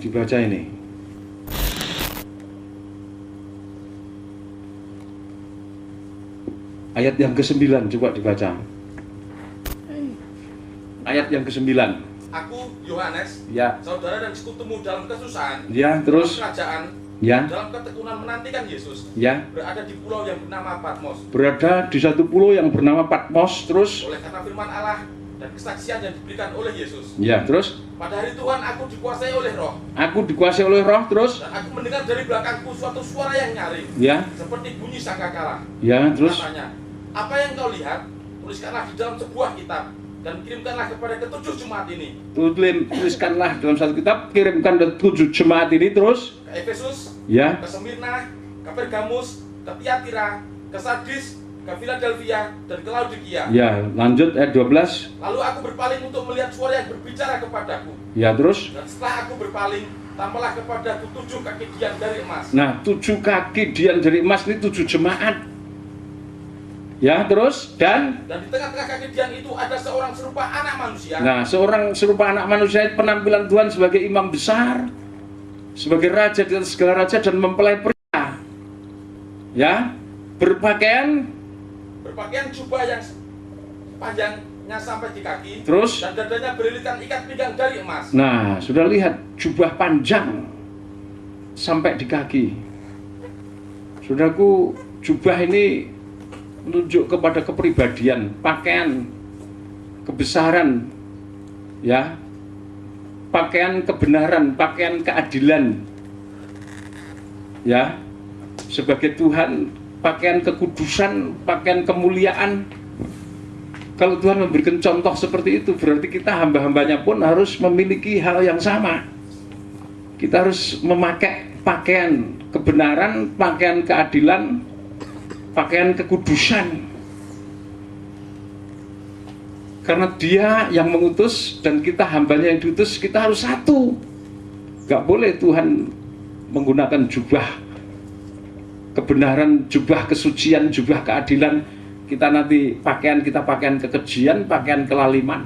dibaca ini. Ayat yang ke-9 coba dibaca. Ayat yang ke-9. Aku, Yohanes, Ya. saudara dan sekutumu dalam kesusahan, Ya, terus. dalam kerajaan, Ya. dalam ketekunan menantikan Yesus, Ya. berada di pulau yang bernama Patmos. Berada di satu pulau yang bernama Patmos, terus. Oleh karena firman Allah dan kesaksian yang diberikan oleh Yesus. Ya, terus. Pada hari Tuhan aku dikuasai oleh roh, Aku dikuasai oleh roh, terus. dan aku mendengar dari belakangku suatu suara yang nyaring, Ya. seperti bunyi sangkakala. Ya, terus. Katanya, apa yang kau lihat, tuliskanlah di dalam sebuah kitab, dan kirimkanlah kepada ketujuh jemaat ini. Tuliskanlah dalam satu kitab, kirimkan ke 7 jemaat ini, terus. Ke Efesus, Ya. ke Smyrna, ke Pergamus, ke Tiatira, ke Sardis, ke Philadelphia, dan ke Laodikia. Ya, lanjut ayat 12. Lalu aku berpaling untuk melihat suara yang berbicara kepadaku. Ya, terus. Dan setelah aku berpaling, tampaklah kepadaku 7 kaki dian dari emas. Nah, 7 kaki dian dari emas ini 7 jemaat. Ya, terus. Dan di tengah-tengah kaki dian itu ada seorang serupa anak manusia. nah, seorang serupa anak manusia, penampilan Tuhan sebagai imam besar, sebagai raja di atas segala raja dan mempelai pria. Ya, berpakaian Jubah yang panjangnya sampai di kaki. terus. Dan dadanya berlilitkan ikat pinggang dari emas. Nah, sudah lihat jubah panjang sampai di kaki. Saudaraku, jubah ini menunjuk kepada kepribadian, pakaian kebesaran, ya, pakaian kebenaran, pakaian keadilan, ya, sebagai Tuhan, pakaian kekudusan, pakaian kemuliaan. Kalau Tuhan memberikan contoh seperti itu, berarti kita hamba-hambanya pun harus memiliki hal yang sama. Kita harus memakai pakaian kebenaran, pakaian keadilan, pakaian kekudusan. Karena Dia yang mengutus dan kita hambanya yang diutus, kita harus satu. Gak boleh Tuhan menggunakan jubah kebenaran, jubah kesucian, jubah keadilan. Kita nanti pakaian kita pakaian kekejian, pakaian kelaliman,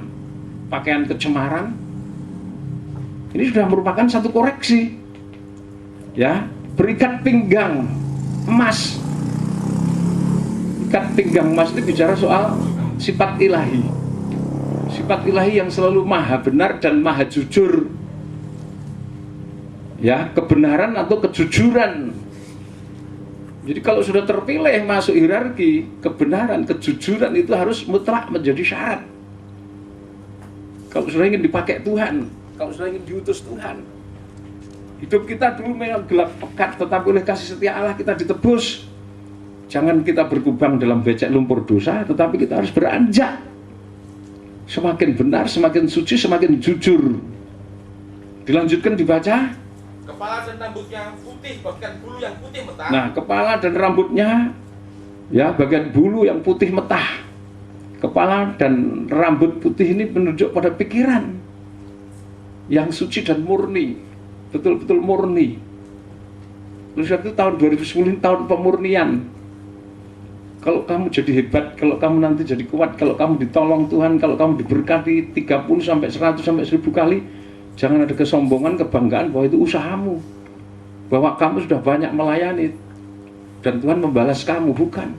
pakaian kecemaran. Ini sudah merupakan satu koreksi. Ya, berikat pinggang emas. Ikat pinggang emas itu bicara soal sifat ilahi. Sifat ilahi yang selalu maha benar dan maha jujur. Ya, kebenaran atau kejujuran. Jadi kalau sudah terpilih masuk hierarki, kebenaran, kejujuran itu harus mutlak menjadi syarat. Kalau sudah ingin dipakai Tuhan, kalau sudah ingin diutus Tuhan. Hidup kita dulu memang gelap pekat, tetapi oleh kasih setia Allah kita ditebus. Jangan kita berkubang dalam becek lumpur dosa, tetapi kita harus beranjak. Semakin benar, semakin suci, semakin jujur. Dilanjutkan dibaca. Kepala dan rambutnya putih, bahkan bulu yang putih metah. Nah, kepala dan rambutnya, ya, bagian bulu yang putih metah. Kepala dan rambut putih ini menunjuk pada pikiran yang suci dan murni, betul-betul murni. Oleh sebab itu tahun 2010 tahun pemurnian. Kalau kamu jadi hebat, kalau kamu nanti jadi kuat, kalau kamu ditolong Tuhan, kalau kamu diberkati 30 sampai 100 sampai 1000 kali, jangan ada kesombongan, kebanggaan bahwa itu usahamu, bahwa kamu sudah banyak melayani dan Tuhan membalas kamu, bukan.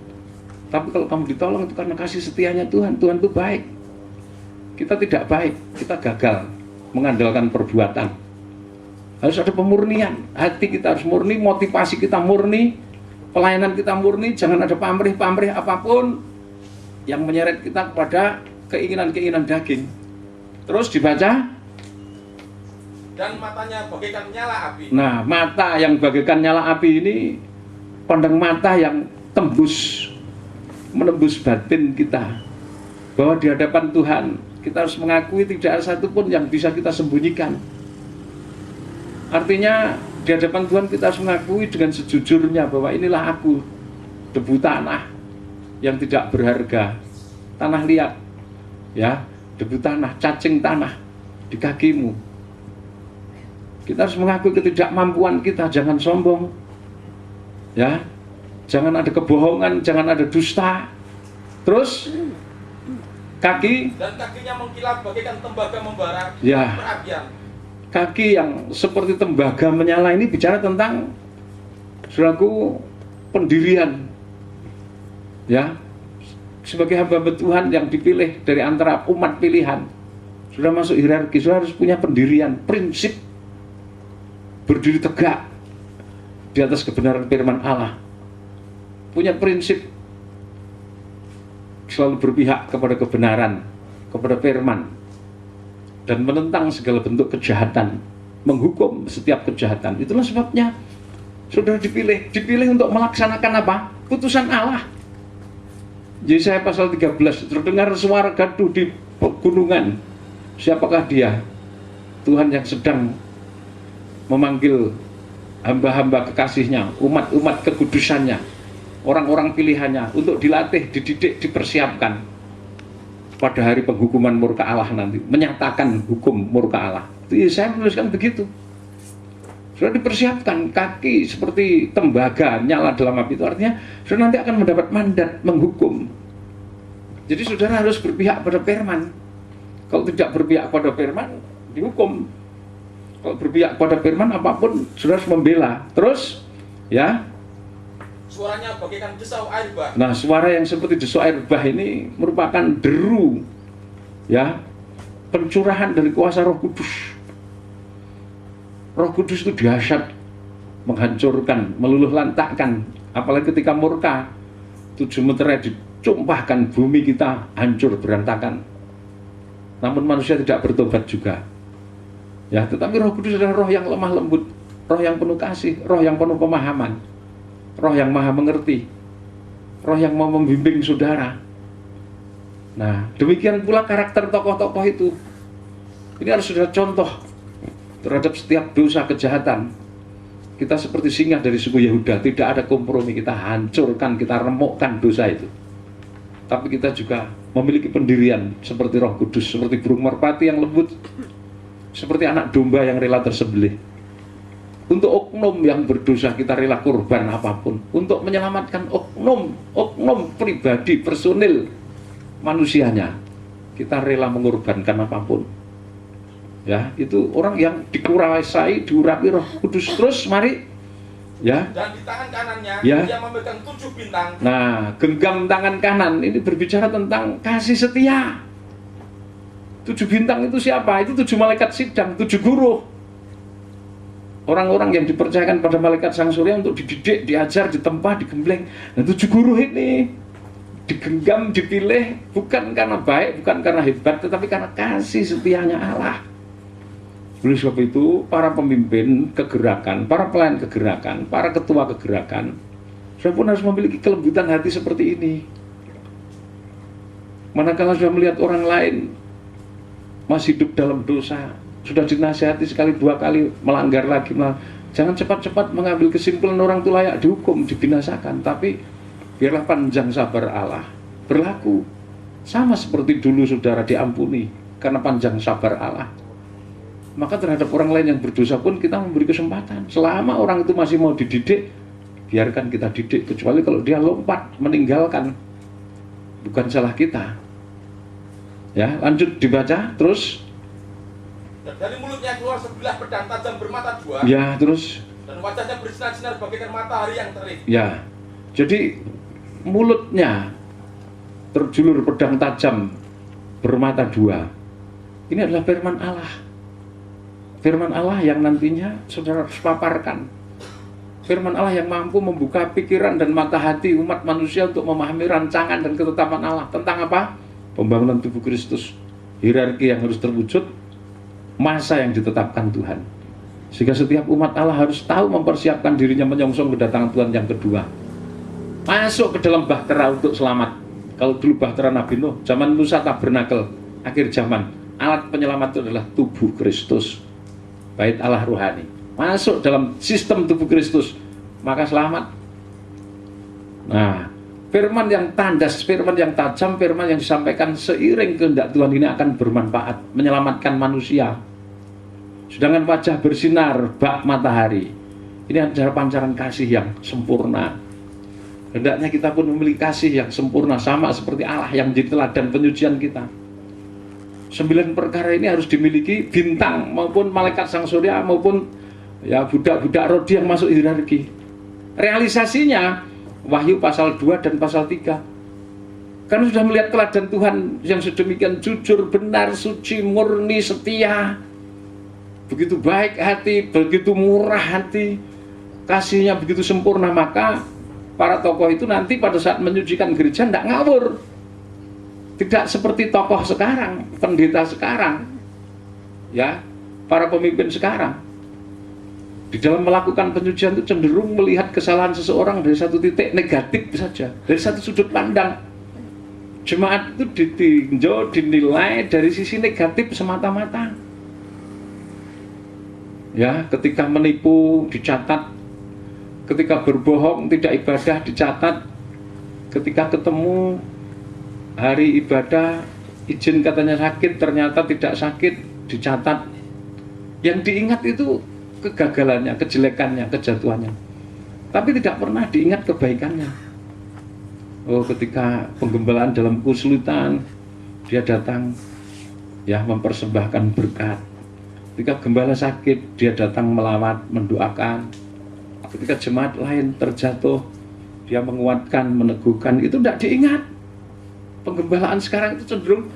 Tapi kalau kamu ditolong itu karena kasih setianya Tuhan. Tuhan itu baik. Kita tidak baik, kita gagal mengandalkan perbuatan. Harus ada pemurnian, hati kita harus murni, motivasi kita murni, pelayanan kita murni. Jangan ada pamrih-pamrih apapun yang menyeret kita kepada keinginan-keinginan daging. Terus dibaca. Dan matanya bagaikan nyala api. Nah, mata yang bagaikan nyala api ini, pandang mata yang menembus batin kita. Bahwa di hadapan Tuhan, kita harus mengakui tidak ada satupun yang bisa kita sembunyikan. Artinya, di hadapan Tuhan kita harus mengakui dengan sejujurnya bahwa inilah aku, debu tanah yang tidak berharga, tanah liat, ya, debu tanah, cacing tanah di kakimu. Kita harus mengakui ketidakmampuan kita, jangan sombong, ya, jangan ada kebohongan, jangan ada dusta. Terus kaki dan kakinya mengkilap bagaikan tembaga membara ya, perapian. kaki yang seperti tembaga menyala ini bicara tentang, saudaraku, pendirian. Ya, sebagai hamba Tuhan yang dipilih dari antara umat pilihan, sudah masuk hierarki, sudah harus punya pendirian, prinsip, berdiri tegak di atas kebenaran firman Allah, punya prinsip selalu berpihak kepada kebenaran, kepada firman, dan menentang segala bentuk kejahatan, menghukum setiap kejahatan. Itulah sebabnya saudara dipilih untuk melaksanakan apa? Putusan Allah. Yesaya pasal 13, terdengar suara gaduh di pegunungan. Siapakah dia? Tuhan yang sedang memanggil hamba-hamba kekasihnya, umat-umat kekudusannya, orang-orang pilihannya untuk dilatih, dididik, dipersiapkan pada hari penghukuman murka Allah nanti, menyatakan hukum murka Allah. Itu saya menuliskan begitu. Sudah dipersiapkan, kaki seperti tembaga nyala dalam api, itu artinya sudah nanti akan mendapat mandat menghukum. Jadi saudara harus berpihak pada firman. Kalau tidak berpihak pada firman, dihukum. Kalau berpihak pada firman, apapun saudara harus membela. Terus, ya, suaranya bagaikan desau air bah. Nah, suara yang seperti desau air bah ini merupakan deru, ya, pencurahan dari kuasa Roh Kudus. Roh Kudus itu dahsyat, menghancurkan, meluluh lantakkan, apalagi ketika murka, 7 meterai dicumpahkan, bumi kita hancur berantakan. Namun manusia tidak bertobat juga. Ya, tetapi Roh Kudus adalah roh yang lemah lembut, roh yang penuh kasih, roh yang penuh pemahaman, roh yang maha mengerti, roh yang mau membimbing saudara. Nah, demikian pula karakter tokoh-tokoh itu. Ini harus sudah contoh terhadap setiap dosa kejahatan. Kita seperti singa dari suku Yehuda, tidak ada kompromi, kita hancurkan, kita remukkan dosa itu. Tapi kita juga memiliki pendirian seperti Roh Kudus, seperti burung merpati yang lembut, seperti anak domba yang rela tersembelih. Untuk oknum yang berdosa kita rela korban apapun. Untuk menyelamatkan oknum pribadi, personil manusianya, kita rela mengorbankan apapun. Ya, itu orang yang dikuasai, diurapi Roh Kudus. Terus mari, ya. Dan di tangan kanannya, ya, dia memegang 7 bintang. Nah, genggam tangan kanan ini berbicara tentang kasih setia. 7 bintang itu siapa? Itu 7 malaikat sidang, 7 guru. Orang-orang yang dipercayakan pada malaikat Sang Surya untuk dididik, diajar, ditempa, digembleng. Nah, 7 guru ini digenggam, dipilih bukan karena baik, bukan karena hebat, tetapi karena kasih setianya Allah. Oleh sebab itu, para pemimpin kegerakan, para pelayan kegerakan, para ketua kegerakan, saya pun harus memiliki kelembutan hati seperti ini. Manakala sudah melihat orang lain masih hidup dalam dosa, sudah dinasihati sekali, 2 kali, melanggar lagi, jangan cepat-cepat mengambil kesimpulan orang itu layak dihukum, dibinasakan. Tapi biarlah panjang sabar Allah berlaku. Sama seperti dulu saudara diampuni karena panjang sabar Allah. Maka terhadap orang lain yang berdosa pun kita memberi kesempatan. Selama orang itu masih mau dididik, biarkan kita didik. Kecuali kalau dia lompat, meninggalkan, bukan salah kita. Ya, lanjut dibaca terus. Dan dari mulutnya keluar sebilah pedang tajam bermata 2. Ya, terus. Dan wajahnya bersinar-sinar bagaikan matahari yang terik. Ya, jadi mulutnya terjulur pedang tajam bermata 2. Ini adalah firman Allah. Firman Allah yang nantinya saudara harus paparkan. Firman Allah yang mampu membuka pikiran dan mata hati umat manusia untuk memahami rancangan dan ketetapan Allah. Tentang apa? Pembangunan tubuh Kristus. Hierarki yang harus terwujud, masa yang ditetapkan Tuhan. Sehingga setiap umat Allah harus tahu mempersiapkan dirinya menyongsong kedatangan Tuhan yang kedua. Masuk ke dalam bahtera untuk selamat. Kalau dulu bahtera Nabi Nuh, zaman Musa tabernakel, akhir zaman, alat penyelamat itu adalah tubuh Kristus. Bait Allah rohani, masuk dalam sistem tubuh Kristus, maka selamat. Nah, firman yang tandas, firman yang tajam, firman yang disampaikan seiring kehendak Tuhan ini akan bermanfaat, menyelamatkan manusia. Sedangkan wajah bersinar bak matahari, ini adalah pancaran kasih yang sempurna. Hendaknya kita pun memiliki kasih yang sempurna, sama seperti Allah yang menjadi teladan penyucian kita. 9 perkara ini harus dimiliki bintang maupun malaikat sang surya maupun ya budak-budak rodi yang masuk hierarki. Realisasinya Wahyu pasal 2 dan pasal 3. Karena sudah melihat teladan Tuhan yang sedemikian jujur, benar, suci, murni, setia, begitu baik hati, begitu murah hati, kasihnya begitu sempurna, maka para tokoh itu nanti pada saat menyucikan gereja tidak ngawur. Tidak seperti tokoh sekarang, pendeta sekarang, ya, para pemimpin sekarang. Di dalam melakukan penyucian itu cenderung melihat kesalahan seseorang dari satu titik negatif saja, dari satu sudut pandang. Jemaat itu ditinjau, dinilai dari sisi negatif semata-mata. Ya, ketika menipu dicatat, ketika berbohong tidak ibadah dicatat, ketika ketemu hari ibadah izin katanya sakit ternyata tidak sakit dicatat. Yang diingat itu kegagalannya, kejelekannya, kejatuhannya, tapi tidak pernah diingat kebaikannya. Oh, ketika penggembalaan dalam kesulitan dia datang ya mempersembahkan berkat. Ketika gembala sakit dia datang melawat, mendoakan. Ketika jemaat lain terjatuh dia menguatkan, meneguhkan. Itu tidak diingat. Penggembalaan sekarang itu cenderung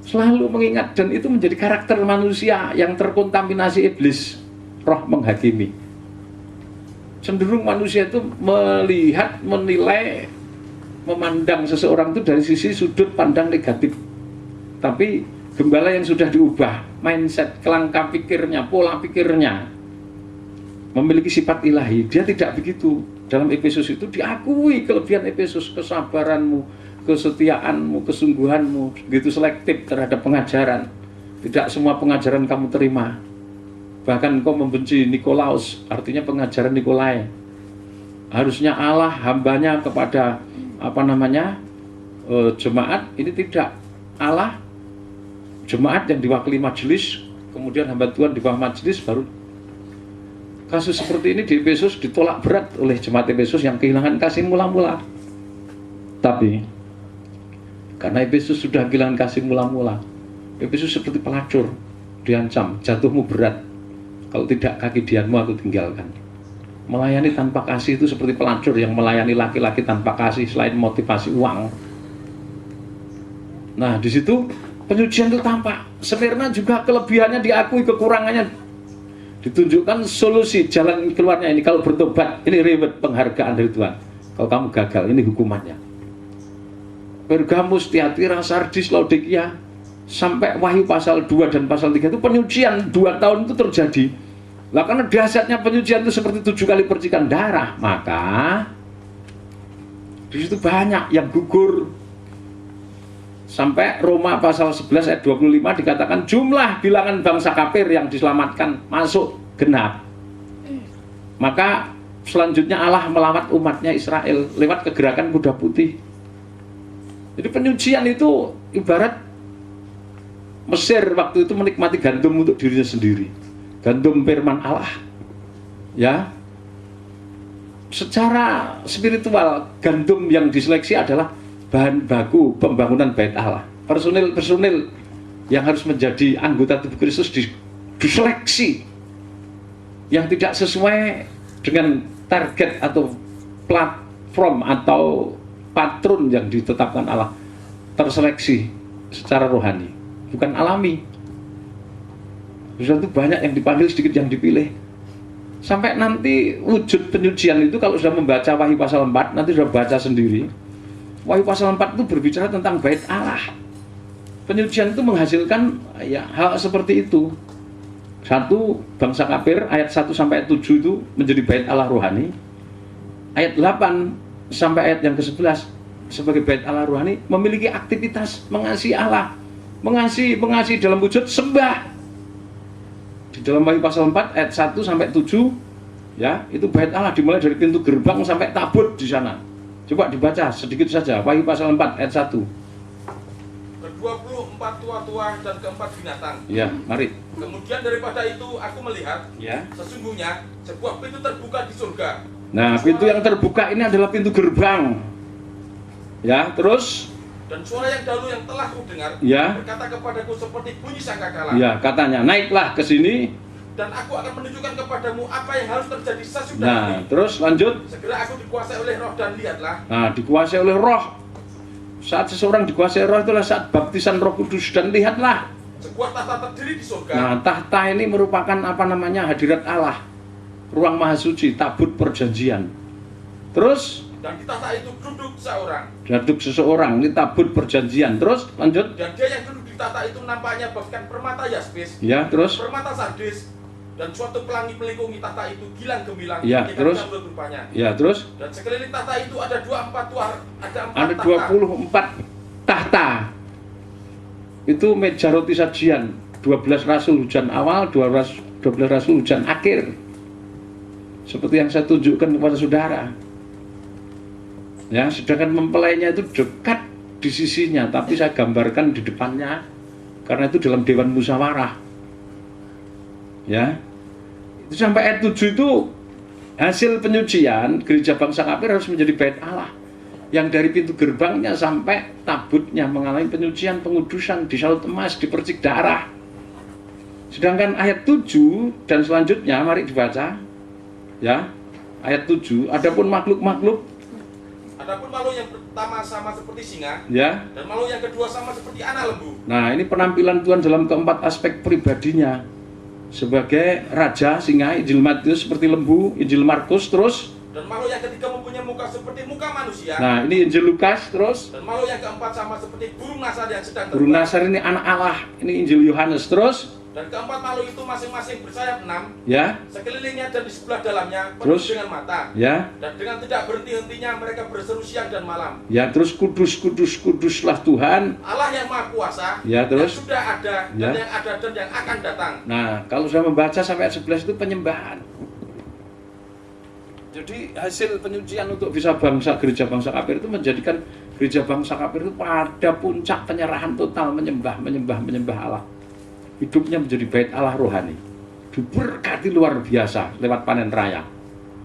selalu mengingat, dan itu menjadi karakter manusia yang terkontaminasi iblis, roh menghakimi. Cenderung manusia itu melihat, menilai, memandang seseorang itu dari sisi sudut pandang negatif. Tapi gembala yang sudah diubah mindset, kerangka pikirnya, pola pikirnya, memiliki sifat ilahi, dia tidak begitu. Dalam Efesus itu diakui kelebihan Efesus, kesabaranmu, kesetiaanmu, kesungguhanmu, begitu selektif terhadap pengajaran. Tidak semua pengajaran kamu terima. Bahkan kau membenci Nikolaus, artinya pengajaran Nikolai. Harusnya Allah hambanya kepada jemaat, ini tidak. Allah jemaat yang diwakili majelis, kemudian hamba Tuhan di bawah majelis. Baru kasus seperti ini di Efesus ditolak berat oleh jemaat Efesus yang kehilangan kasih mula-mula. Tapi karena Efesus sudah kehilangan kasih mula-mula, Efesus seperti pelacur, diancam, jatuhmu berat, kalau tidak kaki dianmu aku tinggalkan. Melayani tanpa kasih itu seperti pelacur yang melayani laki-laki tanpa kasih selain motivasi uang. Nah, di situ penyucian itu tampak. Smirna juga kelebihannya diakui, kekurangannya ditunjukkan, solusi jalan keluarnya ini kalau bertobat, ini reward, penghargaan dari Tuhan. Kalau kamu gagal, ini hukumannya. Pergamus, Tiatira, Sardis, Laodikia, sampai Wahyu pasal 2 dan pasal 3 itu penyucian 2 tahun itu terjadi. Lah karena dahsyatnya penyucian itu seperti 7 kali percikan darah, maka di situ banyak yang gugur. Sampai Roma pasal 11 ayat 25 dikatakan jumlah bilangan bangsa kafir yang diselamatkan masuk genap. Maka selanjutnya Allah melawat umatnya Israel lewat kegerakan kuda putih. Jadi penyucian itu ibarat Mesir waktu itu menikmati gandum untuk dirinya sendiri. Gandum firman Allah, ya. Secara spiritual, gandum yang diseleksi adalah bahan baku pembangunan bait Allah. Personil yang harus menjadi anggota tubuh Kristus diseleksi, yang tidak sesuai dengan target atau platform atau patron yang ditetapkan Allah, terseleksi secara rohani, bukan alami. Sudah itu banyak yang dipanggil, sedikit yang dipilih. Sampai nanti wujud penyucian itu kalau sudah membaca Wahyu pasal 4, nanti sudah baca sendiri. Wahyu pasal 4 itu berbicara tentang bait Allah. Penyucian itu menghasilkan ya hal seperti itu. 1, bangsa kafir ayat 1 sampai 7 itu menjadi bait Allah rohani. Ayat 8 sampai ayat yang ke-11 sebagai bait Allah rohani memiliki aktivitas mengasihi Allah, mengasihi dalam wujud sembah. Di dalam Wahyu pasal 4 ayat 1 sampai 7 ya, itu bait Allah dimulai dari pintu gerbang sampai tabut di sana. Coba dibaca sedikit saja Wahyu pasal 4 ayat 1. Ke-24 tua-tua dan keempat binatang. Ya, mari. Kemudian daripada itu aku melihat, Ya. sesungguhnya sebuah pintu terbuka di surga. Nah, pintu yang terbuka ini adalah pintu gerbang. Ya, terus Dan suara yang dahulu yang telah ku dengar Ya. berkata kepadaku seperti bunyi sangkakala. Ya, katanya naiklah ke sini. Dan aku akan menunjukkan kepadamu apa yang harus terjadi sesudah Nah, ini. terus lanjut. Segera aku dikuasai oleh roh dan lihatlah. Nah, dikuasai oleh roh. Saat seseorang dikuasai roh itulah saat baptisan Roh Kudus, dan lihatlah. Sebuah tahta terdiri di surga. Nah, tahta ini merupakan apa namanya? Hadirat Allah. Ruang maha suci, tabut perjanjian. Terus Dan di tahta itu duduk seorang. duduk seseorang, ini tabut perjanjian. Terus lanjut. Dan dia yang duduk di tahta itu nampaknya bagaikan permata yaspis, Ya, terus. permata sardis, dan suatu pelangi melingkungi tahta itu gilang gemilang. Ya, bagaikan terus. jamrut rupanya. Ya, terus. Dan sekeliling tahta itu ada Ada 24 tahta. Itu meja roti sajian. 12 rasul hujan awal, 12 rasul hujan akhir. Seperti yang saya tunjukkan kepada saudara. Ya, sedangkan mempelainya itu dekat di sisinya, tapi saya gambarkan di depannya karena itu dalam dewan musyawarah. Ya. Itu sampai ayat 7 itu hasil penyucian gereja bangsa kafir harus menjadi bait Allah. Yang dari pintu gerbangnya sampai tabutnya mengalami penyucian, pengudusan, disalut emas, dipercik darah. Sedangkan ayat 7 dan selanjutnya mari dibaca. Ya. Ayat 7, adapun makhluk-makhluk. Adapun makhluk yang pertama sama seperti singa, Ya. dan makhluk yang kedua sama seperti anak lembu. Nah, ini penampilan Tuhan dalam keempat aspek pribadinya. Sebagai raja, singa, Injil Matius seperti lembu, Injil Markus, terus. Dan makhluk yang ketiga mempunyai muka seperti muka manusia. Nah, ini Injil Lukas, terus. Dan makhluk yang keempat sama seperti burung nasar yang sedang Burung terbang. Nasar ini anak Allah. Ini Injil Yohanes, terus. Dan keempat makhluk itu masing-masing bersayap 6, Ya, sekelilingnya dan di sebelah dalamnya penuh Terus? dengan mata. ya, Dan dengan tidak berhenti-hentinya mereka berseru siang dan malam. ya, terus kudus, kudus, kuduslah Tuhan. Allah yang Maha Kuasa, Ya, terus? yang sudah ada, Ya. dan yang ada dan yang akan datang. Nah, kalau saya membaca sampai ayat 11 itu penyembahan. Jadi hasil penyucian untuk bisa bangsa, gereja bangsa kafir itu menjadikan gereja bangsa kafir itu pada puncak penyerahan total, menyembah Allah. Hidupnya menjadi bait Allah rohani, diberkati luar biasa lewat panen raya.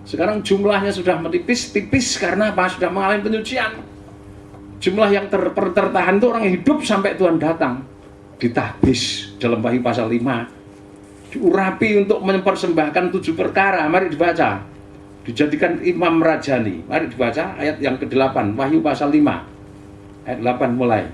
Sekarang jumlahnya sudah menipis-tipis karena apa? Sudah mengalami penyucian. Jumlah yang tertahan itu orang yang hidup sampai Tuhan datang. Ditahbis dalam Wahyu pasal 5. Diurapi untuk mempersembahkan 7 perkara. Mari dibaca. Dijadikan imam rajani. Mari dibaca ayat yang ke-8, Wahyu pasal 5. Ayat 8 mulai.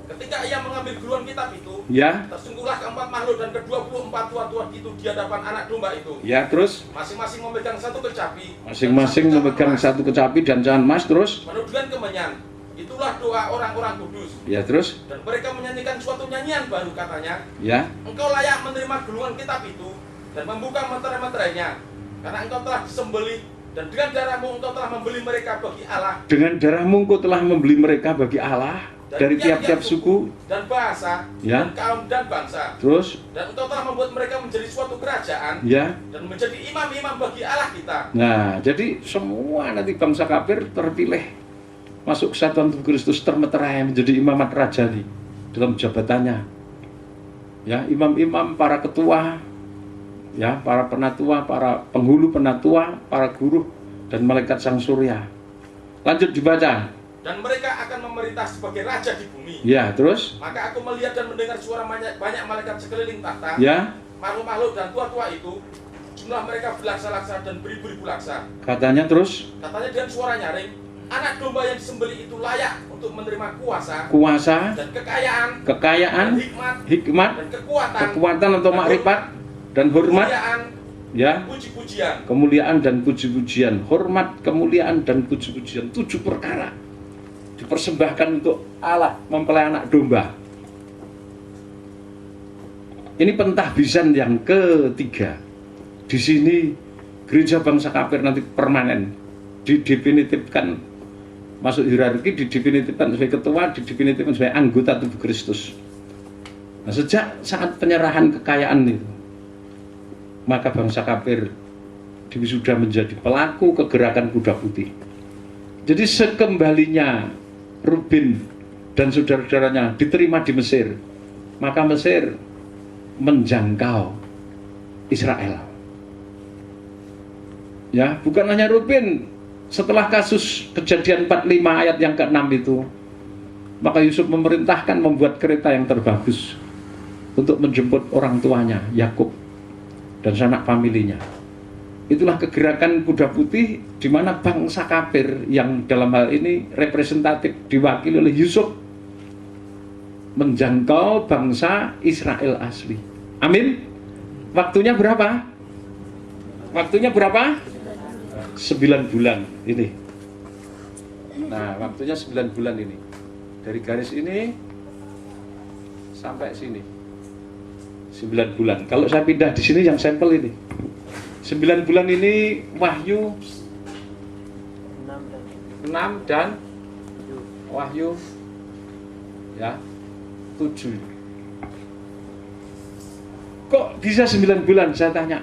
Ketika ia mengambil guluan kitab itu, Ya, tersungguhlah keempat makhluk dan ke-24 tua-tua itu di hadapan anak domba itu. ya, terus Masing-masing memegang satu kecapi. masing-masing dan satu memegang emas, satu kecapi dan jangan emas, terus. menuduhkan kemenyan. Itulah doa orang-orang kudus. Ya, terus. Dan mereka menyanyikan suatu nyanyian baru, katanya, Ya, engkau layak menerima gulungan kitab itu dan membuka meterai-meterainya, karena engkau telah disembelih dan dengan darahmu engkau telah membeli mereka bagi Allah dengan darahmu engkau telah membeli mereka bagi Allah dari tiap-tiap suku. dan bahasa Ya. dan kaum dan bangsa, Terus, dan engkau telah membuat mereka menjadi suatu kerajaan ya. dan menjadi imam-imam bagi Allah kita. Nah, jadi semua nanti bangsa kafir terpilih masuk kesatuan tubuh Kristus, termeterai menjadi imamat rajani dalam jabatannya. Ya, imam-imam, para ketua, ya, para penatua, para penghulu penatua, para guru dan malaikat sang surya. Lanjut dibaca. Dan mereka akan memerintah sebagai raja di bumi. Ya, terus. Maka aku melihat dan mendengar suara banyak malaikat sekeliling tahta, Ya, makhluk-makhluk dan tua-tua itu, jumlah mereka berlaksa-laksa dan beribu-ribu laksa. katanya terus Katanya dengan suara nyaring, anak domba yang disembelih itu layak untuk menerima kuasa kuasa, dan kekayaan, kekayaan, dan hikmat, dan kekuatan, kekuatan atau makrifat dan hormat, kemuliaan, ya, puji-pujian. kemuliaan dan puji-pujian, hormat, kemuliaan dan puji-pujian, 7 perkara dipersembahkan untuk Allah mempelai anak domba. Ini pentahbisan yang ketiga. Di sini gereja bangsa kafir nanti permanen, didefinitifkan masuk hierarki, didefinitifkan sebagai ketua, didefinitifkan sebagai anggota tubuh Kristus. Nah, sejak saat penyerahan kekayaan itu, maka bangsa kafir sudah menjadi pelaku kegerakan kuda putih. Jadi sekembalinya Ruben dan saudara-saudaranya diterima di Mesir, maka Mesir menjangkau Israel. Ya, bukan hanya Ruben. Setelah kasus kejadian 45 ayat yang ke-6 itu, Maka Yusuf memerintahkan membuat kereta yang terbagus untuk menjemput orang tuanya, Yakub, dan sanak familinya. Itulah kegerakan kuda putih di mana bangsa kafir yang dalam hal ini representatif diwakili oleh Yusuf menjangkau bangsa Israel asli. Amin. Waktunya berapa? Waktunya berapa? 9 bulan ini. Nah, waktunya 9 bulan ini. Dari garis ini sampai sini. 9 bulan. Kalau saya pindah di sini yang sampel ini. 9 bulan ini Wahyu 6 dan Wahyu ya 7. Kok bisa 9 bulan saya tanya.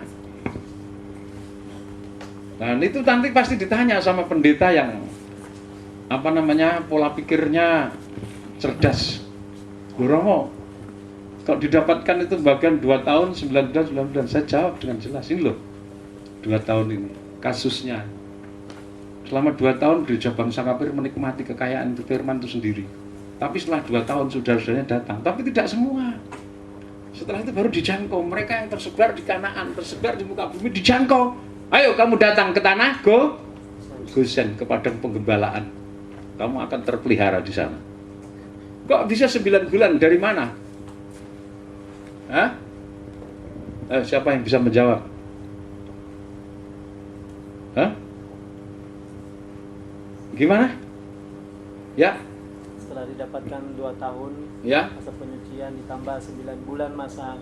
Nah itu nanti pasti ditanya sama pendeta yang pola pikirnya cerdas. Romo, kalau didapatkan itu bagian 2 tahun 9 bulan, saya jawab dengan jelas. Ini loh 2 tahun ini kasusnya. Selama 2 tahun gereja bangsa kafir menikmati kekayaan itu firman itu sendiri. Tapi setelah 2 tahun saudara-saudaranya datang, tapi tidak semua. Setelah itu baru dijangkau. Mereka yang tersebar di Kanaan, tersebar di muka bumi dijangkau. Ayo kamu datang ke tanah Gosen, ke padang penggembalaan. Kamu akan terpelihara di sana. Kok bisa 9 bulan? Dari mana? Hah? Siapa yang bisa menjawab? Hah? Gimana? Ya? Setelah didapatkan 2 tahun Ya? masa penyucian ditambah 9 bulan masa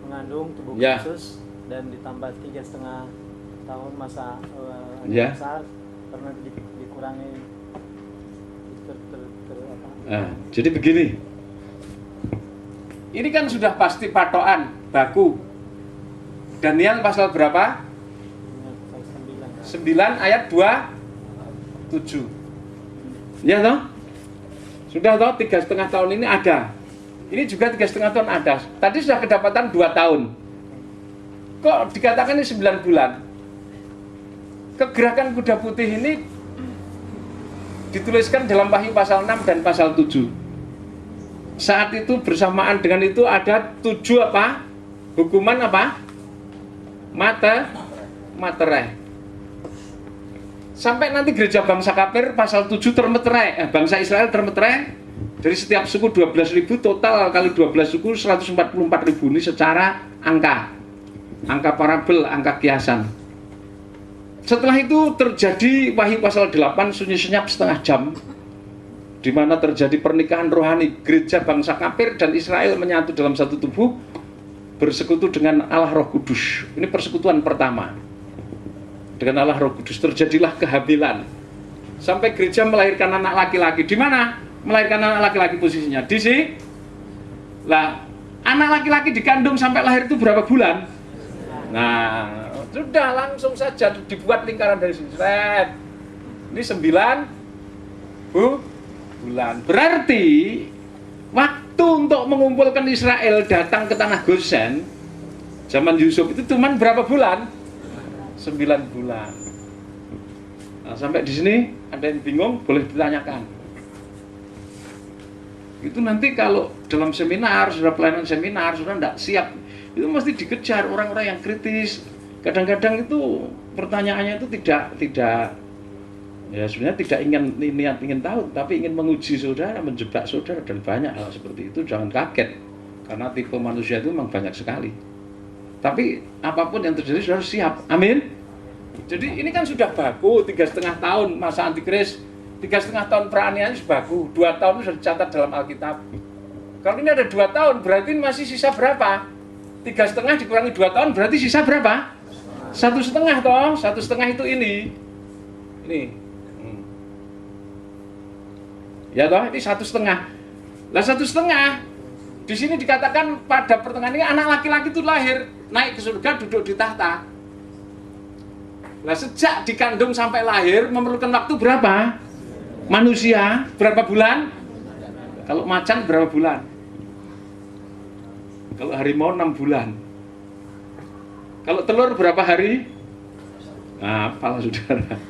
mengandung tubuh Ya. Kristus dan ditambah 3,5 tahun masa Ya. besar karena dikurangi Jadi begini. Ini kan sudah pasti patokan baku. Daniel pasal berapa? 9 ayat 27. Ya toh? Sudah toh 3,5 tahun ini ada. Ini juga 3,5 tahun ada. Tadi sudah kedapatan 2 tahun. Kok dikatakan ini 9 bulan? Kegerakan kuda putih ini dituliskan dalam Wahyu pasal 6 dan pasal 7. Saat itu bersamaan dengan itu ada 7 apa? Hukuman apa? Materai. Sampai nanti gereja bangsa kafir pasal 7 termeterai, bangsa Israel termeterai dari setiap suku 12.000, total kali 12 suku 144.000. Ini secara angka parabel, angka kiasan. Setelah itu terjadi Wahyu pasal 8 sunyi senyap setengah jam, di mana terjadi pernikahan rohani gereja bangsa kafir dan Israel menyatu dalam satu tubuh, bersekutu dengan Allah Roh Kudus. Ini persekutuan pertama dengan Allah Roh Kudus. Terjadilah kehamilan sampai gereja melahirkan anak laki-laki. Di mana melahirkan anak laki-laki posisinya? Di sini. Lah, anak laki-laki dikandung sampai lahir itu berapa bulan? Nah, sudah langsung saja dibuat lingkaran dari sini. Ini 9 bulan. Berarti waktu untuk mengumpulkan Israel datang ke tanah Gosen zaman Yusuf itu cuma berapa bulan? 9 bulan. Nah, sampai di sini ada yang bingung, boleh ditanyakan. Itu nanti kalau dalam seminar, sudah pelayanan seminar, sudah tidak siap, itu mesti dikejar orang-orang yang kritis. Kadang-kadang itu pertanyaannya itu tidak ya sebenarnya tidak ingin tahu, tapi ingin menguji saudara, menjebak saudara, dan banyak hal seperti itu. Jangan kaget, karena tipe manusia itu memang banyak sekali. Tapi apapun yang terjadi sudah siap. Amin. Jadi ini kan sudah baku 3,5 tahun masa antikris, 3,5 tahun peranihan sudah baku, 2 tahun sudah dicatat dalam Alkitab. Kalau ini ada 2 tahun, berarti masih sisa berapa? 3,5 dikurangi 2 tahun berarti sisa berapa? 1,5 toh, 1,5 itu ini. Ya toh, ini 1,5. Lah 1,5 di sini dikatakan pada pertengahan ini anak laki-laki itu lahir, naik ke surga, duduk di tahta. Lah sejak dikandung sampai lahir memerlukan waktu berapa? Manusia berapa bulan? Kalau macan berapa bulan? Kalau harimau 6 bulan. Kalau telur berapa hari? Nah, apalah saudara.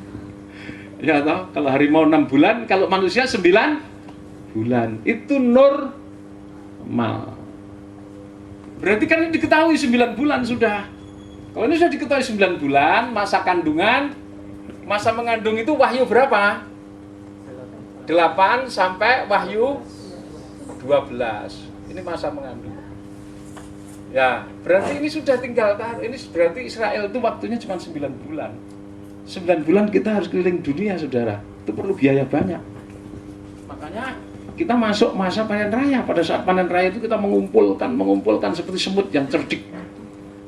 Ya toh, kalau harimau 6 bulan, kalau manusia 9 bulan. Itu normal. Berarti kan ini diketahui 9 bulan sudah. Kalau ini sudah diketahui 9 bulan, masa kandungan, masa mengandung itu wahyu berapa? 8 sampai wahyu 12. Ini masa mengandung. Ya, berarti ini sudah tinggal ini berarti Israel itu waktunya cuma 9 bulan. 9 bulan kita harus keliling dunia, saudara. Itu perlu biaya banyak. Makanya kita masuk masa panen raya. Pada saat panen raya itu kita mengumpulkan seperti semut yang cerdik.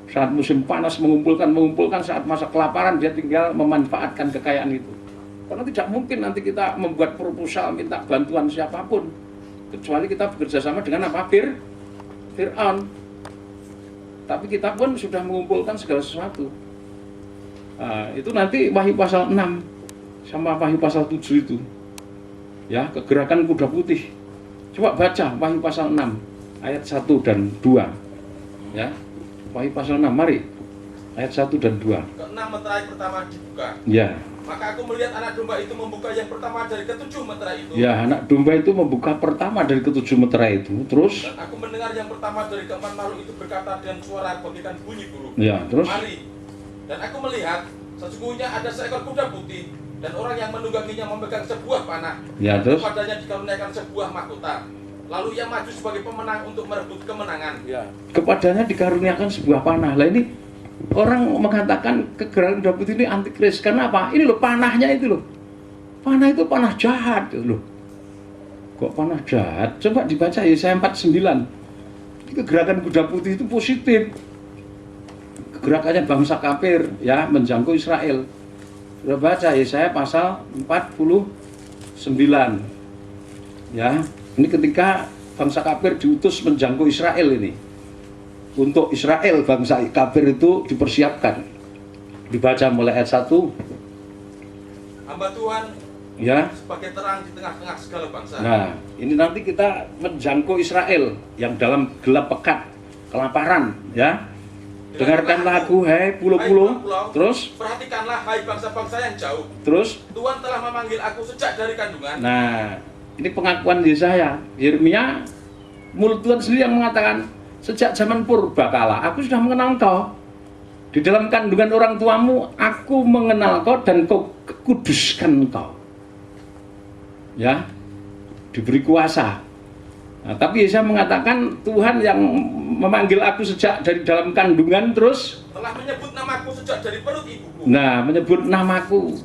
Saat musim panas mengumpulkan. Saat masa kelaparan dia tinggal memanfaatkan kekayaan itu. Karena tidak mungkin nanti kita membuat proposal minta bantuan siapapun, kecuali kita bekerja sama dengan apa? Fir'aun. Tapi kita pun sudah mengumpulkan segala sesuatu. Nah, itu nanti Wahyu pasal 6 sama Wahyu pasal 7 itu. Ya, kegerakan kuda putih. Coba baca Wahyu pasal 6 ayat 1 dan 2. Ya. Wahyu pasal 6, mari. Ayat 1 dan 2. Keenam meterai pertama dibuka. Ya. Maka aku melihat anak domba itu membuka yang pertama dari ketujuh meterai itu. Ya, anak domba itu membuka pertama dari ketujuh meterai itu. Terus? Dan aku mendengar yang pertama dari keempat makhluk itu berkata dengan suara bagaikan bunyi burung. Ya, terus? Mari. Dan aku melihat sesungguhnya ada seekor kuda putih dan orang yang menungganginya memegang sebuah panah. Ya, terus? Kepadanya dikaruniakan sebuah mahkota. Lalu ia maju sebagai pemenang untuk merebut kemenangan. Ya. Kepadanya dikaruniakan sebuah panah. Lah ini orang mengatakan kegerakan kuda putih ini antikris. Karena apa? Ini loh panahnya itu loh. Panah itu panah jahat loh. Kok panah jahat? Coba dibaca Yesaya 49. Kegerakan kuda putih itu positif. Gerakannya bangsa kafir ya menjangkau Israel. Sudah baca Yesaya pasal 49. Ya, ini ketika bangsa kafir diutus menjangkau Israel ini. Untuk Israel bangsa kafir itu dipersiapkan. Dibaca mulai ayat 1. Hamba Tuhan Ya. sebagai terang di tengah-tengah segala bangsa. Nah, ini nanti kita menjangkau Israel yang dalam gelap pekat, kelaparan ya. Dengarkanlah aku, hai pulau-pulau. Terus? Perhatikanlah, hai bangsa-bangsa yang jauh. Terus? Tuhan telah memanggil aku sejak dari kandungan. Nah, ini pengakuan Yesaya. Yeremia, mulut Tuhan sendiri yang mengatakan, sejak zaman purbakala, aku sudah mengenal engkau. Di dalam kandungan orang tuamu, aku mengenal kau dan kau kuduskan engkau. Ya, diberi kuasa. Nah, tapi Yesaya mengatakan Tuhan yang memanggil aku sejak dari dalam kandungan, terus telah menyebut namaku sejak dari perut ibuku. nah, menyebut namaku.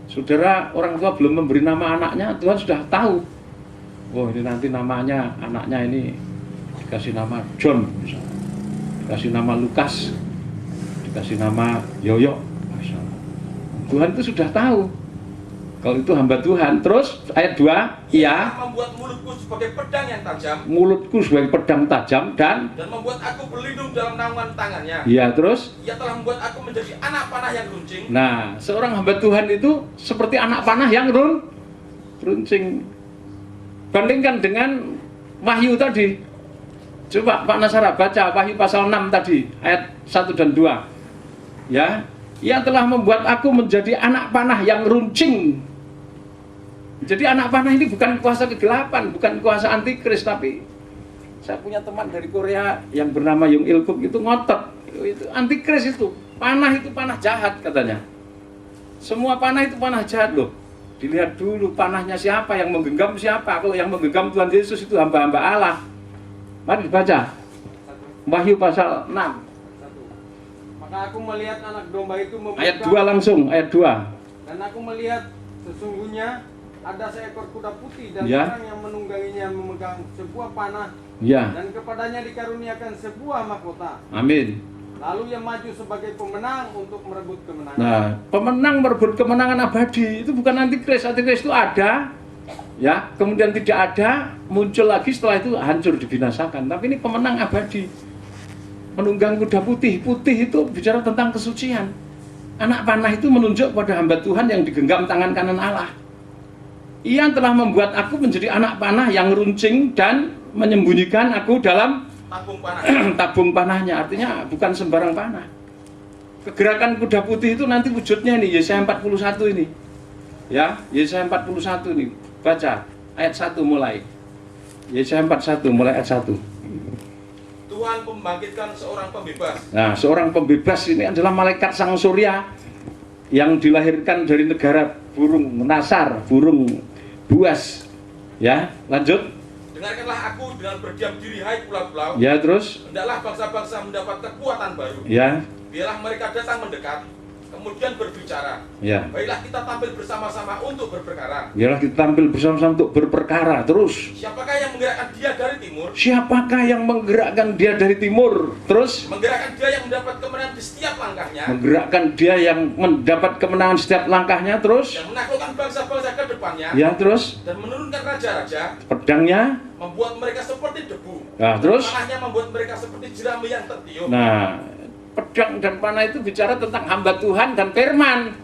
Saudara, orang tua belum memberi nama anaknya, Tuhan sudah tahu. Oh, ini nanti namanya anaknya ini dikasih nama John misalnya. Dikasih nama Lukas. Dikasih nama Yoyo misalnya. Tuhan itu sudah tahu. Kalau itu hamba Tuhan. Terus ayat 2, Ia iya, membuat mulutku sebagai pedang yang tajam mulutku sebagai pedang tajam dan membuat aku berlindung dalam naungan tangannya. iya, terus Ia telah membuat aku menjadi anak panah yang runcing. nah, seorang hamba Tuhan itu seperti anak panah yang runcing. Bandingkan dengan Wahyu tadi. Coba Pak Nasara baca Wahyu pasal 6 tadi, ayat 1 dan 2. Ya, ia telah membuat aku menjadi anak panah yang runcing. Jadi anak panah ini bukan kuasa kegelapan, bukan kuasa antikris, tapi saya punya teman dari Korea yang bernama Yung Il Kuk itu ngotot. Itu antikris itu. Panah itu panah jahat katanya. Semua panah itu panah jahat loh. Dilihat dulu panahnya siapa, yang menggenggam siapa. Kalau yang menggenggam Tuhan Yesus itu hamba-hamba Allah. Mari dibaca. Wahyu pasal 6. Maka aku melihat anak domba itu membuka, Ayat 2 langsung, ayat 2. dan aku melihat sesungguhnya ada seekor kuda putih dan Ya. orang yang menungganginya memegang sebuah panah Ya, dan kepadanya dikaruniakan sebuah mahkota. amin. Lalu ia maju sebagai pemenang untuk merebut kemenangan. Nah, pemenang merebut kemenangan abadi itu bukan antikris. Antikris itu ada, ya, kemudian tidak ada, muncul lagi setelah itu hancur dibinasakan. Tapi ini pemenang abadi, menunggang kuda putih. Putih itu bicara tentang kesucian. Anak panah itu menunjuk pada hamba Tuhan yang digenggam tangan kanan Allah. Ia telah membuat aku menjadi anak panah yang runcing dan menyembunyikan aku dalam Tabung panah. tabung panahnya. Artinya bukan sembarang panah. Kegerakan kuda putih itu nanti wujudnya ini Yesaya 41 ini. Ya, Yesaya 41 nih, baca ayat 1 mulai. Yesaya 41 mulai ayat 1. Tuhan membangkitkan seorang pembebas. Nah, seorang pembebas ini adalah malaikat sang surya yang dilahirkan dari negara burung nasar, burung buas. Ya, lanjut. Dengarkanlah aku dengan berdiam diri, hai pulau-pulau. Ya, terus. Hendaklah bangsa-bangsa mendapat kekuatan baru. Ya. Biarlah mereka datang mendekat, kemudian berbicara. Ya. Baiklah kita tampil bersama-sama untuk berperkara. Biarlah kita tampil bersama-sama untuk berperkara. Terus. Siapakah yang menggerakkan dia dari timur? Siapakah yang menggerakkan dia dari timur? Terus. Menggerakkan dia yang mendapat kemenangan di setiap langkahnya. Menggerakkan dia yang mendapat kemenangan setiap langkahnya. Terus. Yang menaklukkan bangsa-bangsa ke depannya. Ya, terus. Dan menurunkan raja-raja. Pedangnya. Membuat mereka seperti debu. Nah, terus. Panahnya membuat mereka seperti jerami yang tertiup. Nah, pedang dan panah itu bicara tentang hamba Tuhan dan firman.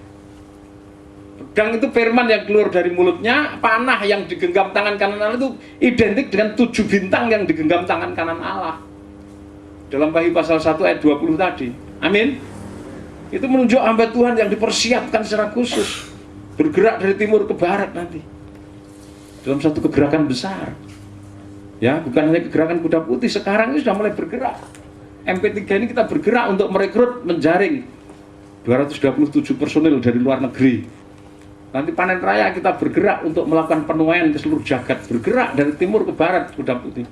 Pedang itu firman yang keluar dari mulutnya, panah yang digenggam tangan kanan Allah itu identik dengan 7 bintang yang digenggam tangan kanan Allah. Dalam Wahyu pasal 1 ayat 20 tadi. Amin. Itu menunjuk hamba Tuhan yang dipersiapkan secara khusus. Bergerak dari timur ke barat nanti. Dalam satu kegerakan besar. Ya, bukan hanya kegerakan kuda putih, sekarang ini sudah mulai bergerak. MP3 ini kita bergerak untuk merekrut, menjaring 227 personil dari luar negeri. Nanti panen raya kita bergerak untuk melakukan penuaian ke seluruh jagat. Bergerak dari timur ke barat kuda putih.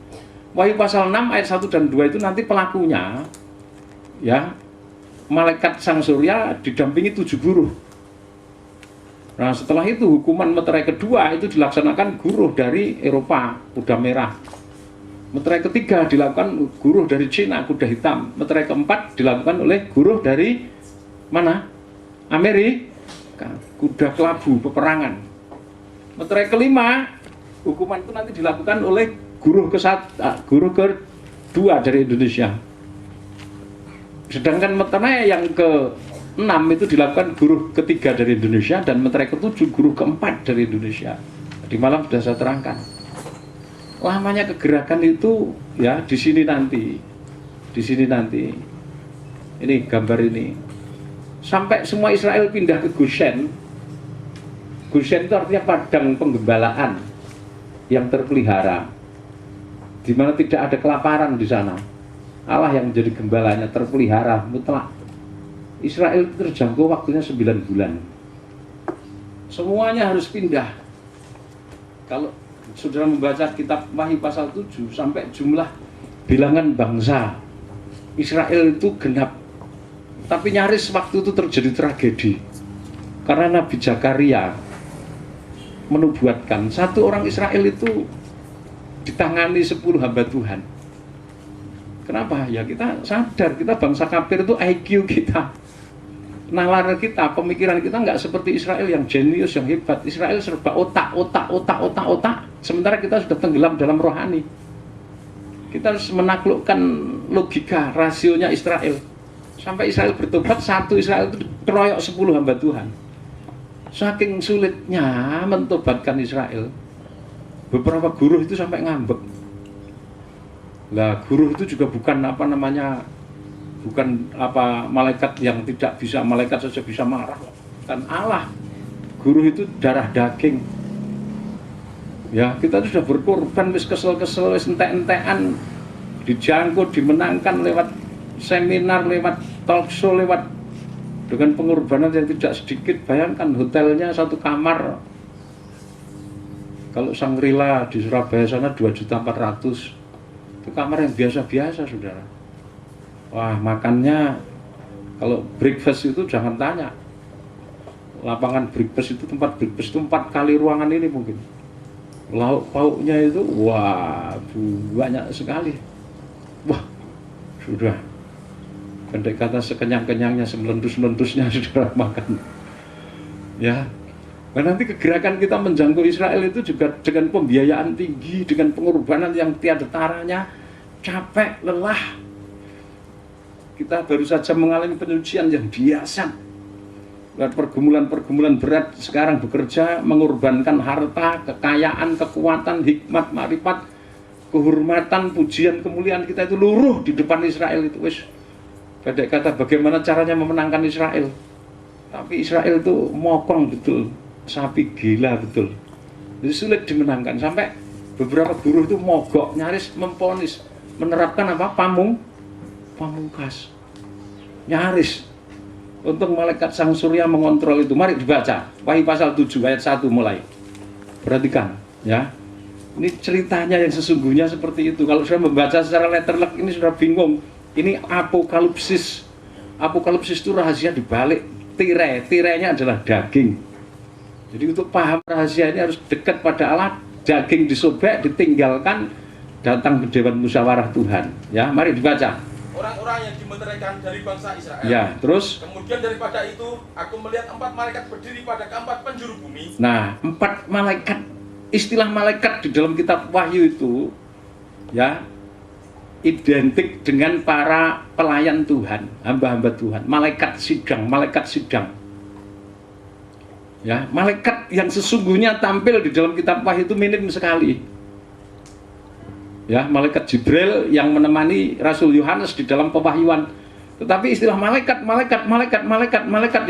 Wahyu pasal 6 ayat 1 dan 2 itu nanti pelakunya, ya, malaikat sang surya didampingi 7 guru. Nah, setelah itu hukuman meterai kedua itu dilaksanakan guru dari Eropa, kuda merah. Meterai ketiga dilakukan guru dari Cina, kuda hitam. Meterai keempat dilakukan oleh guru dari mana? Amerika, kuda kelabu, peperangan. Meterai kelima, hukuman itu nanti dilakukan oleh guru kedua dari Indonesia. Sedangkan meterai yang ke-6 itu dilakukan guru ketiga dari Indonesia dan meterai ke-7 guru keempat dari Indonesia. Tadi malam sudah saya terangkan. Lamanya kegerakan itu ya di sini nanti. Di sini nanti. Ini gambar ini. Sampai semua Israel pindah ke Goshen. Goshen itu artinya padang penggembalaan yang terpelihara. Di mana tidak ada kelaparan di sana. Allah yang menjadi gembalanya terpelihara mutlak. Israel itu terjangkau waktunya 9 bulan. Semuanya harus pindah. Kalau saudara membaca kitab Wahyu pasal 7 sampai jumlah bilangan bangsa Israel itu genap. Tapi nyaris waktu itu terjadi tragedi. Karena Nabi Zakaria menubuatkan satu orang Israel itu ditangani 10 hamba Tuhan. Kenapa? Ya kita sadar, kita bangsa kafir itu IQ kita, nalar kita, pemikiran kita nggak seperti Israel yang jenius, yang hebat. Israel serba otak. Sementara kita sudah tenggelam dalam rohani. Kita harus menaklukkan logika, rasionya Israel. Sampai Israel bertobat, satu Israel itu keroyok 10 hamba Tuhan. Saking sulitnya mentobatkan Israel, beberapa guru itu sampai ngambek. Lah, guru itu juga bukan bukan malaikat yang tidak bisa, malaikat saja bisa marah. Kan Allah. Guru itu darah daging. Ya, kita sudah berkorban, wis kesel-kesel, wis entek-entekan, dijangkut, dimenangkan lewat seminar, lewat talk show, lewat dengan pengorbanan yang tidak sedikit. Bayangkan hotelnya satu kamar. Kalau Shangri-La di Surabaya sana 2.400.000. Itu kamar yang biasa-biasa, saudara. Wah, makannya kalau breakfast itu jangan tanya. Lapangan breakfast itu, tempat breakfast itu 4 kali ruangan ini mungkin. Lauk pauknya itu wah banyak sekali. Wah, sudah. Pendek kata sekenyang-kenyangnya, semelendus-melendusnya saudara makan. Ya. Nah, nanti kegerakan kita menjangkau Israel itu juga dengan pembiayaan tinggi, dengan pengorbanan yang tiada taranya, capek, lelah. Kita baru saja mengalami penyucian yang biasa. Lewat pergumulan-pergumulan berat, sekarang bekerja, mengorbankan harta, kekayaan, kekuatan, hikmat, marifat, kehormatan, pujian, kemuliaan kita itu luruh di depan Israel itu. Wis, pendek kata bagaimana caranya memenangkan Israel. Tapi Israel itu mokong betul. sapi gila betul. Itu sulit dimenangkan sampai beberapa guru itu mogok nyaris memponis menerapkan apa pamungkas nyaris untuk malaikat sang surya mengontrol itu. Mari dibaca Wahyu pasal 7 ayat 1 mulai. Perhatikan ya. Ini ceritanya yang sesungguhnya seperti itu. Kalau sudah membaca secara letterlek ini sudah bingung. Ini apokalipsis. Apokalipsis itu rahasia di balik tirai. Tirainya adalah daging. Jadi untuk paham rahasia ini harus dekat pada Allah. Daging disobek, ditinggalkan, datang ke Dewan Musyawarah Tuhan. Ya, mari dibaca. Orang-orang yang dimeteraikan dari bangsa Israel. Ya, terus. Kemudian daripada itu, aku melihat 4 malaikat berdiri pada keempat penjuru bumi. Nah, 4 malaikat, istilah malaikat di dalam kitab Wahyu itu, ya, identik dengan para pelayan Tuhan, hamba-hamba Tuhan, malaikat sidang, malaikat sidang. Ya, malaikat yang sesungguhnya tampil di dalam kitab Wahyu itu minim sekali. Ya, malaikat Jibril yang menemani Rasul Yohanes di dalam pewahyuan. Tetapi istilah malaikat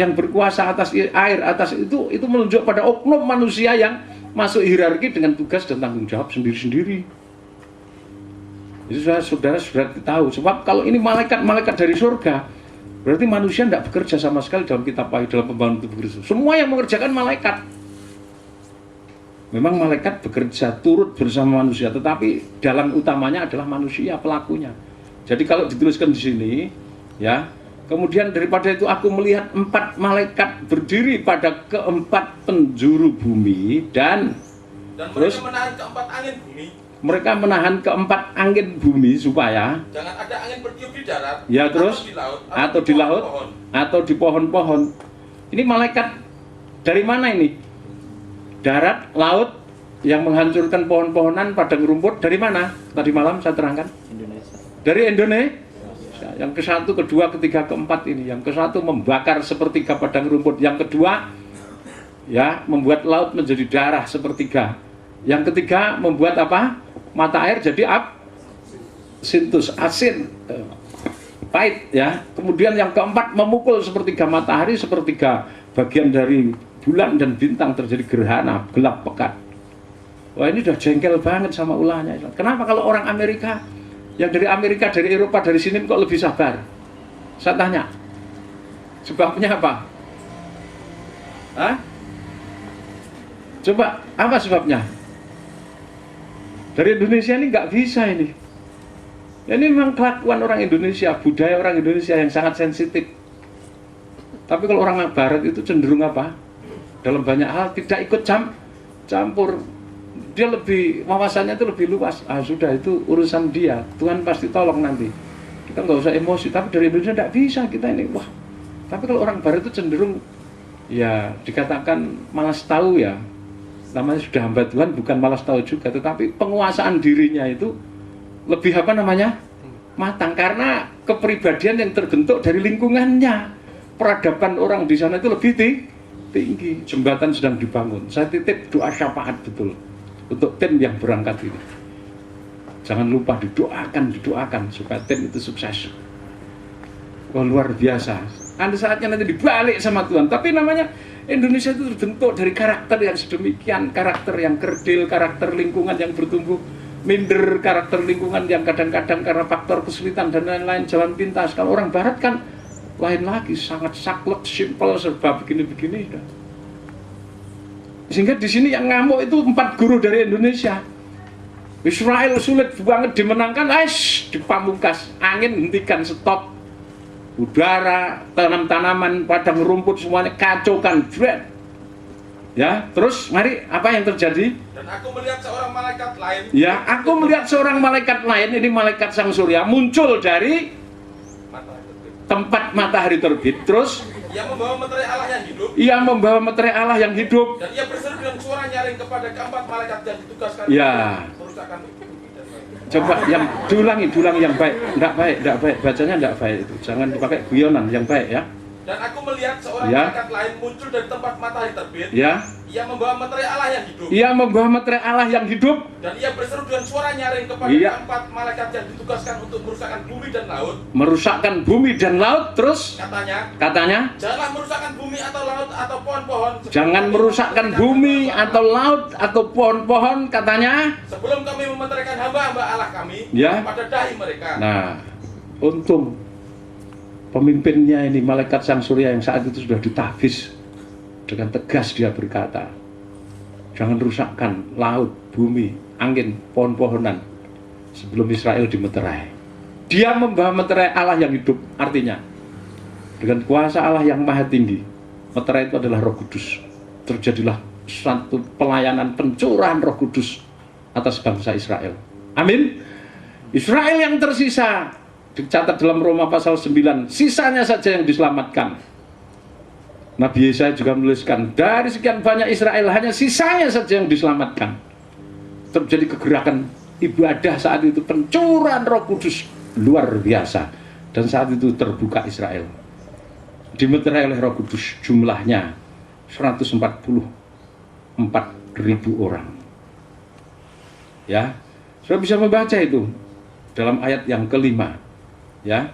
yang berkuasa atas air, atas itu menunjuk pada oknum manusia yang masuk hierarki dengan tugas dan tanggung jawab sendiri-sendiri. Itu saudara tahu. Sebab kalau ini malaikat dari surga, berarti manusia tidak bekerja sama sekali dalam kitab Wahyu, dalam pembangunan tubuh Kristus. Semua yang mengerjakan malaikat. Memang malaikat bekerja turut bersama manusia, tetapi dalang utamanya adalah manusia pelakunya. Jadi kalau dituliskan di sini, ya, kemudian daripada itu aku melihat 4 malaikat berdiri pada keempat penjuru bumi dan terus mereka menahan keempat angin bumi. Mereka menahan keempat angin bumi supaya jangan ada angin bertiup di darat, ya, terus atau di laut, atau di pohon-pohon. Ini malaikat dari mana ini? Darat, laut, yang menghancurkan pohon-pohonan, padang rumput, dari mana? Tadi malam saya terangkan. Indonesia. Dari Indonesia. Yang ke-1, kedua, ketiga, keempat ini. Yang ke-1 membakar sepertiga padang rumput. Yang kedua, ya, membuat laut menjadi darah sepertiga. Yang ketiga membuat apa? Mata air jadi sintus, asin, pahit, ya. Kemudian yang keempat memukul sepertiga matahari, sepertiga bagian dari bulan dan bintang, terjadi gerhana, gelap pekat. Wah, ini udah jengkel banget sama ulahnya. Kenapa kalau orang Amerika, yang dari Amerika, dari Eropa, dari sini kok lebih sabar? Saya tanya, sebabnya apa? Hah? Coba, apa sebabnya? Dari Indonesia ini nggak bisa ini. Ini memang kelakuan orang Indonesia, budaya orang Indonesia yang sangat sensitif. Tapi kalau orang Barat itu cenderung apa? Dalam banyak hal tidak ikut campur. Dia lebih, wawasannya itu lebih luas. Ah, sudah, itu urusan dia. Tuhan pasti tolong nanti. Kita nggak usah emosi. Tapi dari Indonesia tidak bisa kita ini. Wah. Tapi kalau orang Barat itu cenderung, ya dikatakan malas tahu ya. Namanya sudah hamba Tuhan, bukan malas tahu juga. Tetapi penguasaan dirinya itu lebih apa namanya? Matang. Karena kepribadian yang terbentuk dari lingkungannya. Peradaban orang di sana itu lebih tinggi. Jembatan sedang dibangun. Saya titip doa syafaat betul untuk tim yang berangkat ini. Jangan lupa didoakan supaya tim itu sukses. Wah, luar biasa. Ada saatnya nanti dibalik sama Tuhan. Tapi namanya Indonesia itu terbentuk dari karakter yang sedemikian, karakter yang kerdil, karakter lingkungan yang bertumbuh minder, karakter lingkungan yang kadang-kadang karena faktor kesulitan dan lain-lain jalan pintas. Kalau orang Barat kan lain lagi, sangat saklek, simple, serba begini-begini. Sehingga di sini yang ngamuk itu 4 guru dari Indonesia. Israel sulit banget dimenangkan, dipamungkas, angin hentikan, stop. Udara, tanam-tanaman, padang rumput semuanya kacaukan, dread. Ya, terus mari apa yang terjadi? Dan aku melihat seorang malaikat lain. Ya, aku melihat seorang malaikat lain, ini malaikat sang surya muncul dari tempat matahari terbit. Terus ia membawa meterai Allah yang hidup. Ia membawa meterai Allah yang hidup. Dan ia berseru dengan suara nyaring kepada keempat malaikat yang ditugaskan ya. Merusakan. Coba yang diulangi yang baik. Enggak baik. Bacanya enggak baik itu. Jangan dipakai guyonan, yang baik ya. Dan aku melihat seorang malaikat lain muncul dari tempat matahari terbit. Ya. Ia membawa meterai Allah yang hidup. Ia membawa meterai Allah yang hidup. Dan ia berseru dengan suara nyaring kepada Iya. keempat malaikat yang ditugaskan untuk merusakkan bumi dan laut. Merusakkan bumi dan laut. Terus Katanya, katanya, janganlah merusakkan bumi atau laut atau pohon-pohon. jangan merusakkan bumi atau laut atau pohon-pohon, katanya. Sebelum kami memeteraikan hamba-hamba Allah kami Ya. pada dahi mereka. Nah, untung pemimpinnya ini malaikat sang surya yang saat itu sudah ditahfiz. Dengan tegas dia berkata, jangan rusakkan laut, bumi, angin, pohon-pohonan sebelum Israel dimeterai. Dia membawa meterai Allah yang hidup, artinya dengan kuasa Allah yang maha tinggi. Meterai itu adalah Roh Kudus. Terjadilah suatu pelayanan pencurahan Roh Kudus atas bangsa Israel. Amin. Israel yang tersisa dicatat dalam Roma pasal 9, sisanya saja yang diselamatkan. Nabi Yesaya juga menuliskan, dari sekian banyak Israel hanya sisanya saja yang diselamatkan. Terjadi kegerakan ibadah saat itu, pencurahan Roh Kudus luar biasa, dan saat itu terbuka Israel, dimeterai oleh Roh Kudus. Jumlahnya 144.000 orang. Ya, sudah bisa membaca itu dalam ayat yang kelima, ya.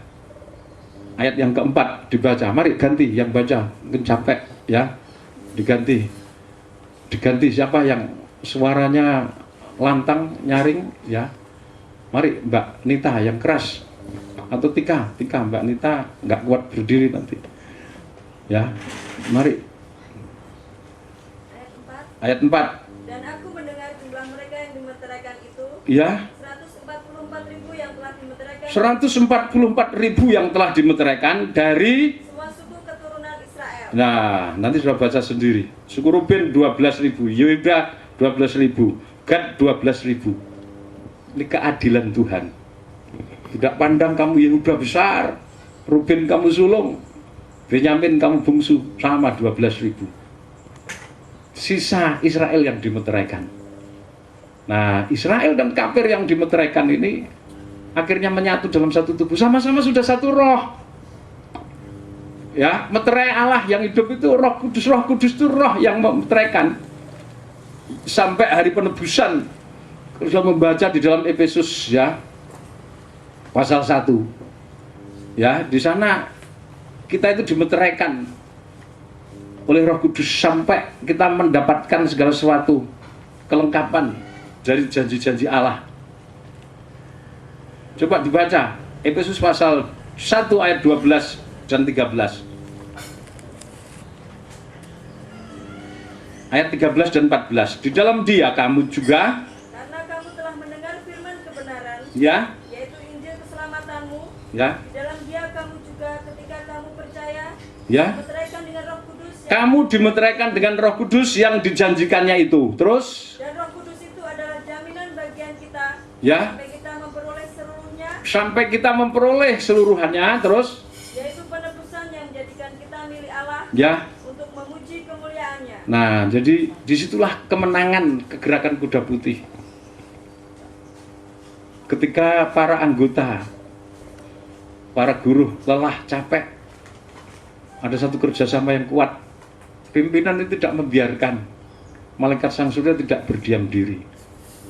Ayat yang keempat dibaca. Mari ganti yang baca, mungkin capek, ya. Diganti siapa yang suaranya lantang, nyaring, ya. Mari Mbak Nita yang keras, atau Tika Mbak Nita nggak kuat berdiri nanti, ya. Mari ayat 4. Dan aku mendengar jumlah mereka yang dimeteraikan itu, Ya, 144.000 yang telah dimeteraikan 144.000 yang telah dimeteraikan dari, semua suku keturunan Israel. nah nanti sudah baca sendiri. Suku Ruben 12.000, Yehuda 12.000, Gad 12.000. Ini keadilan Tuhan. Tidak pandang kamu Yehuda besar, Ruben kamu sulung, Benyamin kamu bungsu, sama 12.000. Sisa Israel yang dimeteraikan. Nah, Israel dan kafir yang dimeteraikan ini akhirnya menyatu dalam satu tubuh, sama-sama sudah satu roh. Ya, meterai Allah yang hidup itu Roh Kudus. Roh Kudus itu roh yang memeteraikan. Sampai hari penebusan, kita membaca di dalam Efesus, ya, pasal 1. Ya, di sana kita itu dimeteraikan oleh Roh Kudus sampai kita mendapatkan segala sesuatu kelengkapan dari janji-janji Allah. Coba dibaca Efesus pasal 1 ayat 12 dan 13. Ayat 13 dan 14. Di dalam Dia kamu juga, Karena kamu telah mendengar firman kebenaran, ya, yaitu Injil keselamatanmu. ya, Di dalam Dia kamu juga ketika kamu percaya, ya, dimeteraikan dengan Roh Kudus kamu dimeteraikan dengan Roh Kudus yang dijanjikannya itu. Terus, dan Roh Kudus itu adalah jaminan bagian kita, ya, sampai kita memperoleh seluruhnya, sampai kita memperoleh seluruhannya. Terus, yaitu penebusan yang menjadikan kita milik Allah, ya. untuk memuji kemuliaannya. Nah, jadi disitulah kemenangan kegerakan kuda putih. Ketika para anggota, para guru lelah, capek, ada satu kerjasama yang kuat. Pimpinan itu tidak membiarkan malaikat sang surya tidak berdiam diri.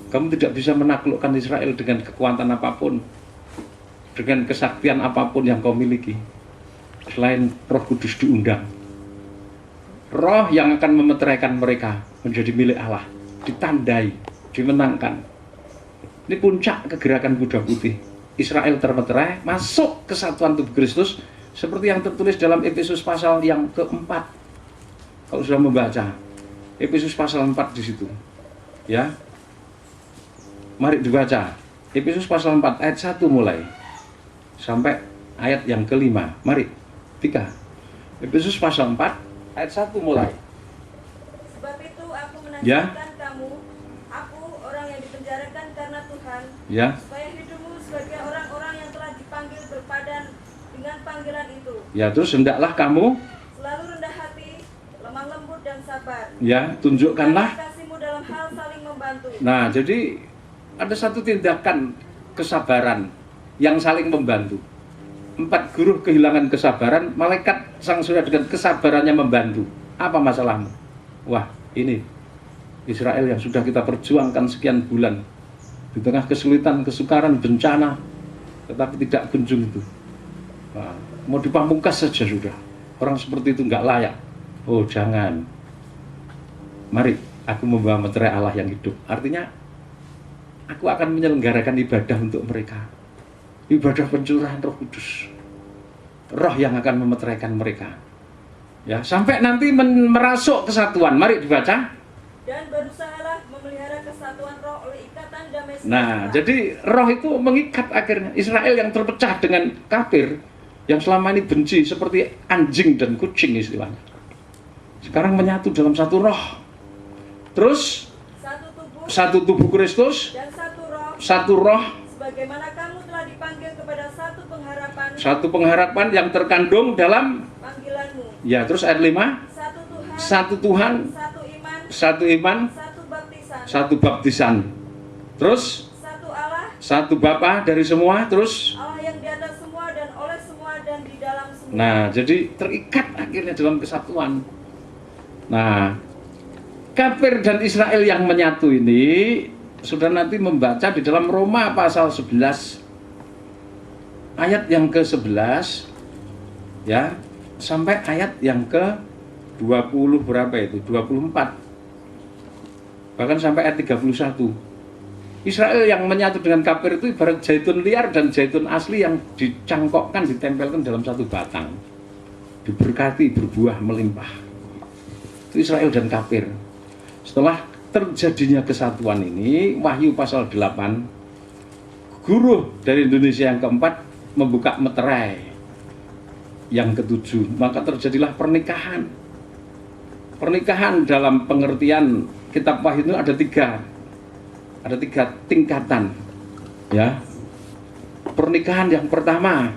Kamu tidak bisa menaklukkan Israel dengan kekuatan apapun, dengan kesaktian apapun yang kau miliki, selain Roh Kudus diundang. Roh yang akan memeteraikan mereka menjadi milik Allah, ditandai, dimenangkan. Ini puncak kegerakan kuda putih. Israel termeterai, masuk kesatuan tubuh Kristus, seperti yang tertulis dalam Efesus pasal yang keempat. Kalau sudah membaca Efesus pasal 4 di situ, ya. Mari dibaca Efesus pasal 4 ayat 1 mulai sampai ayat yang kelima. Mari, 3. Efesus pasal 4 ayat 1 mulai. Sebab itu aku Ya. menasihatkan kamu, aku orang yang dipenjarakan karena Tuhan, Ya, supaya hidupmu sebagai orang-orang yang telah dipanggil berpadan dengan panggilan itu. ya, terus hendaklah kamu, Selalu rendah hati, lemah lembut dan sabar. ya, tunjukkanlah. Kasihmu dalam hal saling membantu. Nah, jadi ada satu tindakan kesabaran yang saling membantu. 4 guru kehilangan kesabaran, malaikat sang surya dengan kesabarannya membantu. Apa masalahmu? Wah, Ini Israel yang sudah kita perjuangkan sekian bulan di tengah kesulitan, kesukaran, bencana, tetapi tidak kunjung itu. Nah, mau dipamungkas saja sudah. Orang seperti itu nggak layak. Oh jangan. Mari aku membawa meterai Allah yang hidup. Artinya aku akan menyelenggarakan ibadah untuk mereka. Ibadah pencurahan Roh Kudus. Roh yang akan memeteraikan mereka. Ya, sampai nanti merasuk kesatuan. Mari dibaca. Dan berusahalah memelihara kesatuan roh oleh ikatan damai sejahtera. Nah, jadi roh itu mengikat akhirnya. Israel yang terpecah dengan kafir, yang selama ini benci seperti anjing dan kucing istilahnya, sekarang menyatu dalam satu roh. Terus satu tubuh Kristus dan satu roh. Sebagaimana kamu telah dipanggil kepada satu pengharapan yang terkandung dalam panggilanmu. Ya, terus ayat 5. Satu Tuhan, satu iman, satu baptisan. Terus satu Bapa dari semua, terus Allah yang di atas semua dan oleh semua dan di dalam semua. Nah, jadi terikat akhirnya dalam kesatuan. Nah, kafir dan Israel yang menyatu ini sudah nanti membaca di dalam Roma pasal 11 ayat yang ke-11 ya, sampai ayat yang ke-20 berapa itu? 24. Bahkan sampai ayat 31. Israel yang menyatu dengan kafir itu ibarat zaitun liar dan zaitun asli yang dicangkokkan, ditempelkan dalam satu batang. Diberkati, berbuah, melimpah. Itu Israel dan kafir. Setelah terjadinya kesatuan ini, Wahyu pasal 8, guru dari Indonesia yang keempat membuka meterai yang ketujuh, maka terjadilah pernikahan. Pernikahan dalam pengertian kitab Wahyu itu ada tiga tingkatan, ya. Pernikahan yang pertama,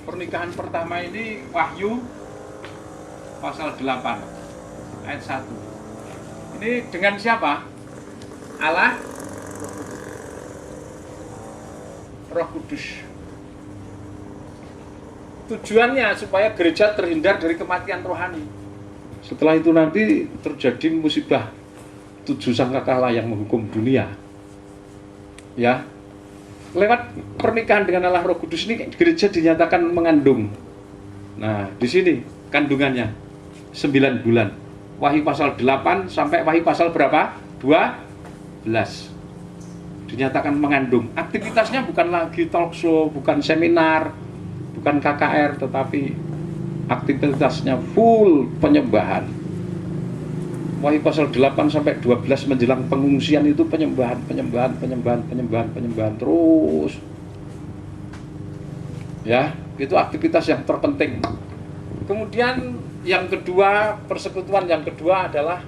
pernikahan pertama ini Wahyu pasal 8 ayat 1. Ini dengan siapa? Allah, Roh Kudus. Tujuannya supaya gereja terhindar dari kematian rohani. Setelah itu nanti terjadi musibah 7 sangkakala yang menghukum dunia. Ya. Lewat pernikahan dengan Allah Roh Kudus ini gereja dinyatakan mengandung. Nah, di sini kandungannya 9 bulan. Wahyu pasal 8 sampai Wahyu pasal berapa? 12. Dinyatakan mengandung. Aktivitasnya bukan lagi talk show, bukan seminar, bukan KKR, tetapi aktivitasnya full penyembahan. Wahyu pasal 8 sampai 12 menjelang pengungsian itu penyembahan terus. Ya, itu aktivitas yang terpenting. Kemudian yang kedua, persekutuan yang kedua adalah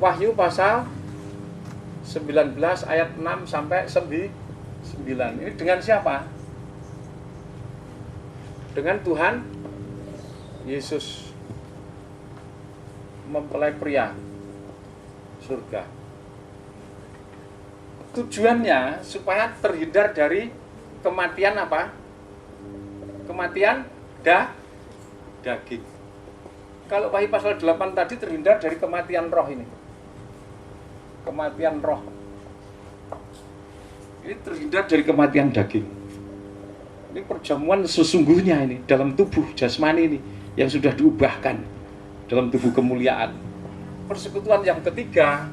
Wahyu pasal 19 ayat 6 sampai 9. Ini dengan siapa? Dengan Tuhan Yesus mempelai pria surga. Tujuannya supaya terhindar dari kematian apa? Kematian daging. Kalau Wahyu pasal 8 tadi terhindar dari kematian roh ini. Kematian roh. Ini terhindar dari kematian daging. Ini perjamuan sesungguhnya ini dalam tubuh jasmani ini yang sudah diubahkan dalam tubuh kemuliaan. Persekutuan yang ketiga,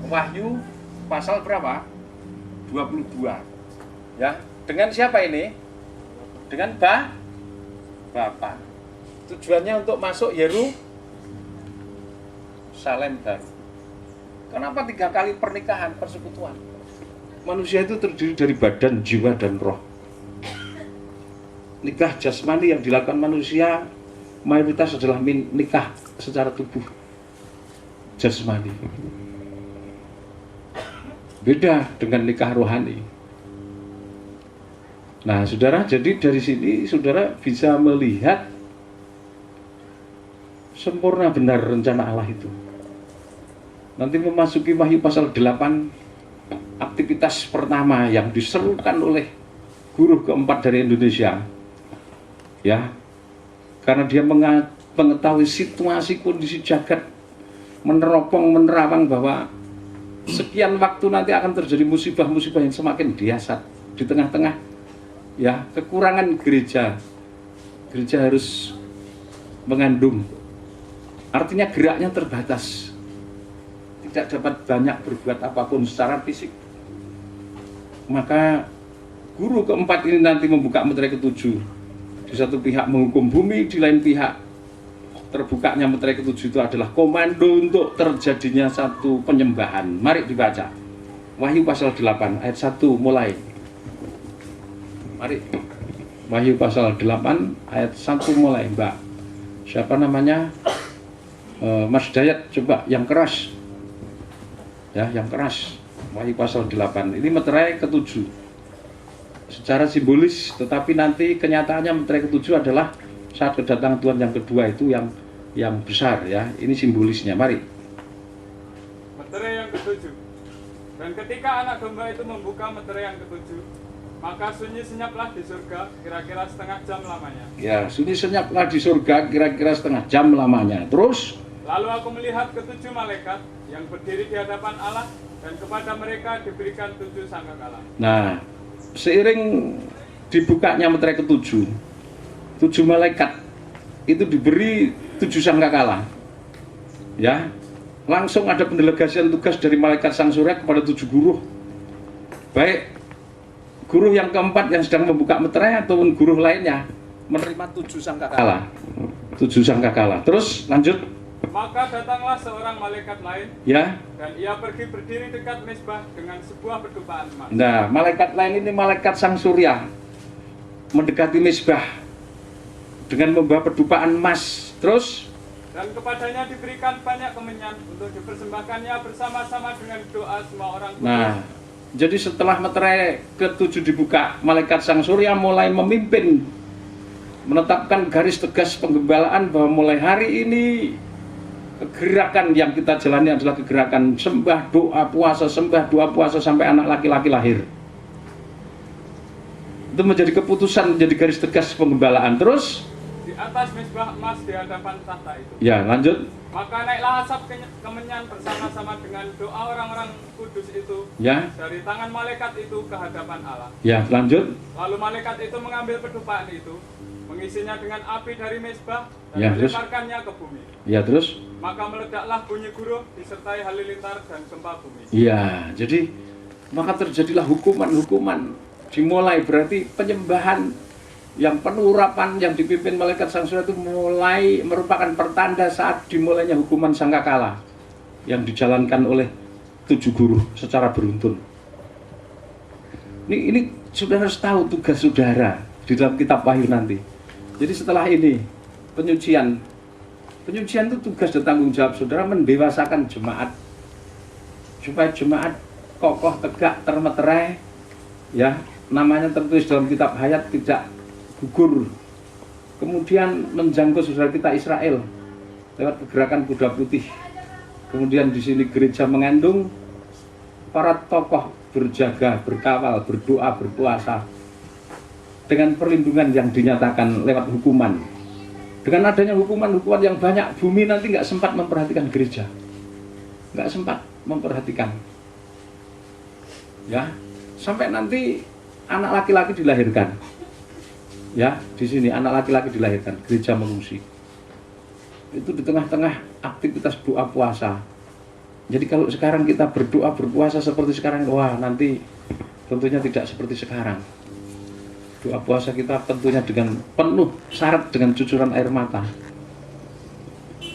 Wahyu pasal berapa? 22. Ya, dengan siapa ini? Dengan Bapa. Tujuannya untuk masuk Yerusalem baru. Kenapa 3 kali pernikahan persekutuan? Manusia itu terdiri dari badan, jiwa, dan roh. Nikah jasmani yang dilakukan manusia mayoritas adalah nikah secara tubuh jasmani. Beda dengan nikah rohani. Nah, saudara, jadi dari sini saudara bisa melihat sempurna benar rencana Allah itu. Nanti memasuki Wahyu pasal 8, aktivitas pertama yang diserukan oleh guru keempat dari Indonesia, ya, karena dia mengetahui situasi kondisi jagat, menerawang bahwa sekian waktu nanti akan terjadi musibah-musibah yang semakin dahsyat di tengah-tengah ya kekurangan gereja. Gereja harus mengandung, artinya geraknya terbatas, tidak dapat banyak berbuat apapun secara fisik. Maka guru keempat ini nanti membuka meterai ketujuh. Di satu pihak menghukum bumi, di lain pihak terbukanya meterai ketujuh itu adalah komando untuk terjadinya satu penyembahan. Mari dibaca Wahyu pasal 8 ayat 1 mulai. Mari Wahyu pasal 8 ayat 1 mulai. Mbak siapa namanya? Mas Dayat, coba yang keras ya, yang keras. Wahyu pasal 8 ini meterai ketujuh secara simbolis, tetapi nanti kenyataannya meterai ketujuh adalah saat kedatangan Tuhan yang kedua itu yang besar ya. Ini simbolisnya. Mari. Meterai yang ketujuh. Dan ketika anak domba itu membuka meterai yang ketujuh, maka sunyi senyaplah di surga kira-kira setengah jam lamanya. Ya, sunyi senyaplah di surga kira-kira setengah jam lamanya. Terus lalu aku melihat ketujuh malaikat yang berdiri di hadapan Allah, dan kepada mereka diberikan 7 sangkakala. Nah, seiring dibukanya meterai ketujuh, 7 malaikat itu diberi 7 sangkakala. Ya, langsung ada pendelegasian tugas dari malaikat sang surya kepada 7 guru. Baik guru yang keempat yang sedang membuka meterai ataupun guru lainnya menerima 7 sangkakala. 7 sangkakala. Terus lanjut. Maka datanglah seorang malaikat lain, ya, dan ia pergi berdiri dekat mezbah dengan sebuah pedupaan emas. Nah, malaikat lain ini malaikat sang surya mendekati mezbah dengan membawa pedupaan emas. Terus dan kepadanya diberikan banyak kemenyan untuk dipersembahkannya bersama-sama dengan doa semua orang kudus. Nah, jadi setelah meterai ke-7 dibuka, malaikat sang surya mulai memimpin, menetapkan garis tegas penggembalaan bahwa mulai hari ini gerakan yang kita jalani adalah kegerakan sembah doa puasa, sembah doa puasa sampai anak laki-laki lahir. Itu menjadi keputusan, menjadi garis tegas penggembalaan. Terus di atas mezbah emas di hadapan tahta itu. Ya, lanjut. Maka naiklah asap kemenyan bersama-sama dengan doa orang-orang kudus itu, ya, dari tangan malaikat itu ke hadapan Allah. Ya, lanjut. Lalu malaikat itu mengambil pedupaan itu, mengisinya dengan api dari mezbah dan ya, melemparkannya ke bumi. Ya, terus maka meledaklah bunyi guruh disertai halilintar dan gempa bumi. Ya, jadi maka terjadilah hukuman-hukuman. Dimulai berarti penyembahan yang penuh urapan yang dipimpin malaikat sang surya itu mulai merupakan pertanda saat dimulainya hukuman sangkakala yang dijalankan oleh 7 guru secara beruntun. Ini saudara harus tahu tugas saudara di dalam kitab Wahyu nanti. Jadi setelah ini penyucian itu tugas dan tanggung jawab saudara mendewasakan jemaat supaya jemaat kokoh, tegak, termeterai ya, namanya tertulis dalam kitab hayat tidak gugur. Kemudian menjangkau saudara kita Israel lewat pergerakan kuda putih. Kemudian di sini gereja mengandung para tokoh berjaga, berkawal, berdoa, berpuasa dengan perlindungan yang dinyatakan lewat hukuman. Dengan adanya hukuman-hukuman yang banyak, bumi nanti nggak sempat memperhatikan gereja, nggak sempat memperhatikan, ya, sampai nanti anak laki-laki dilahirkan, ya, di sini anak laki-laki dilahirkan, gereja mengungsi. Itu di tengah-tengah aktivitas doa puasa. Jadi kalau sekarang kita berdoa berpuasa seperti sekarang, wah nanti tentunya tidak seperti sekarang. Doa puasa kita tentunya dengan penuh syarat dengan cucuran air mata.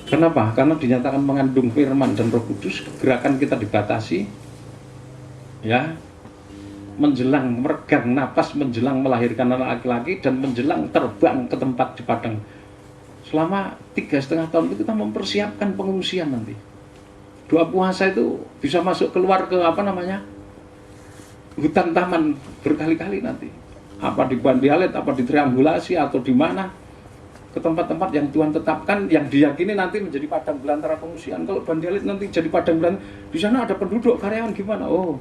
Kenapa? Karena dinyatakan mengandung firman dan Roh Kudus, gerakan kita dibatasi, ya, menjelang meregang napas, menjelang melahirkan anak laki-laki dan menjelang terbang ke tempat di padang. Selama 3,5 tahun itu kita mempersiapkan pengungsian nanti. Doa puasa itu bisa masuk keluar ke hutan taman berkali-kali nanti. Apa di Bandialet, apa di Triangulasi, atau di mana, ke tempat-tempat yang Tuhan tetapkan, yang diyakini nanti menjadi padang belantara pengungsian. Kalau Bandialet nanti jadi padang belantara, di sana ada penduduk, karyawan gimana? Oh,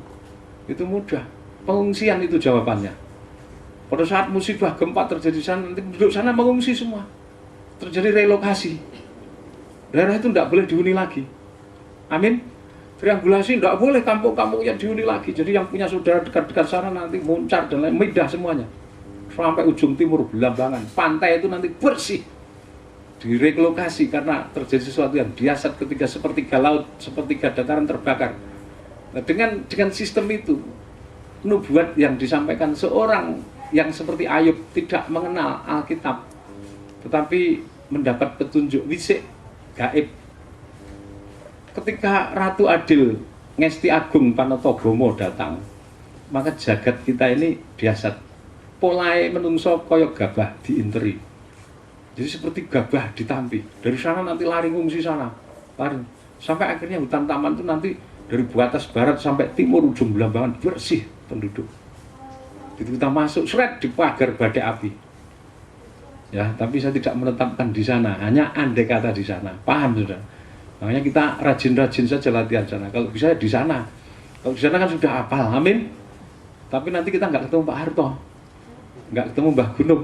itu mudah. Pengungsian itu jawabannya. Pada saat musibah gempa terjadi di sana, nanti penduduk sana mengungsi semua. terjadi relokasi. Daerah itu tidak boleh dihuni lagi. Amin. Triangulasi tidak boleh kampung-kampungnya dihuni lagi. Jadi yang punya saudara dekat-dekat sana nanti Muncar dan lain Midah semuanya. Sampai ujung timur Belambangan. Pantai itu nanti bersih. Direlokasi karena terjadi sesuatu yang dahsyat ketika sepertiga laut, sepertiga dataran terbakar. Nah, dengan sistem itu, nubuat yang disampaikan seorang yang seperti Ayub tidak mengenal Alkitab, tetapi mendapat petunjuk wisik gaib. Ketika Ratu Adil Ngesti Agung Panotogomo datang, maka jagat kita ini dahsyat. Polae menungso koyok gabah diinteri. Jadi seperti gabah ditampi. Dari sana nanti lari ngungsi sana, lari. Sampai akhirnya hutan taman itu nanti dari batas barat sampai timur ujung Belambangan bersih penduduk. Itu kita masuk seret di pagar badai api. Ya, tapi saya tidak menetapkan di sana, hanya andai kata di sana. Paham sudah? Makanya kita rajin-rajin saja latihan sana. Kalau bisa di sana. Kalau di sana kan sudah hafal, amin. Tapi nanti kita nggak ketemu Pak Harto, nggak ketemu Mbah Gunung,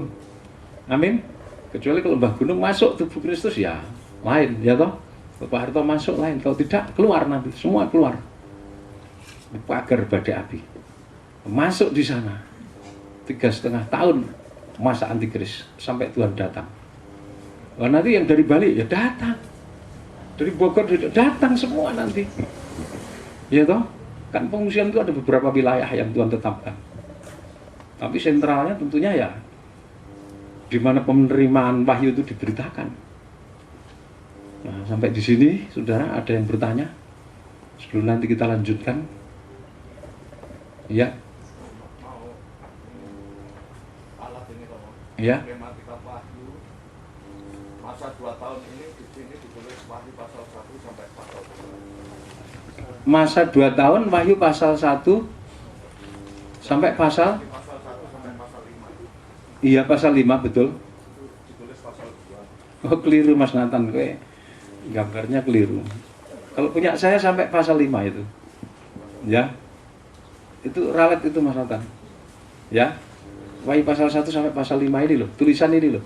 amin. Kecuali kalau Mbah Gunung masuk tubuh Kristus ya lain, ya toh. Kalau Pak Harto masuk lain. Kalau tidak keluar nanti, semua keluar. Pagar badai api. Masuk di sana 3,5 tahun masa antikris sampai Tuhan datang. Wah, nanti yang dari Bali ya datang, dari Bogor datang semua nanti, ya toh. Kan pengungsian itu ada beberapa wilayah yang Tuhan tetapkan, tapi sentralnya tentunya ya di mana penerimaan wahyu itu diberitakan. Nah, sampai di sini saudara ada yang bertanya sebelum nanti kita lanjutkan? Ya. Ya. Tematika Wahyu masa 2 tahun ini di sini ditulis Wahyu pasal 1 sampai pasal 2. Masa 2 tahun Wahyu pasal 1 sampai pasal 1 sampai pasal 5. Iya, pasal 5 betul. Ditulis pasal 2. Oh, keliru Mas Nathan, kowe gambarnya keliru. Kalau punya saya sampai pasal 5 itu. Ya. Itu ralat itu Mas Nathan. Ya. Wahyu pasal 1 sampai pasal 5 ini loh, tulisan ini loh.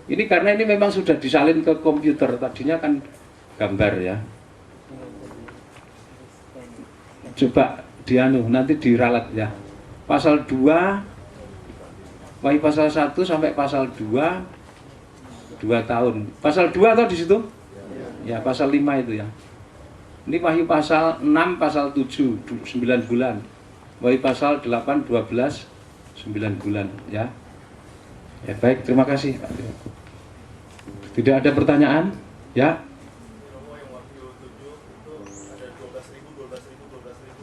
Ini karena ini memang sudah disalin ke komputer, tadinya kan gambar ya. Coba dianu, nanti diralat ya. Pasal 2, Wahyu pasal 1 sampai pasal 2 tahun. Pasal 2 atau di situ? Ya, pasal 5 itu ya. Ini Wahyu pasal 6, pasal 7, 9 bulan. Wahyu pasal 8, 12, 9 bulan ya. Ya baik, terima kasih Pak. Tidak ada pertanyaan? Ya.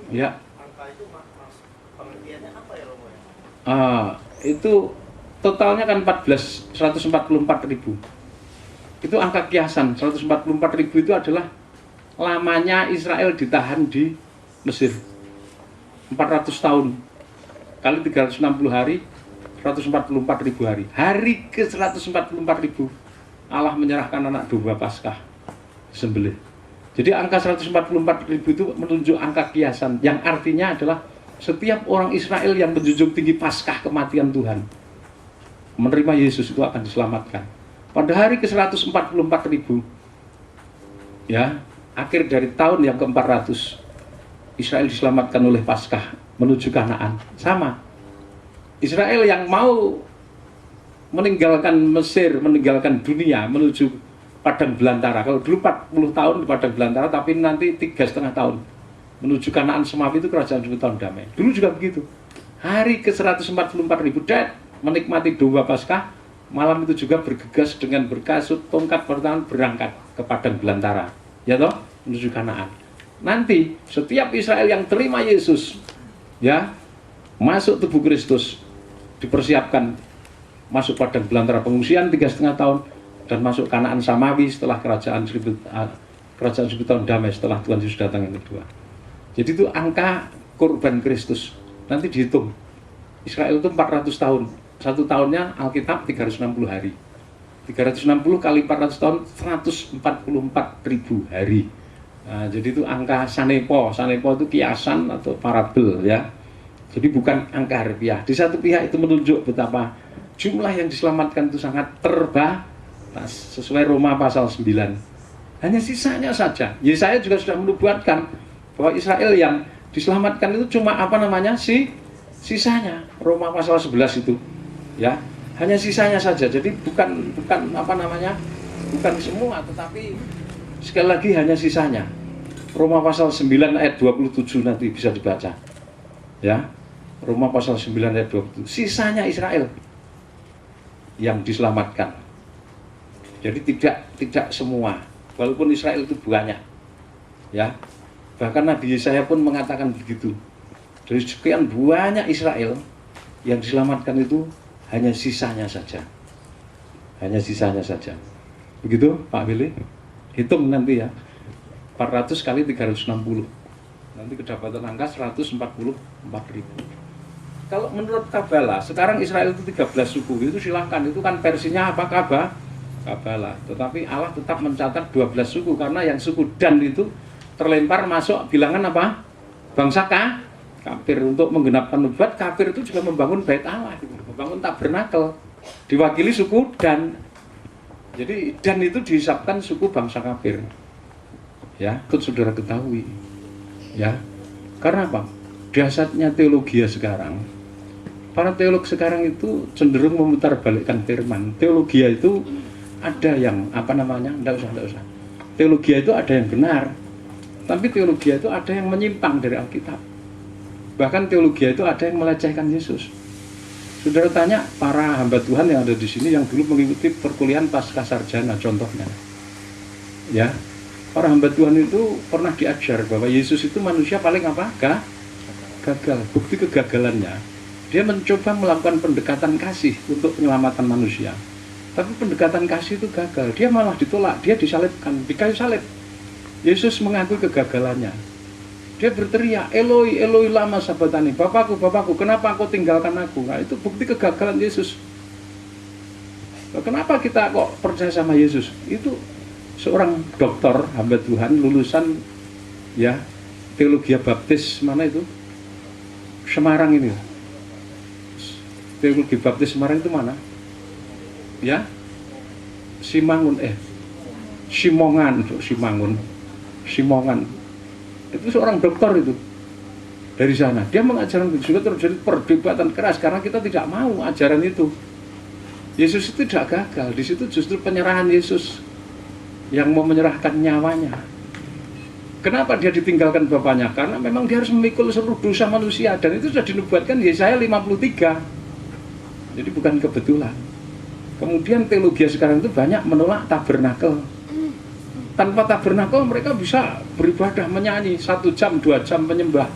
Ya. Angka itu pengertiannya apa ya Romo? Itu totalnya kan 144.000. Itu angka kiasan. 144.000 itu adalah lamanya Israel ditahan di Mesir 400 tahun kali 360 hari, 144.000 hari. Hari ke 144.000 Allah menyerahkan anak domba Paskah sembelih. Jadi angka 144.000 itu menunjuk angka kiasan, yang artinya adalah setiap orang Israel yang menjunjung tinggi Paskah kematian Tuhan, menerima Yesus itu akan diselamatkan. Pada hari ke 144.000 ya, akhir dari tahun yang ke-400, Israel diselamatkan oleh Paskah menuju Kanaan. Sama, Israel yang mau meninggalkan Mesir, meninggalkan dunia, menuju padang belantara. Kalau dulu 40 tahun di padang belantara, tapi nanti 3,5 tahun menuju Kanaan Semawi, itu kerajaan 10 tahun damai. Dulu juga begitu. Hari ke 144.000 menikmati domba Paskah, malam itu juga bergegas dengan berkasut, tongkat bertangan, berangkat ke padang belantara, ya toh, menuju Kanaan. Nanti setiap Israel yang terima Yesus, ya, masuk tubuh Kristus, dipersiapkan masuk padang belantara pengungsian 3,5 tahun dan masuk Kanaan Samawi setelah kerajaan 1000 tahun damai, setelah Tuhan Yesus datang yang kedua. Jadi itu angka korban Kristus. Nanti dihitung. Israel itu 400 tahun. Satu tahunnya Alkitab 360 hari. 360 kali 400 tahun 144.000 hari. Nah, jadi itu angka sanepo. Sanepo itu kiasan atau parabel ya. Jadi bukan angka harfiah. Di satu pihak itu menunjuk betapa jumlah yang diselamatkan itu sangat Nah, sesuai Roma pasal 9. Hanya sisanya saja. Yesaya juga sudah menubuatkan bahwa Israel yang diselamatkan itu cuma sisanya. Roma pasal 11 itu. Ya, hanya sisanya saja. Jadi bukan bukan semua, tetapi sekali lagi hanya sisanya. Roma pasal 9 ayat 27 nanti bisa dibaca. Ya. Roma pasal 9 ayat 27. Sisanya Israel yang diselamatkan. Jadi tidak semua. Walaupun Israel itu banyak. Ya. Bahkan Nabi Yesaya pun mengatakan begitu. Dari sekian banyak Israel yang diselamatkan itu hanya sisanya saja. Hanya sisanya saja. Begitu Pak Billy? Hitung nanti ya. 400 kali 360. Nanti kedapatan angka 144.000. Kalau menurut Kabbalah, sekarang Israel itu 13 suku. Itu silahkan, itu kan versinya apa Kabbalah. Tetapi Allah tetap mencatat 12 suku. Karena yang suku Dan itu terlempar masuk bilangan apa? Bangsa kafir. Untuk menggenapkan nubuat, kafir itu juga membangun bait Allah, membangun tabernakel. Diwakili suku Dan. Jadi Dan itu dihisapkan suku bangsa kafir. Ya, itu saudara ketahui. Ya. Karena apa? Dasarnya teologi sekarang. Para teolog sekarang itu cenderung memutarbalikkan firman. Teologi itu ada yang enggak usah. Teologi itu ada yang benar. Tapi teologi itu ada yang menyimpang dari Alkitab. Bahkan teologi itu ada yang melecehkan Yesus. Saudara tanya para hamba Tuhan yang ada di sini yang dulu mengikuti perkuliahan pascasarjana contohnya. Ya. Para hamba Tuhan itu pernah diajar bahwa Yesus itu manusia paling gagal. Bukti kegagalannya, dia mencoba melakukan pendekatan kasih untuk penyelamatan manusia. Tapi pendekatan kasih itu gagal. Dia malah ditolak, dia disalibkan, di kayu salib. Yesus mengakui kegagalannya. Dia berteriak, Eloi, Eloi lama sabachthani, Bapakku, Bapakku, kenapa engkau tinggalkan aku? Nah, itu bukti kegagalan Yesus. Nah, kenapa kita kok percaya sama Yesus? Itu seorang dokter hamba Tuhan lulusan ya teologi baptis mana itu? Semarang ini. Teologi baptis Semarang itu mana? Ya? Simongan. Itu seorang dokter itu. Dari sana. Dia mengajarkan juga terjadi perdebatan keras karena kita tidak mau ajaran itu. Yesus itu tidak gagal. Di situ justru penyerahan Yesus yang mau menyerahkan nyawanya. Kenapa dia ditinggalkan bapaknya? Karena memang dia harus memikul seluruh dosa manusia. Dan itu sudah dinubuatkan Yesaya 53. Jadi bukan kebetulan. Kemudian teologi sekarang itu banyak menolak tabernakel. Tanpa tabernakel mereka bisa beribadah, menyanyi 1 jam, 2 jam menyembah.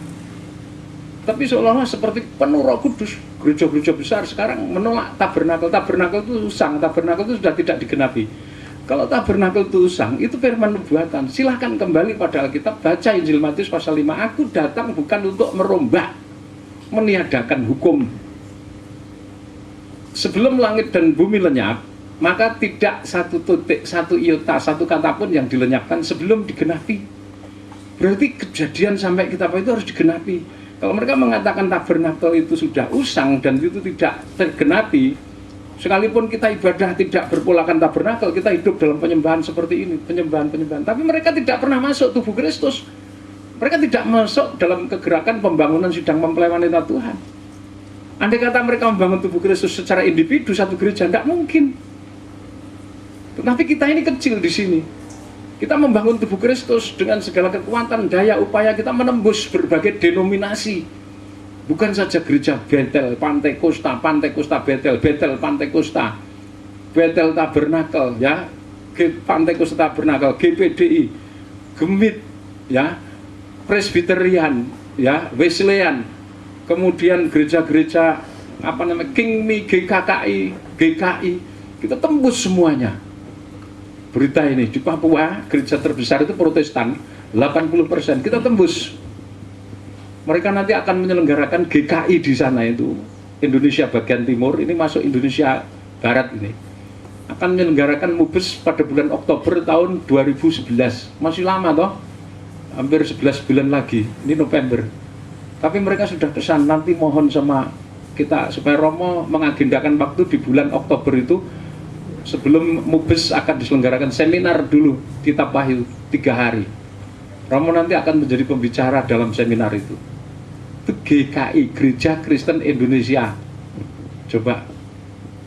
Tapi seolah-olah seperti penuh Roh Kudus. Gereja-gereja besar sekarang menolak tabernakel. Tabernakel itu usang, tabernakel itu sudah tidak digenapi. Kalau tabernakel itu usang, itu firman nubuatan. Silahkan kembali pada Alkitab, baca Injil Matius pasal 5. Aku datang bukan untuk merombak, meniadakan hukum. Sebelum langit dan bumi lenyap, maka tidak satu titik, satu iota, satu kata pun yang dilenyapkan sebelum digenapi. Berarti kejadian sampai kitab itu harus digenapi. Kalau mereka mengatakan tabernakel itu sudah usang dan itu tidak tergenapi, sekalipun kita ibadah tidak berpolakan tabernakel, kita hidup dalam penyembahan seperti ini, penyembahan. Tapi mereka tidak pernah masuk tubuh Kristus. Mereka tidak masuk dalam kegerakan pembangunan sidang mempelai wanita Tuhan. Andai kata mereka membangun tubuh Kristus secara individu satu gereja, tidak mungkin. Tetapi kita ini kecil di sini. Kita membangun tubuh Kristus dengan segala kekuatan, daya, upaya kita menembus berbagai denominasi. Bukan saja gereja Betel, Pantekosta, Betel, Pantekosta, Betel Tabernakel, ya, Pantekosta Tabernakel, GPDI, Gemit, ya, Presbyterian, ya, Wesleyan. Kemudian gereja-gereja Kingmi, GKI, kita tembus semuanya. Berita ini di Papua, gereja terbesar itu Protestan, 80%, kita tembus. Mereka nanti akan menyelenggarakan GKI di sana itu, Indonesia bagian timur, ini masuk Indonesia barat ini. Akan menyelenggarakan Mubes pada bulan Oktober tahun 2011. Masih lama toh? Hampir 11 bulan lagi, ini November. Tapi mereka sudah pesan, nanti mohon sama kita supaya Romo mengagendakan waktu di bulan Oktober itu sebelum Mubes akan diselenggarakan seminar dulu di Tapahyu 3 hari. Romo nanti akan menjadi pembicara dalam seminar itu. Itu GKI, Gereja Kristen Indonesia. Coba.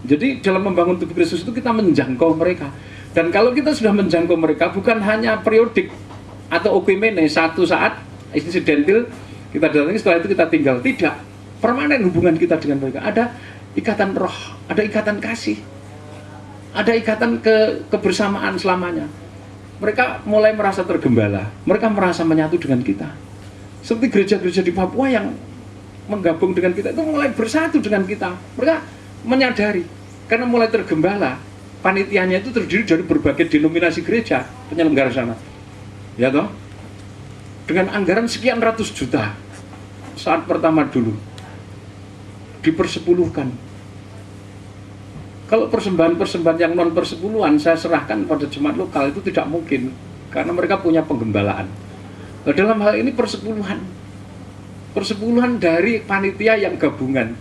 Jadi dalam membangun tubuh Kristus itu kita menjangkau mereka. Dan kalau kita sudah menjangkau mereka, bukan hanya periodik atau okumene, satu saat insidental kita datangi, setelah itu kita tinggal. Tidak. Permanen hubungan kita dengan mereka. Ada ikatan roh, ada ikatan kasih, ada ikatan kebersamaan selamanya. Mereka mulai merasa tergembala, mereka merasa menyatu dengan kita. Seperti gereja-gereja di Papua yang menggabung dengan kita itu mulai bersatu dengan kita. Mereka menyadari, karena mulai tergembala, panitianya itu terdiri dari berbagai denominasi gereja penyelenggara sana. Ya toh? Dengan anggaran sekian ratus juta saat pertama dulu dipersepuluhkan. Kalau persembahan-persembahan yang non persepuluhan saya serahkan pada jemaat lokal itu tidak mungkin, karena mereka punya penggembalaan. Nah, dalam hal ini persepuluhan dari panitia yang gabungan.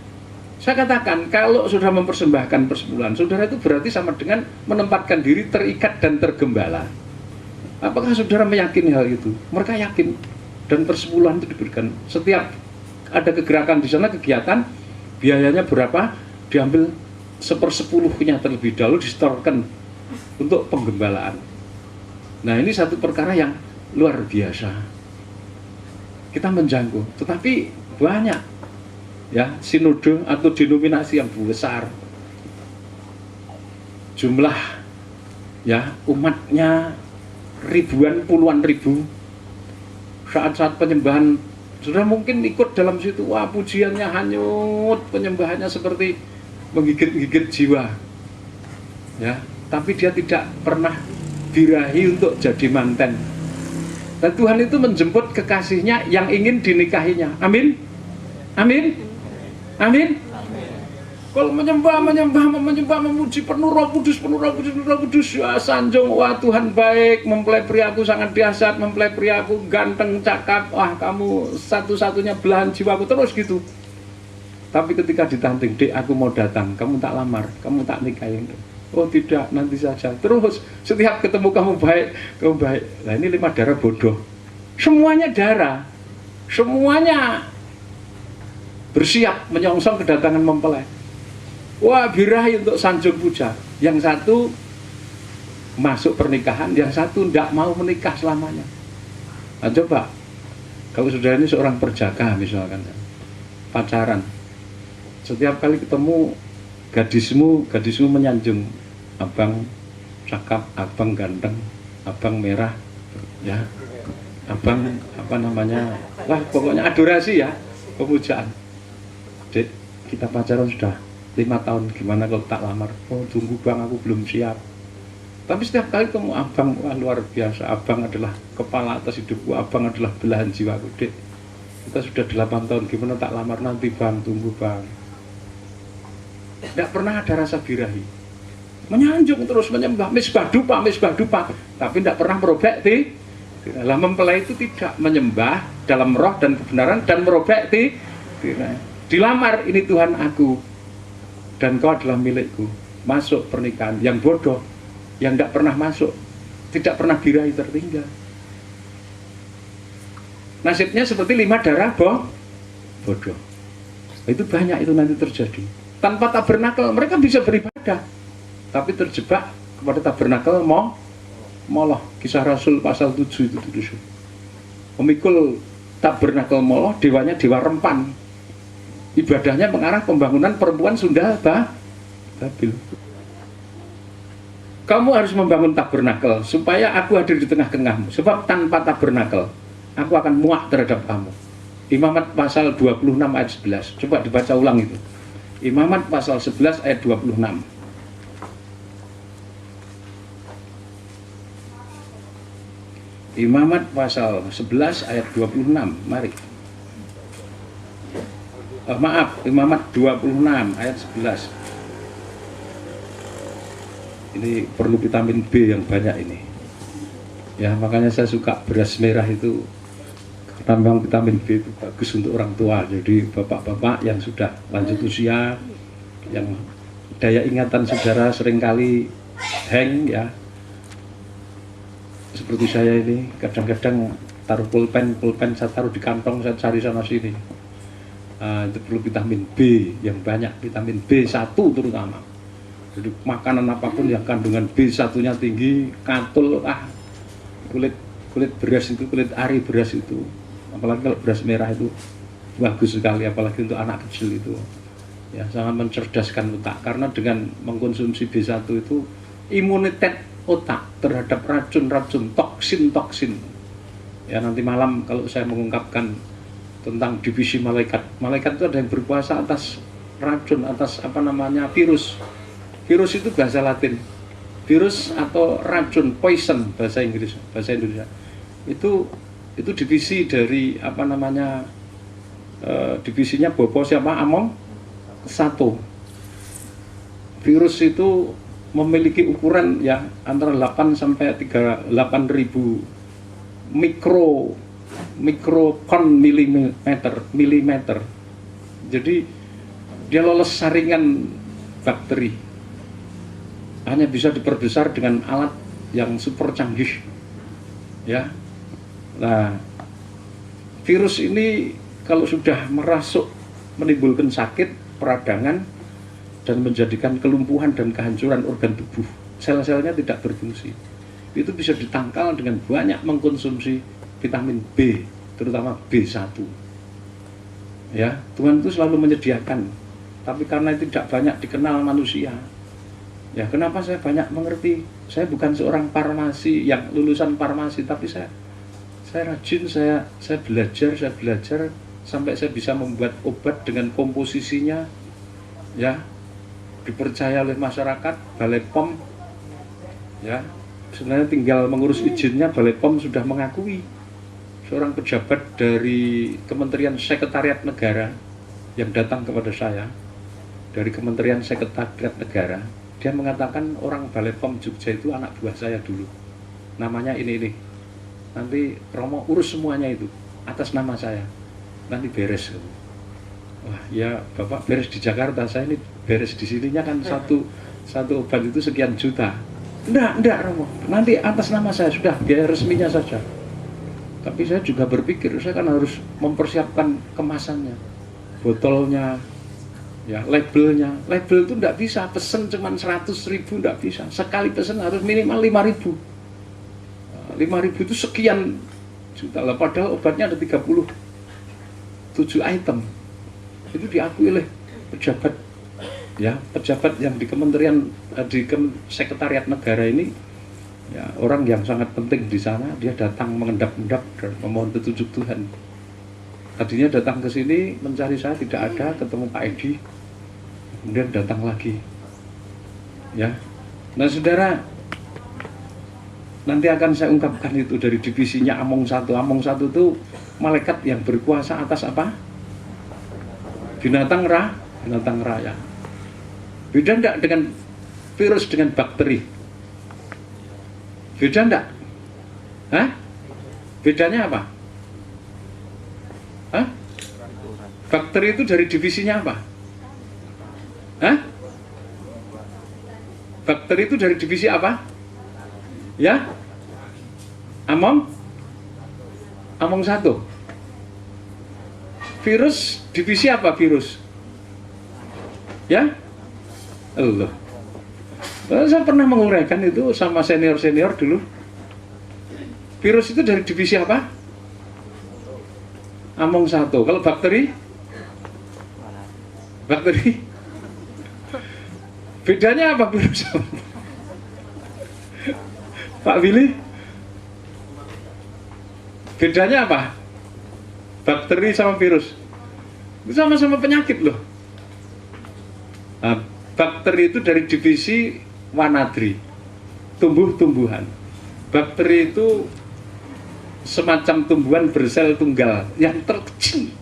Saya katakan, kalau sudah mempersembahkan persepuluhan, saudara itu berarti sama dengan menempatkan diri terikat dan tergembala. Apakah saudara meyakini hal itu? Mereka yakin, dan persepuluhan itu diberikan. Setiap ada kegerakan di sana, kegiatan, biayanya berapa? Diambil 1/10-nya terlebih dahulu, disetorkan untuk penggembalaan. Nah, ini satu perkara yang luar biasa. Kita menjangkau, tetapi banyak ya sinode atau denominasi yang besar, jumlah ya umatnya ribuan, puluhan ribu. Saat-saat penyembahan sudah mungkin ikut dalam situ, wah pujiannya hanyut, penyembahannya seperti menggigit-gigit jiwa ya, tapi dia tidak pernah birahi untuk jadi manten. Dan Tuhan itu menjemput kekasihnya yang ingin dinikahinya. Amin, amin, amin. Kalau menyembah, memuji penuh Roh Kudus, ya sanjung, wah Tuhan baik, mempelai priaku sangat dahsyat, mempelai priaku ganteng, cakap, wah kamu satu-satunya belahan jiwaku, terus gitu. Tapi ketika ditantang, dek aku mau datang, kamu tak lamar, kamu tak nikahin. Oh tidak, nanti saja. Terus setiap ketemu kamu baik, kamu baik. Nah ini 5 darah bodoh. Semuanya darah, semuanya bersiap menyongsong kedatangan mempelai. Wah birahi untuk sanjung puja. Yang satu masuk pernikahan, yang satu tidak mau menikah selamanya. Nah coba, kalau saudara ini seorang perjaka misalkan, pacaran, setiap kali ketemu gadismu menyanjung, abang cakap, abang ganteng, abang merah, ya, abang apa namanya, wah pokoknya adorasi ya, pemujaan. Dek, kita pacaran sudah 5 tahun, gimana kalau tak lamar? Oh tunggu bang, aku belum siap. Tapi setiap kali ketemu abang, wah luar biasa, abang adalah kepala atas hidupku, abang adalah belahan jiwaku. Dek, kita sudah 8 tahun, gimana tak lamar? Nanti bang, tunggu bang. Tidak pernah ada rasa birahi, menyanjung terus, menyembah, misbah dupa, tapi tidak pernah merobek dalam mempelai itu tidak menyembah dalam roh dan kebenaran dan merobek dilamar, ini Tuhan aku dan kau adalah milikku, masuk pernikahan. Yang bodoh, yang tidak pernah masuk, tidak pernah birahi, tertinggal. Nasibnya seperti 5 darah bodoh. Itu banyak itu nanti terjadi. Tanpa tabernakel mereka bisa beribadah, tapi terjebak kepada tabernakel Moloch. Kisah Rasul pasal 7 itu ditulis. Memikul tabernakel Moloch, dewanya dewa rempan. Ibadahnya mengarah pembangunan perempuan Sunda Babil. Kamu harus membangun tabernakel supaya aku hadir di tengah-tengahmu. Sebab tanpa tabernakel aku akan muak terhadap kamu. Imamat pasal 26 ayat 11. Coba dibaca ulang itu. Imamat pasal 11 ayat 26. Imamat pasal 11 ayat 26. Mari. Imamat 26 ayat 11. Ini perlu vitamin B yang banyak ini. Ya, makanya saya suka beras merah itu. Tambang vitamin B itu bagus untuk orang tua. Jadi bapak-bapak yang sudah lanjut usia, yang daya ingatan saudara seringkali hang ya. Seperti saya ini kadang-kadang taruh pulpen saya taruh di kantong, saya cari sana sini. Itu perlu vitamin B yang banyak, vitamin B1 terutama. Jadi makanan apapun yang kandungan B1-nya tinggi, katul kulit beras itu, kulit ari beras itu, apalagi kalau beras merah itu bagus sekali, apalagi untuk anak kecil itu ya, sangat mencerdaskan otak. Karena dengan mengkonsumsi B1 itu imunitas otak terhadap racun-racun, toksin ya. Nanti malam kalau saya mengungkapkan tentang divisi malaikat itu ada yang berkuasa atas racun, atas virus itu bahasa Latin, virus atau racun, poison bahasa Indonesia. Itu divisi dari divisinya Bopo siapa? Among satu. Virus itu memiliki ukuran ya antara 8 sampai 8.000 mikrokon milimeter. Jadi dia lolos saringan bakteri. Hanya bisa diperbesar dengan alat yang super canggih. Ya. Nah, virus ini kalau sudah merasuk menimbulkan sakit, peradangan, dan menjadikan kelumpuhan dan kehancuran organ tubuh. Sel-selnya tidak berfungsi. Itu bisa ditangkal dengan banyak mengkonsumsi vitamin B, terutama B1. Ya, Tuhan itu selalu menyediakan. Tapi karena itu tidak banyak dikenal manusia. Ya, kenapa saya banyak mengerti? Saya bukan seorang farmasi yang lulusan farmasi, tapi saya rajin, saya belajar sampai saya bisa membuat obat dengan komposisinya ya, dipercaya oleh masyarakat. Balai POM ya, sebenarnya tinggal mengurus izinnya. Balai POM sudah mengakui. Seorang pejabat dari Kementerian Sekretariat Negara yang datang kepada saya dari Kementerian Sekretariat Negara, dia mengatakan orang Balai POM Jogja itu anak buah saya dulu, namanya ini. Nanti Romo urus semuanya itu atas nama saya, nanti beres. Wah ya Bapak beres di Jakarta, saya ini beres di sininya kan satu obat itu sekian juta. Enggak Romo, nanti atas nama saya, sudah biaya resminya saja. Tapi saya juga berpikir, saya kan harus mempersiapkan kemasannya, botolnya, ya labelnya. Label itu enggak bisa pesen cuma 100.000, enggak bisa. Sekali pesen harus minimal 5.000. 5.000 itu sekian juta lah, padahal obatnya ada 37 item. Itu diakui oleh pejabat ya, pejabat yang di Kementerian di Sekretariat Negara ini ya, orang yang sangat penting di sana. Dia datang mengendap-endap dan memohon petunjuk Tuhan. Tadinya datang ke sini mencari saya, tidak ada, ketemu Pak Edi, kemudian datang lagi ya. Nah saudara, nanti akan saya ungkapkan itu dari divisinya Among 1. Among 1 itu malaikat yang berkuasa atas apa? Binatang raya. Beda enggak dengan virus dengan bakteri? Beda enggak? Hah? Bedanya apa? Hah? Bakteri itu dari divisinya apa? Hah? Bakteri itu dari divisi apa? Ya? Among 1. Virus divisi apa virus? Ya? Allah. Saya pernah menguraikan itu sama senior-senior dulu. Virus itu dari divisi apa? Among 1. Kalau bakteri? Bakteri? Bedanya apa virus? Pak Willy? Bedanya apa? Bakteri sama virus? Itu sama-sama penyakit loh. Nah, bakteri itu dari divisi Wanadri, tumbuh-tumbuhan. Bakteri itu semacam tumbuhan bersel tunggal yang terkecil,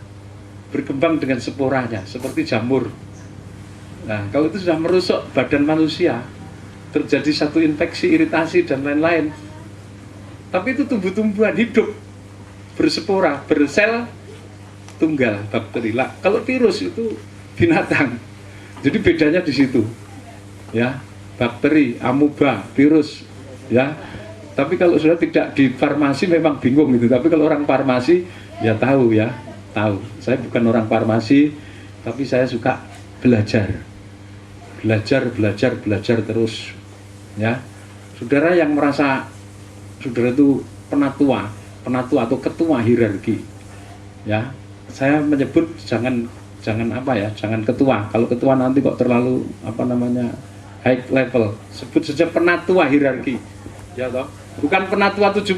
berkembang dengan sporanya seperti jamur. Nah, kalau itu sudah merusuk badan manusia, terjadi satu infeksi, iritasi, dan lain-lain. Tapi itu tumbuh-tumbuhan hidup, berspora, bersel tunggal, bakteri. Lah, kalau virus itu binatang. Jadi bedanya di situ. Ya. bakteri, amuba, virus, ya. Tapi kalau sudah tidak di farmasi memang bingung gitu. Tapi kalau orang farmasi ya tahu ya, tahu. Saya bukan orang farmasi, tapi saya suka belajar terus, ya. Saudara yang merasa saudara itu penatua atau ketua hierarki, ya. Saya menyebut jangan apa ya, jangan ketua. Kalau ketua nanti kok terlalu apa namanya high level. Sebut saja penatua hierarki, ya toh. Bukan penatua 70.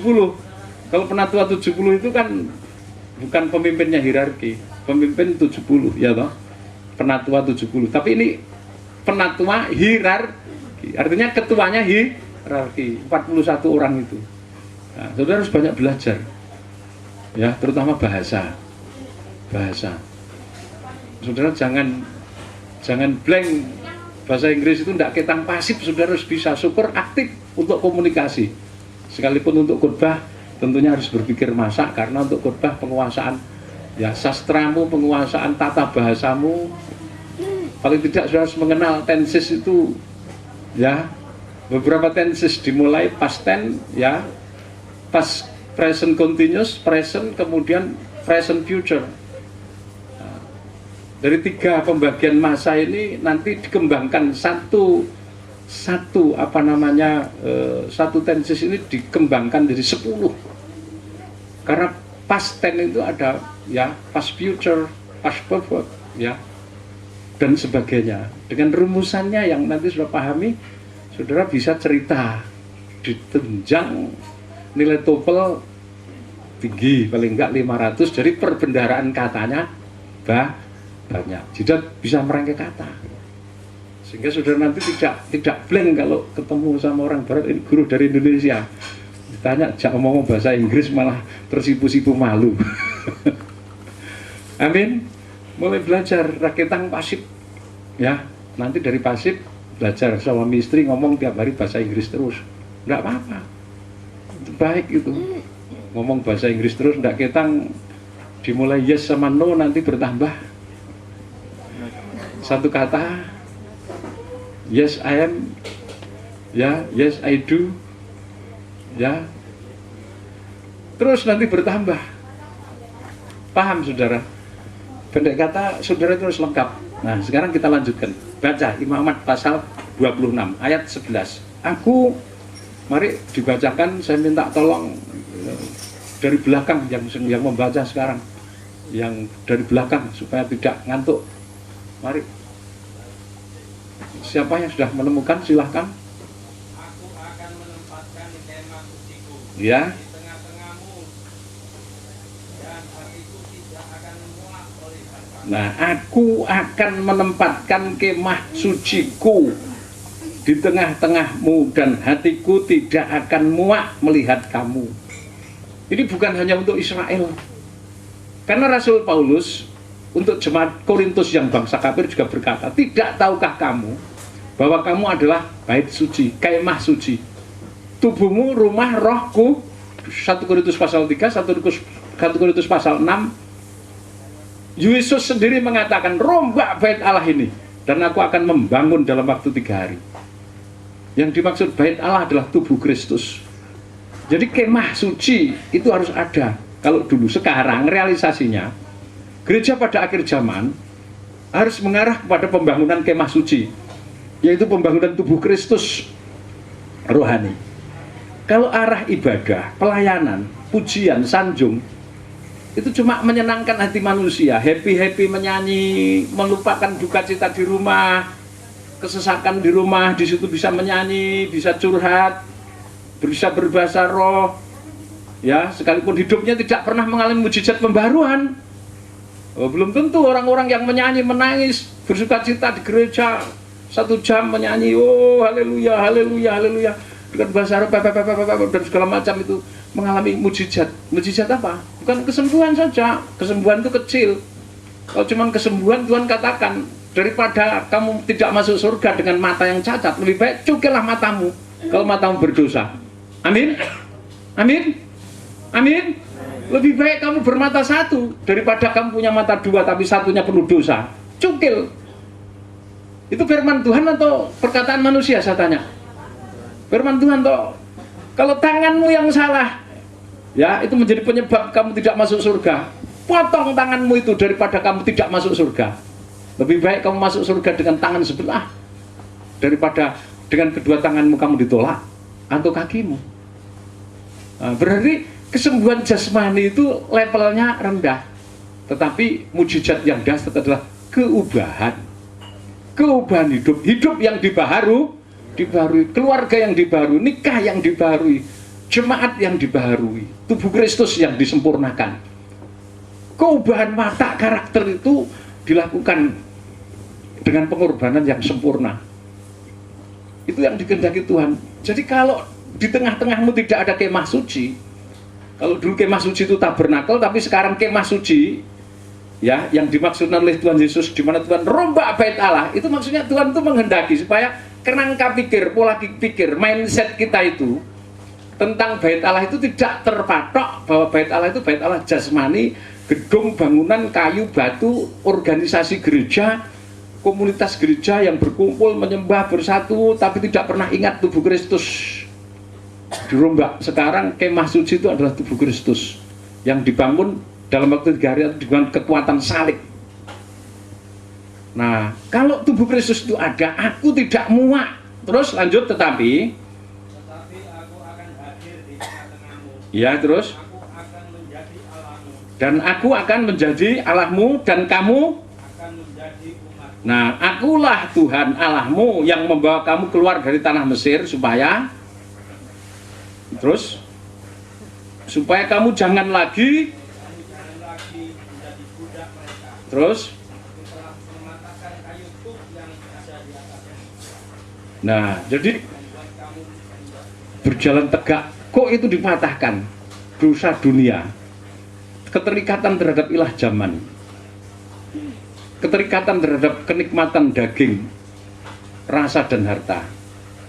Kalau penatua 70 itu kan bukan pemimpinnya hierarki, pemimpin 70, ya toh. Penatua 70. Tapi ini penatua hierarki. Artinya ketuanya hierarki, 41 orang itu. Nah, saudara harus banyak belajar. Ya, terutama bahasa. Saudara jangan blank bahasa Inggris itu tidak ketang pasif, saudara harus bisa super aktif untuk komunikasi. Sekalipun untuk khotbah tentunya harus berpikir masak, karena untuk khotbah penguasaan ya sastramu, penguasaan tata bahasamu, paling tidak saudara harus mengenal tenses itu, ya. Beberapa tenses dimulai past tense, ya, past present continuous, present, kemudian present future. Nah, dari 3 pembagian masa ini nanti dikembangkan satu tenses ini dikembangkan jadi 10. Karena past tense itu ada ya past future, past perfect, ya, dan sebagainya. Dengan rumusannya yang nanti sudah pahami, saudara bisa cerita ditunjang nilai TOEFL tinggi, paling enggak 500, jadi perbendaharaan katanya banyak. Jadi bisa merangkai kata. Sehingga saudara nanti tidak blank kalau ketemu sama orang barat. Ini guru dari Indonesia, ditanya jangan ngomong bahasa Inggris malah tersipu-sipu malu. Amin. Mulai belajar raketang pasif, ya. Nanti dari pasif belajar suami istri ngomong tiap hari bahasa Inggris terus, enggak apa-apa, itu baik itu. Ngomong bahasa Inggris terus, enggak ketang dimulai yes sama no, nanti bertambah satu kata. Yes I am, ya, yes I do, ya. Terus nanti bertambah. Paham saudara? Pendek kata saudara itu harus lengkap. Nah, sekarang kita lanjutkan. Baca Imamat pasal 26 ayat 11. Mari dibacakan, saya minta tolong dari belakang yang membaca sekarang. Yang dari belakang supaya tidak ngantuk. Mari. Siapa yang sudah menemukan silahkan. Aku akan menempatkan kemah suciku Ya. di tengah-tengahmu, dan hatiku tidak akan muak melihat kamu. Nah, aku akan menempatkan kemah suciku di tengah-tengahmu, dan hatiku tidak akan muak melihat kamu. Ini bukan hanya untuk Israel. Karena Rasul Paulus untuk jemaat Korintus yang bangsa kafir juga berkata, tidak tahukah kamu bahwa kamu adalah bait suci, kemah suci, tubuhmu rumah rohku. 1 Korintus pasal 3, 1 Korintus pasal 6. Yesus sendiri mengatakan, rombak bait Allah ini dan aku akan membangun dalam waktu 3 hari. Yang dimaksud bait Allah adalah tubuh Kristus. Jadi kemah suci itu harus ada. Kalau dulu, sekarang realisasinya gereja pada akhir zaman harus mengarah kepada pembangunan kemah suci, yaitu pembangunan tubuh Kristus rohani. Kalau arah ibadah, pelayanan, pujian, sanjung itu cuma menyenangkan hati manusia, happy menyanyi, melupakan duka cita di rumah, kesesakan di rumah, di situ bisa menyanyi, bisa curhat, bisa berbahasa roh, ya, sekalipun hidupnya tidak pernah mengalami mujizat pembaruan. Belum tentu orang-orang yang menyanyi, menangis, bersuka cita di gereja 1 jam menyanyi, oh haleluya, haleluya, haleluya, dengan bahasa Arab dan segala macam itu mengalami mujizat. Mujizat apa? Bukan kesembuhan saja. Kesembuhan itu kecil. Kalau cuma kesembuhan, Tuhan katakan, daripada kamu tidak masuk surga dengan mata yang cacat, lebih baik cukillah matamu kalau matamu berdosa. Amin. Amin. Amin. Lebih baik kamu bermata 1 daripada kamu punya mata 2 tapi satunya penuh dosa. Cukil. Itu firman Tuhan atau perkataan manusia, saya tanya? Firman Tuhan toh. Kalau tanganmu yang salah, ya itu menjadi penyebab kamu tidak masuk surga, potong tanganmu itu daripada kamu tidak masuk surga. Lebih baik kamu masuk surga dengan tangan sebelah daripada dengan kedua tanganmu kamu ditolak atau kakimu. Nah, berarti kesembuhan jasmani itu levelnya rendah, tetapi mujizat yang dahsyat adalah keubahan hidup, hidup yang dibaharui, keluarga yang dibaharui, nikah yang dibaharui, jemaat yang dibaharui, tubuh Kristus yang disempurnakan. Keubahan watak karakter itu dilakukan dengan pengorbanan yang sempurna. Itu yang dikehendaki Tuhan. Jadi kalau di tengah-tengahmu tidak ada kemah suci, kalau dulu kemah suci itu tabernakel, tapi sekarang kemah suci, ya, yang dimaksudkan oleh Tuhan Yesus, di mana Tuhan rombak bait Allah, itu maksudnya Tuhan itu menghendaki supaya kerangka pikir, pola pikir, mindset kita itu tentang bait Allah itu tidak terpatok bahwa bait Allah itu bait Allah jasmani, gedung, bangunan, kayu, batu, organisasi gereja, komunitas gereja yang berkumpul, menyembah, bersatu, tapi tidak pernah ingat tubuh Kristus dirombak. Sekarang kemah suci itu adalah tubuh Kristus yang dibangun dalam waktu 3 hari dengan kekuatan salib. Nah, kalau tubuh Kristus itu ada, aku tidak muak. Terus lanjut, tetapi aku akan hadir di tengah-tengahmu. ya, terus Aku akan menjadi Allahmu. dan aku akan menjadi Allahmu dan kamu Akan menjadi umat. Nah, akulah Tuhan Allahmu yang membawa kamu keluar dari tanah Mesir supaya kamu jangan lagi menjadi budak mereka. terus. Aku telah mematahkan kayu tub yang ada di atasnya. Nah, jadi Membuat kamu berjalan tegak. Kok itu dipatahkan? Dosa dunia, keterikatan terhadap ilah zaman, keterikatan terhadap kenikmatan daging, rasa dan harta,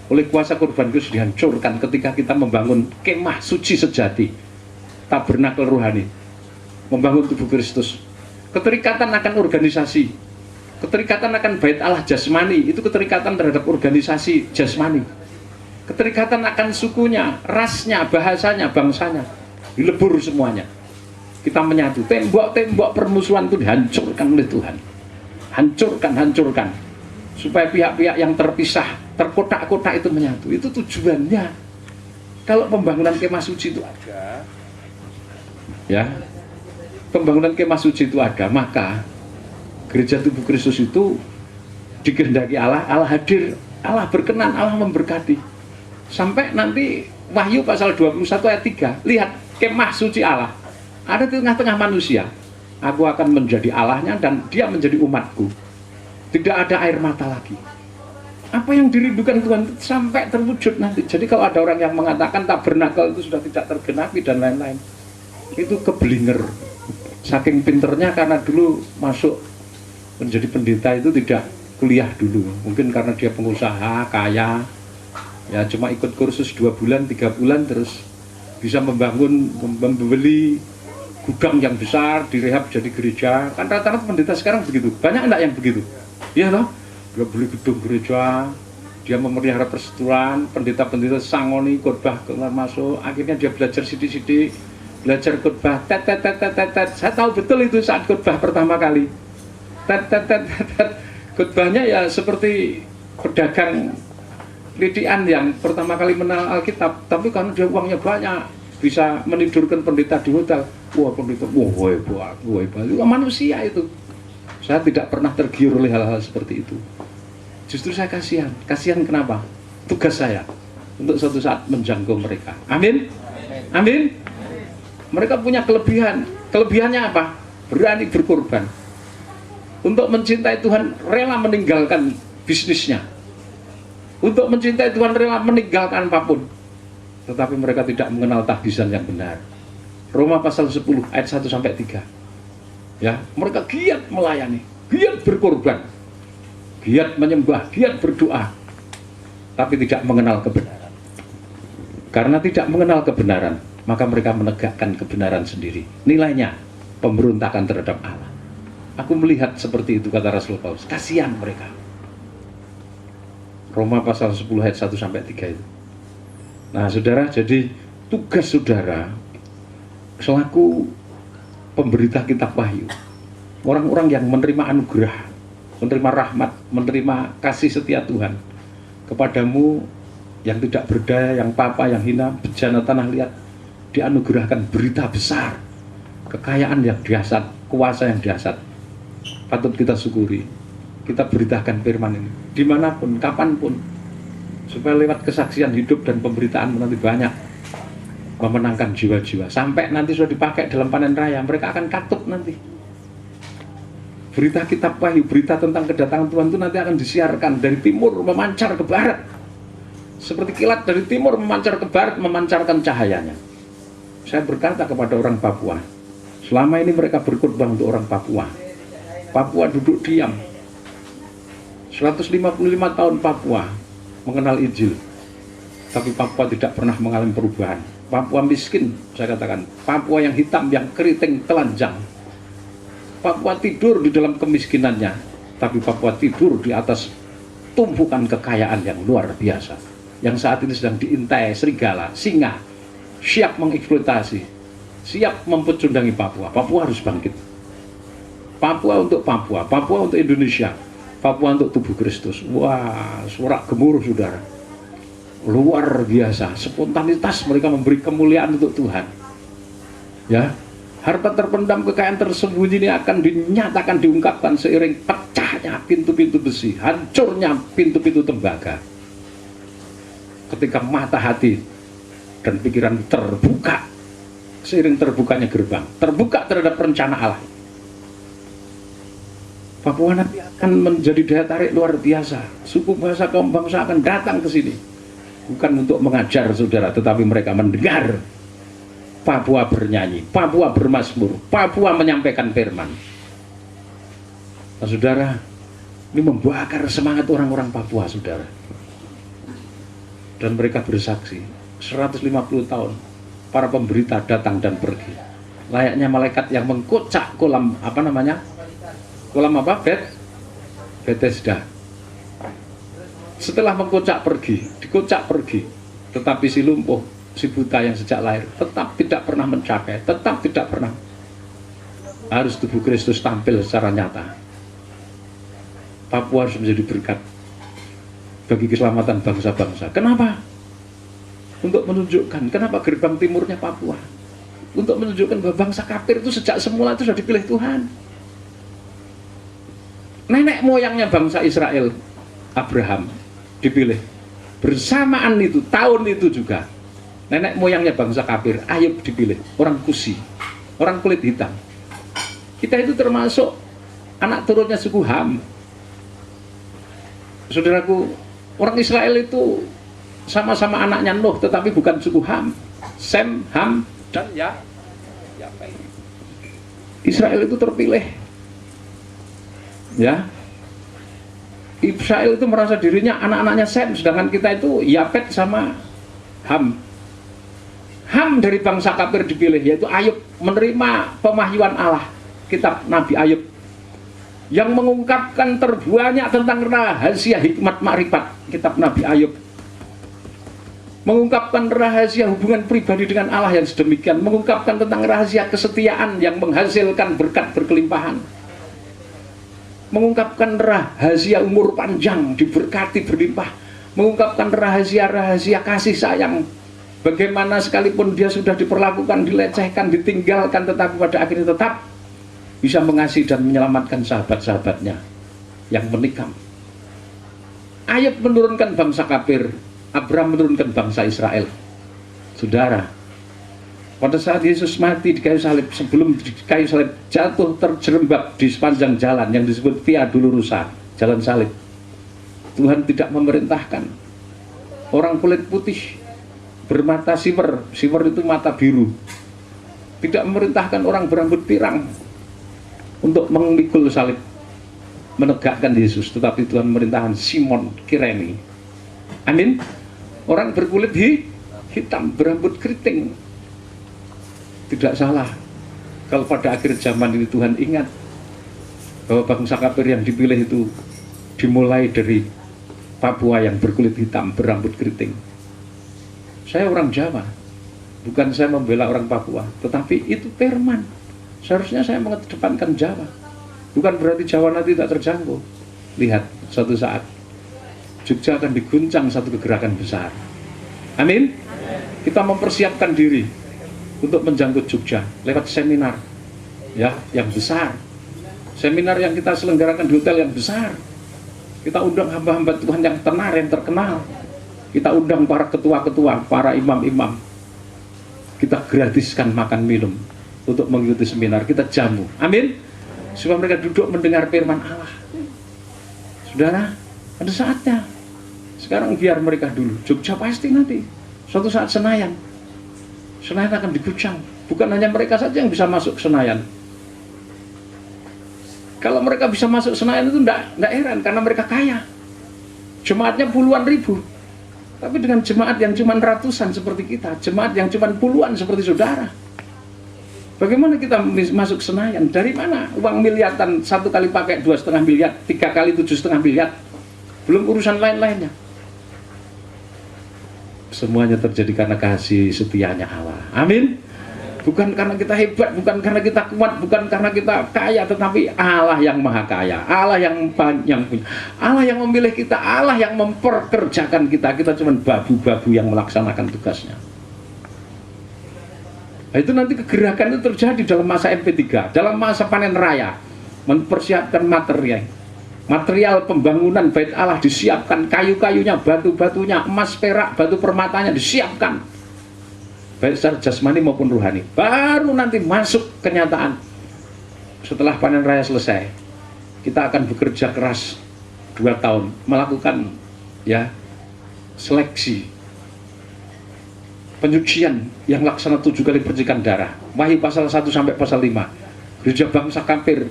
oleh kuasa kurban Kristus dihancurkan ketika kita membangun kemah suci sejati, tabernakel rohani, membangun tubuh Kristus. Keterikatan akan organisasi, keterikatan akan bait Allah jasmani, itu keterikatan terhadap organisasi jasmani. Keterikatan akan sukunya, rasnya, bahasanya, bangsanya, dilebur semuanya. Kita menyatu. Tembok-tembok permusuhan itu dihancurkan oleh Tuhan. Hancurkan. Supaya pihak-pihak yang terpisah, terkotak-kotak itu menyatu. Itu tujuannya. Kalau pembangunan kemah suci itu ada, ya, pembangunan kemah suci itu ada, maka gereja tubuh Kristus itu dikehendaki Allah, Allah hadir, Allah berkenan, Allah memberkati. Sampai nanti Wahyu pasal 21 ayat 3, lihat kemah suci Allah ada di tengah-tengah manusia. Aku akan menjadi Allahnya dan dia menjadi umatku. Tidak ada air mata lagi. Apa yang dirindukan Tuhan sampai terwujud nanti. Jadi kalau ada orang yang mengatakan tabernakel itu sudah tidak tergenapi dan lain-lain, itu keblinger. Saking pinternya karena dulu masuk menjadi pendeta itu tidak kuliah dulu. Mungkin karena dia pengusaha, kaya, ya cuma ikut kursus 2 bulan, 3 bulan terus bisa membeli gudang yang besar, direhab jadi gereja. Kan rata-rata pendeta sekarang begitu. Banyak enggak yang begitu? Iya toh? Dia beli gedung gereja, dia memelihara persetujuan, pendeta-pendeta sangoni khotbah keluar masuk, akhirnya dia belajar sidik-sidik, belajar khotbah, tet. Saya tahu betul itu saat khotbah pertama kali. Tet. Khotbahnya ya seperti pedagang Lidian yang pertama kali mengenal Alkitab, tapi karena dia uangnya banyak, bisa menidurkan pendeta di hotel. Wah, pendeta, wah hebat, itu manusia itu. Saya tidak pernah tergiur oleh hal-hal seperti itu. Justru saya kasihan kenapa? Tugas saya untuk suatu saat menjangkau mereka. Amin. Mereka punya kelebihan. Kelebihannya apa? Berani berkorban. Untuk mencintai Tuhan, rela meninggalkan bisnisnya. Untuk mencintai Tuhan rela meninggalkan apapun. Tetapi mereka tidak mengenal tahbisan yang benar. Roma pasal 10 ayat 1 sampai 3. Ya, mereka giat melayani, giat berkorban, giat menyembah, giat berdoa, tapi tidak mengenal kebenaran. Karena tidak mengenal kebenaran, maka mereka menegakkan kebenaran sendiri. Nilainya pemberontakan terhadap Allah. Aku melihat seperti itu, kata Rasul Paulus. Kasihan mereka. Roma pasal 10 ayat 1 sampai 3 itu. Nah, saudara, jadi tugas saudara selaku pemberita kitab Wahyu, orang-orang yang menerima anugerah, menerima rahmat, menerima kasih setia Tuhan kepadamu, yang tidak berdaya, yang papa, yang hina, bejana tanah liat, dianugerahkan berita besar, kekayaan yang dahsyat, kuasa yang dahsyat. Patut kita syukuri. Kita beritakan firman ini dimanapun, kapanpun, supaya lewat kesaksian hidup dan pemberitaan nanti banyak memenangkan jiwa-jiwa. Sampai nanti sudah dipakai dalam panen raya, mereka akan katut nanti. Berita kitab Wahyu, berita tentang kedatangan Tuhan itu nanti akan disiarkan dari timur memancar ke barat. Seperti kilat dari timur memancar ke barat, memancarkan cahayanya. Saya berkata kepada orang Papua, selama ini mereka berkhotbah untuk orang Papua. Papua duduk diam. 155 tahun Papua mengenal Injil, tapi Papua tidak pernah mengalami perubahan. Papua miskin, saya katakan. Papua yang hitam, yang keriting, telanjang. Papua tidur di dalam kemiskinannya, tapi Papua tidur di atas tumpukan kekayaan yang luar biasa, yang saat ini sedang diintai serigala, singa, siap mengeksploitasi, siap mempecundangi Papua. Papua harus bangkit. Papua untuk Papua, Papua untuk Indonesia, Papua untuk tubuh Kristus. Wah, sorak gemuruh saudara, luar biasa. Spontanitas mereka memberi kemuliaan untuk Tuhan. Ya, harta terpendam, kekayaan tersembunyi ini akan dinyatakan, diungkapkan seiring pecahnya pintu-pintu besi, hancurnya pintu-pintu tembaga. Ketika mata hati dan pikiran terbuka, seiring terbukanya gerbang, terbuka terhadap rencana Allah, Papua nanti akan menjadi daya tarik luar biasa. Suku, bahasa, kaum bangsa akan datang ke sini, bukan untuk mengajar saudara, tetapi mereka mendengar Papua bernyanyi, Papua bermazmur, Papua menyampaikan firman. Nah, saudara, ini membakar semangat orang-orang Papua, saudara. Dan mereka bersaksi, 150 tahun para pemberita datang dan pergi, layaknya malaikat yang mengkocak kolam kolam Bethesda. Setelah mengkocak pergi, dikocak pergi, tetapi si lumpuh, si buta yang sejak lahir tetap tidak pernah mencapai, tetap tidak pernah. Harus tubuh Kristus tampil secara nyata. Papua harus menjadi berkat bagi keselamatan bangsa-bangsa. Kenapa? Untuk menunjukkan, kenapa gerbang timurnya Papua? Untuk menunjukkan bahwa bangsa kafir itu sejak semula itu sudah dipilih Tuhan. Nenek moyangnya bangsa Israel, Abraham, dipilih. Bersamaan itu, tahun itu juga, nenek moyangnya bangsa kafir, Ayub dipilih, orang Kusi, orang kulit hitam. Kita itu termasuk anak turunnya suku Ham. Saudaraku, orang Israel itu sama-sama anaknya Nuh, tetapi bukan suku Ham. Sem, Ham, dan Yafet. Israel itu terpilih. Ya, Israel itu merasa dirinya anak-anaknya Sem, sedangkan kita itu Yafet sama Ham. Ham dari bangsa kafir dipilih, yaitu Ayub, menerima pemahyuan Allah, kitab Nabi Ayub, yang mengungkapkan terbanyak tentang rahasia hikmat makrifat, kitab Nabi Ayub, mengungkapkan rahasia hubungan pribadi dengan Allah yang sedemikian, mengungkapkan tentang rahasia kesetiaan yang menghasilkan berkat berkelimpahan, mengungkapkan rahasia umur panjang diberkati berlimpah, mengungkapkan rahasia-rahasia kasih sayang, bagaimana sekalipun dia sudah diperlakukan, dilecehkan, ditinggalkan, tetapi pada akhirnya tetap bisa mengasihi dan menyelamatkan sahabat-sahabatnya yang menikam. Ayub menurunkan bangsa kafir, Abraham menurunkan bangsa Israel. Saudara, pada saat Yesus mati di kayu salib, sebelum di kayu salib jatuh terjerembab di sepanjang jalan yang disebut Via Dolorosa, jalan salib, Tuhan tidak memerintahkan orang kulit putih bermata siwer, siwer itu mata biru, tidak memerintahkan orang berambut pirang untuk memikul salib, menegakkan Yesus, tetapi Tuhan memerintahkan Simon Kireni. Amin. Orang berkulit hitam, berambut keriting. Tidak salah kalau pada akhir zaman ini Tuhan ingat bahwa bangsa kafir yang dipilih itu dimulai dari Papua yang berkulit hitam, berambut keriting. Saya orang Jawa, bukan saya membela orang Papua, tetapi itu firman. Seharusnya saya mengedepankan Jawa. Bukan berarti Jawa nanti tidak terjangkau. Lihat, suatu saat Jogja akan diguncang satu kegerakan besar. Amin. Kita mempersiapkan diri untuk menjangkut Jogja lewat seminar ya yang besar. Seminar yang kita selenggarakan di hotel yang besar. Kita undang hamba-hamba Tuhan yang tenar, yang terkenal. Kita undang para ketua-ketua, para imam-imam. Kita gratiskan makan minum untuk mengikuti seminar. Kita jamu. Amin. Supaya mereka duduk mendengar firman Allah. Saudara, ada saatnya. Sekarang biar mereka dulu. Jogja pasti nanti. Suatu saat Senayan. Senayan akan diguncang. Bukan hanya mereka saja yang bisa masuk ke Senayan. Kalau mereka bisa masuk Senayan itu enggak heran, karena mereka kaya. Jemaatnya puluhan ribu. Tapi dengan jemaat yang cuma ratusan seperti kita, jemaat yang cuma puluhan seperti saudara, bagaimana kita masuk Senayan? Dari mana uang miliaran, 1 kali pakai 2,5 miliar, 3 kali 7,5 miliar, belum urusan lain-lainnya. Semuanya terjadi karena kasih setianya Allah. Amin. Bukan karena kita hebat, bukan karena kita kuat, bukan karena kita kaya, tetapi Allah yang maha kaya, Allah yang punya, Allah yang memilih kita, Allah yang memperkerjakan kita. Kita cuma babu-babu yang melaksanakan tugasnya. Nah, itu nanti kegerakan itu terjadi dalam masa MP3, dalam masa panen raya, mempersiapkan material pembangunan bait Allah disiapkan, kayu-kayunya, batu-batunya, emas, perak, batu permatanya disiapkan, baik secara jasmani maupun rohani. Baru nanti masuk kenyataan. Setelah panen raya selesai, kita akan bekerja keras 2 tahun melakukan ya seleksi penyucian yang laksana 7 kali percikan darah. Wahyu pasal 1 sampai pasal 5. Gereja bangsa kafir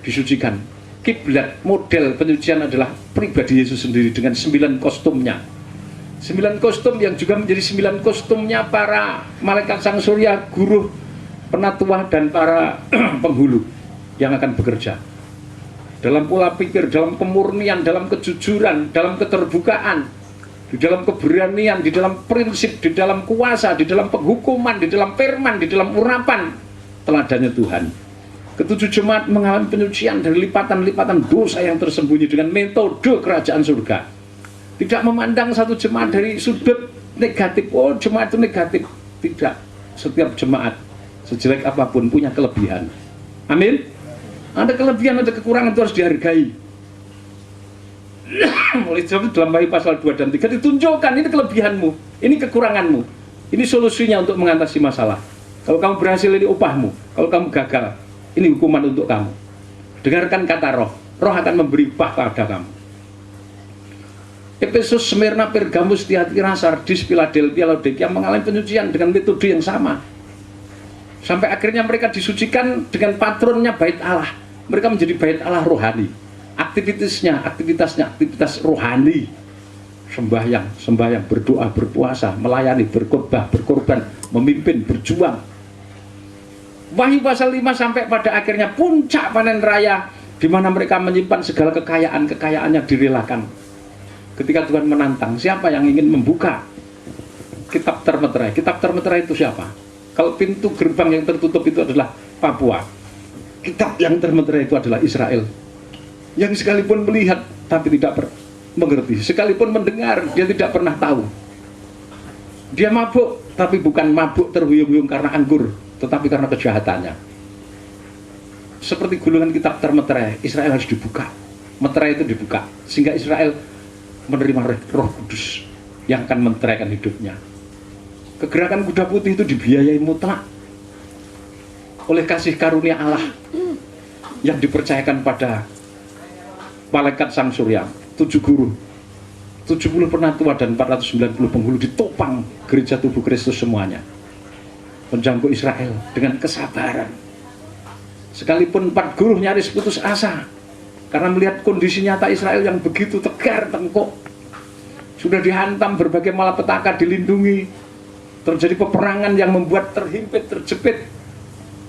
disucikan. Kiblat model penyucian adalah pribadi Yesus sendiri dengan 9 kostumnya. 9 kostum yang juga menjadi 9 kostumnya para malaikat sang surya, guru, penatua, dan para penghulu yang akan bekerja. Dalam pola pikir, dalam kemurnian, dalam kejujuran, dalam keterbukaan, di dalam keberanian, di dalam prinsip, di dalam kuasa, di dalam penghukuman, di dalam firman, di dalam urapan teladannya Tuhan. Ketujuh jemaat mengalami penyucian dari lipatan-lipatan dosa yang tersembunyi dengan metode kerajaan surga. Tidak memandang satu jemaat dari sudut negatif, oh jemaat itu negatif. Tidak, setiap jemaat sejelek apapun punya kelebihan. Amin. Ada kelebihan, ada kekurangan, itu harus dihargai. Oleh sebab itu dalam Wahyu pasal 2 dan 3 ditunjukkan ini kelebihanmu, ini kekuranganmu, ini solusinya untuk mengatasi masalah. Kalau kamu berhasil, ini upahmu. Kalau kamu gagal, ini hukuman untuk kamu. Dengarkan kata roh, roh akan memberi upah pada kamu. Efesus, Smyrna, Pergamus, Tiatira, Sardis, Philadelphia, Laodikia mengalami penyucian dengan metode yang sama. Sampai akhirnya mereka disucikan dengan patronnya bait Allah. Mereka menjadi bait Allah rohani. Aktivitasnya aktivitas rohani. Sembahyang, berdoa, berpuasa, melayani, berkhotbah, berkorban, memimpin, berjuang. Wahyu pasal 5 sampai pada akhirnya puncak panen raya, di mana mereka menyimpan segala kekayaannya direlakan. Ketika Tuhan menantang, siapa yang ingin membuka kitab termeterai? Kitab termeterai itu siapa? Kalau pintu gerbang yang tertutup itu adalah Papua, kitab yang termeterai itu adalah Israel. Yang sekalipun melihat tapi tidak mengerti, sekalipun mendengar dia tidak pernah tahu. Dia mabuk, tapi bukan mabuk terhuyung-huyung karena anggur, tetapi karena kejahatannya. Seperti gulungan kitab termeterai, Israel harus dibuka. Meterai itu dibuka, sehingga Israel menerima Roh Kudus yang akan menteraikan hidupnya. Kegerakan kuda putih itu dibiayai mutlak oleh kasih karunia Allah yang dipercayakan pada malaikat sang surya. 7 guru, 70 penatua dan 490 penghulu ditopang gereja tubuh Kristus semuanya. Menjangkau Israel dengan kesabaran. Sekalipun 4 guru nyaris putus asa karena melihat kondisi nyata Israel yang begitu tegar tengkuk, sudah dihantam berbagai malapetaka, dilindungi, terjadi peperangan yang membuat terhimpit, terjepit,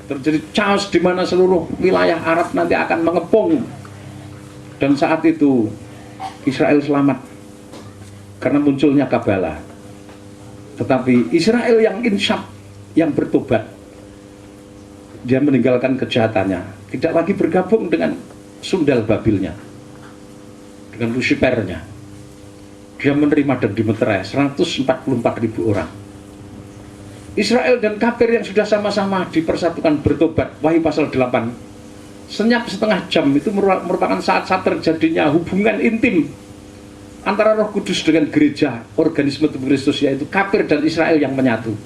terjadi chaos di mana seluruh wilayah Arab nanti akan mengepung. Dan saat itu Israel selamat karena munculnya Kabala. Tetapi Israel yang insyaf, yang bertobat, dia meninggalkan kejahatannya, tidak lagi bergabung dengan sundal Babilnya, dengan Lucifernya. Dia menerima dan dimeterai 144.000 orang. Israel dan kafir yang sudah sama-sama dipersatukan bertobat, Wahyu pasal 8, senyap setengah jam itu merupakan saat-saat terjadinya hubungan intim antara Roh Kudus dengan gereja, organisme tubuh Kristus, yaitu kafir dan Israel yang menyatu.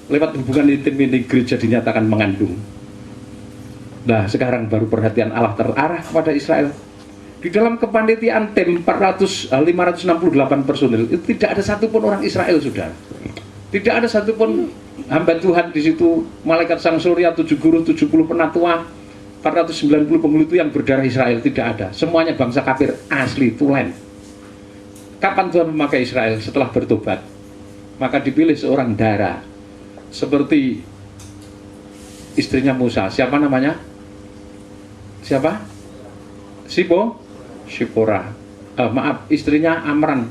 Lewat hubungan intim ini gereja dinyatakan mengandung. Nah, sekarang baru perhatian Allah terarah kepada Israel. Di dalam kepanitiaan tim 568 personil itu tidak ada satupun orang Israel, saudara. Tidak ada satupun hamba Tuhan di situ, malaikat sang surya, 7 guru, 70 penatua, 490 penghulu itu yang berdarah Israel, tidak ada. Semuanya bangsa kafir asli, tulen. Kapan Tuhan memakai Israel? Setelah bertobat. Maka dipilih seorang dara, seperti istrinya Musa. Siapa namanya? Siapa? Sipora. Maaf, istrinya Amran.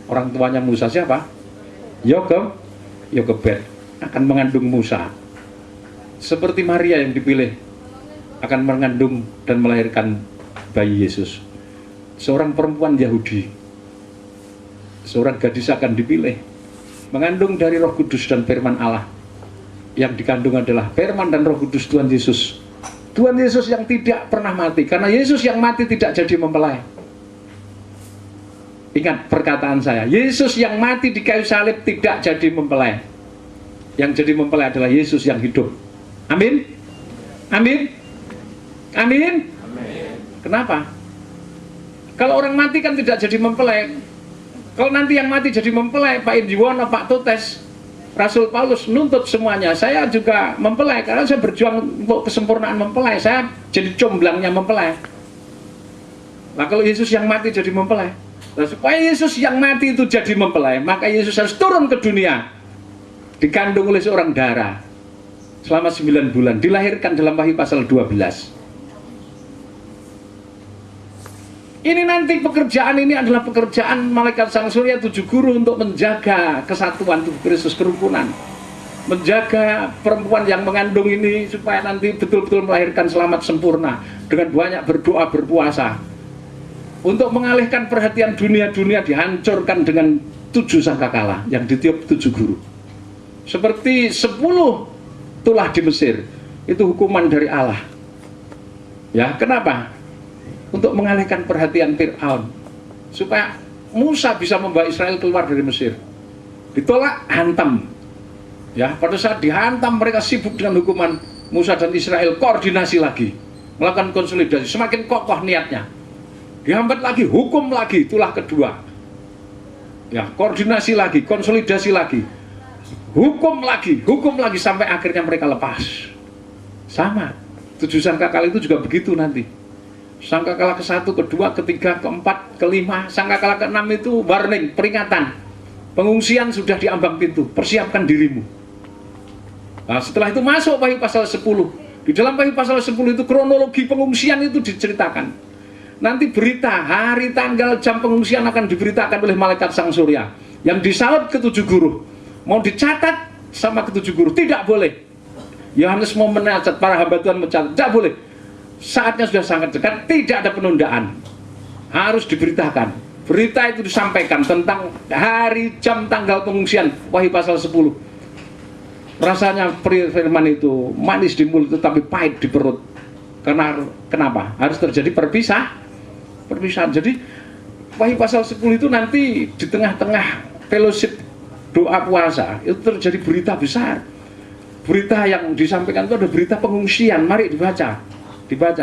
Orang tuanya Musa siapa? Yokebed akan mengandung Musa. Seperti Maria yang dipilih akan mengandung dan melahirkan bayi Yesus. Seorang perempuan Yahudi, seorang gadis akan dipilih mengandung dari Roh Kudus dan firman Allah. Yang dikandung adalah firman dan Roh Kudus Tuhan Yesus. Tuhan Yesus yang tidak pernah mati, karena Yesus yang mati tidak jadi mempelai. Ingat perkataan saya, Yesus yang mati di kayu salib tidak jadi mempelai. Yang jadi mempelai adalah Yesus yang hidup. Amin? Amin? Amin? Kenapa? Kalau orang mati kan tidak jadi mempelai. Kalau nanti yang mati jadi mempelai, Pak Indiwono, Pak Totes, Rasul Paulus nuntut semuanya. Saya juga mempelai karena saya berjuang untuk kesempurnaan mempelai. Saya jadi comblangnya mempelai. Nah, kalau Yesus yang mati jadi mempelai, nah, supaya Yesus yang mati itu jadi mempelai, maka Yesus harus turun ke dunia, dikandung oleh seorang dara selama 9 bulan, dilahirkan dalam Wahyu pasal 12. Ini nanti pekerjaan ini adalah pekerjaan malaikat sang surya 7 guru untuk menjaga kesatuan tubuh Kristus, kerukunan, menjaga perempuan yang mengandung ini supaya nanti betul-betul melahirkan selamat sempurna dengan banyak berdoa, berpuasa, untuk mengalihkan perhatian dunia-dunia dihancurkan dengan 7 sangkakala yang ditiup 7 guru. Seperti 10 tulah di Mesir, itu hukuman dari Allah. Ya, kenapa? Untuk mengalihkan perhatian Fir'aun, supaya Musa bisa membawa Israel keluar dari Mesir. Ditolak, hantam. Ya, pada saat dihantam mereka sibuk dengan hukuman. Musa dan Israel koordinasi lagi, melakukan konsolidasi, semakin kokoh niatnya. Dihambat lagi, hukum lagi, itulah kedua. Ya, koordinasi lagi, konsolidasi lagi, hukum lagi sampai akhirnya mereka lepas. Sama, 7 sangkakala itu juga begitu nanti. Sangkakala ke-1, ke-2, ke-3, ke-4, ke-5, sangkakala ke-6 itu warning, peringatan. Pengungsian sudah di ambang pintu, persiapkan dirimu. Nah, setelah itu masuk Wahyu pasal 10. Di dalam Wahyu pasal 10 itu kronologi pengungsian itu diceritakan. Nanti berita, hari, tanggal, jam pengungsian akan diberitakan oleh malaikat sang surya. Yang disaut ke-7 guru. Mau dicatat sama ke-7 guru, tidak boleh. Yohanes mau mencatat, para hamba Tuhan mencatat, tidak boleh. Saatnya sudah sangat dekat, tidak ada penundaan. Harus diberitakan. Berita itu disampaikan tentang hari, jam, tanggal pengungsian. Wahyu pasal 10. Rasanya firman itu manis di mulut tetapi pahit di perut. Karena kenapa? Harus terjadi perpisahan. Jadi Wahyu pasal 10 itu nanti di tengah-tengah fellowship doa puasa itu terjadi berita besar. Berita yang disampaikan itu ada berita pengungsian. Mari dibaca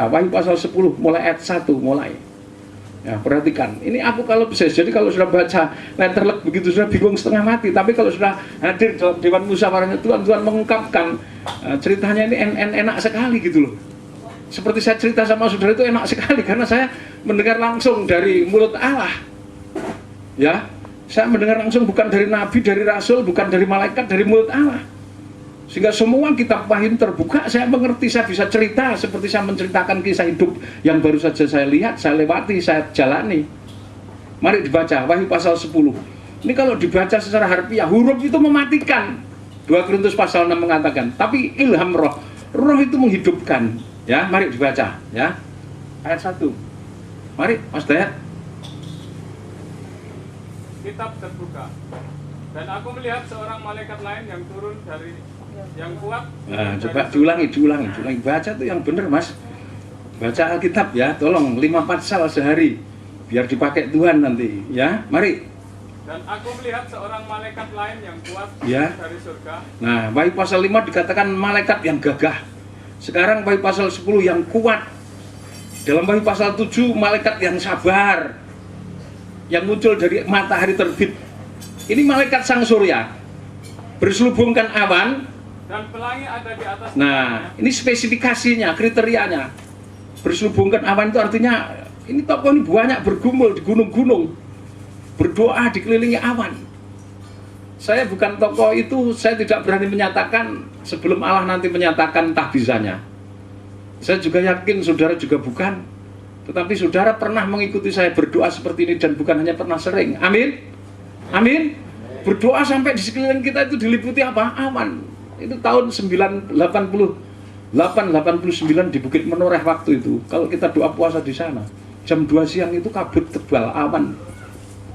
Wahyu pasal 10 mulai ayat 1 mulai. Ya, perhatikan. Ini apokalipsis. Jadi kalau sudah baca letterlek begitu sudah bingung setengah mati. Tapi kalau sudah hadir dalam dewan musyawarahnya Tuhan mengungkapkan ceritanya ini enak sekali gitu loh. Seperti saya cerita sama saudara itu enak sekali karena saya mendengar langsung dari mulut Allah. Ya, saya mendengar langsung bukan dari nabi, dari rasul, bukan dari malaikat, dari mulut Allah. Sehingga semua kitab Wahyu terbuka, saya mengerti, saya bisa cerita seperti saya menceritakan kisah hidup yang baru saja saya lihat, saya lewati, saya jalani. Mari dibaca Wahyu pasal 10. Ini kalau dibaca secara harfiah, huruf itu mematikan. 2 Korintus pasal 6 mengatakan, tapi ilham roh, roh itu menghidupkan. Ya, mari dibaca ya. Ayat 1. Mari Mas Dayat. Kitab terbuka. Dan aku melihat seorang malaikat lain yang turun dari yang kuat. Nah, coba diulangi. Baca tuh yang benar, Mas. Baca Alkitab ya, tolong 5 pasal sehari biar dipakai Tuhan nanti ya. Mari. Dan aku melihat seorang malaikat lain yang kuat Ya. dari surga. Nah, Wahyu pasal 5 dikatakan malaikat yang gagah. Sekarang Wahyu pasal 10 yang kuat. Dalam Wahyu pasal 7 malaikat yang sabar. Yang muncul dari matahari terbit. Ini malaikat sang surya. Berselubungkan awan. Dan pelangi ada di atas. Nah, ini spesifikasinya, kriterianya. Berselubungkan awan itu artinya ini tokoh ini banyak bergumul di gunung-gunung, berdoa dikelilingi awan. Saya bukan tokoh itu, saya tidak berani menyatakan sebelum Allah nanti menyatakan tahbizannya. Saya juga yakin saudara juga bukan, tetapi saudara pernah mengikuti saya berdoa seperti ini dan bukan hanya pernah sering. Amin, amin. Berdoa sampai di sekeliling kita itu diliputi apa? Awan. Itu tahun 89 di Bukit Menoreh waktu itu. Kalau kita doa puasa di sana, jam 2 siang itu kabut tebal awan.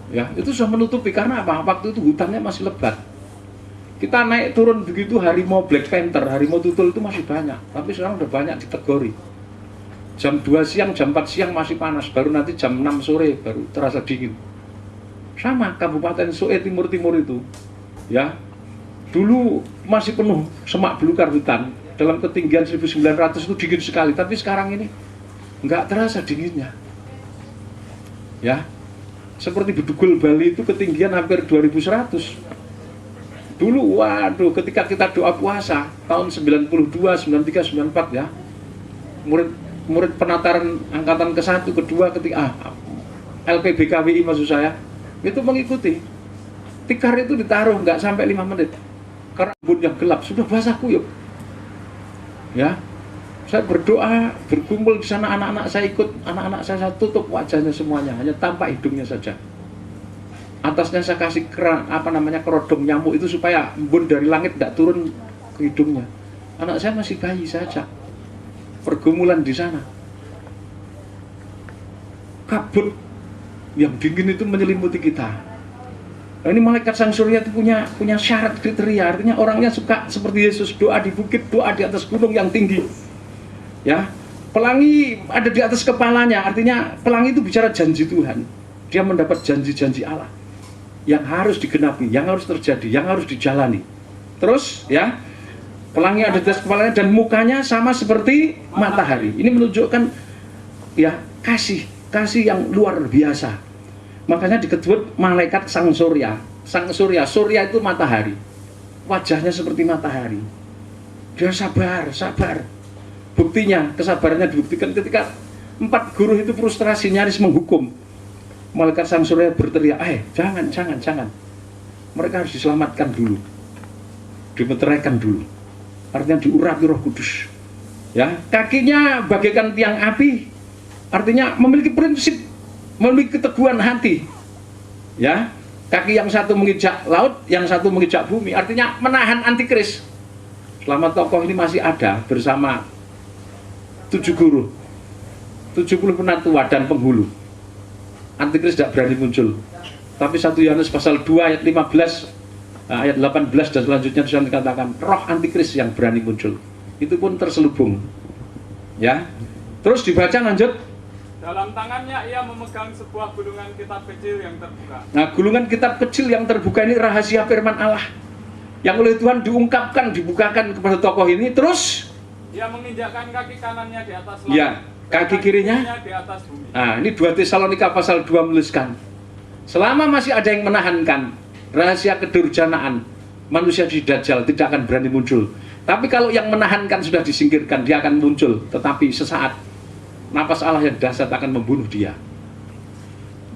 Ya, itu sudah menutupi karena apa? Waktu itu hutannya masih lebat. Kita naik turun begitu harimau Black Panther, harimau tutul itu masih banyak, tapi sekarang udah banyak ditegori. Jam 2 siang, jam 4 siang masih panas, baru nanti jam 6 sore baru terasa dingin. Sama Kabupaten Soe Timur-Timur itu. Ya. Dulu masih penuh semak belukar hutan. Dalam ketinggian 1900 itu dingin sekali, tapi sekarang ini nggak terasa dinginnya. Ya, seperti Bedugul Bali itu ketinggian hampir 2100. Dulu, waduh, ketika kita doa puasa tahun 92, 93, 94 ya, murid penataran angkatan ke-1, ke-2, ke-3, LPBKWI maksud saya, itu mengikuti. Tikar itu ditaruh nggak sampai 5 menit, karena embun yang gelap sudah basah kuyup. Ya, saya berdoa, berkumpul di sana, anak-anak saya ikut, anak-anak saya tutup wajahnya semuanya, hanya tampak hidungnya saja. Atasnya saya kasih kerodong nyamuk itu supaya embun dari langit tidak turun ke hidungnya. Anak saya masih bayi saja, pergumulan di sana. Kabut yang dingin itu menyelimuti kita. Nah, ini malaikat sang surya itu punya syarat kriteria, artinya orangnya suka seperti Yesus, doa di bukit, doa di atas gunung yang tinggi. Ya, pelangi ada di atas kepalanya, artinya pelangi itu bicara janji Tuhan. Dia mendapat janji-janji Allah yang harus digenapi, yang harus terjadi, yang harus dijalani. Terus ya, pelangi ada di atas kepalanya dan mukanya sama seperti matahari. Ini menunjukkan ya kasih yang luar biasa. Makanya dikebut malaikat sang surya. Sang surya, surya itu matahari. Wajahnya seperti matahari. Dia sabar. Buktinya, kesabarannya dibuktikan ketika 4 guru itu frustrasi nyaris menghukum. Malaikat sang surya berteriak, jangan. Mereka harus diselamatkan dulu, dimeteraikan dulu. Artinya diurapi Roh Kudus. Ya, kakinya bagaikan tiang api. Artinya memiliki prinsip, memiliki keteguhan hati. Ya, kaki yang satu mengijak laut, yang satu mengijak bumi. Artinya menahan antikris. Selama tokoh ini masih ada bersama 7 guru, 70 penatua dan penghulu, antikris tidak berani muncul. Tapi 1 Yohanes pasal 2 ayat 15, ayat 18 dan selanjutnya Tuhan dikatakan roh antikris yang berani muncul. Itu pun terselubung. Ya. Terus dibaca lanjut. Dalam tangannya ia memegang sebuah gulungan kitab kecil yang terbuka. Nah, gulungan kitab kecil yang terbuka ini rahasia firman Allah yang oleh Tuhan diungkapkan, dibukakan kepada tokoh ini. Terus ia menginjakkan kaki kanannya di atas langit. Ya, kaki kirinya di atas bumi. Nah, ini 2 Tesalonika pasal 2 menuliskan, selama masih ada yang menahankan rahasia kedurjanaan, manusia di Dajjal tidak akan berani muncul. Tapi kalau yang menahankan sudah disingkirkan, dia akan muncul. Tetapi sesaat nafas Allah yang dahsyat akan membunuh dia.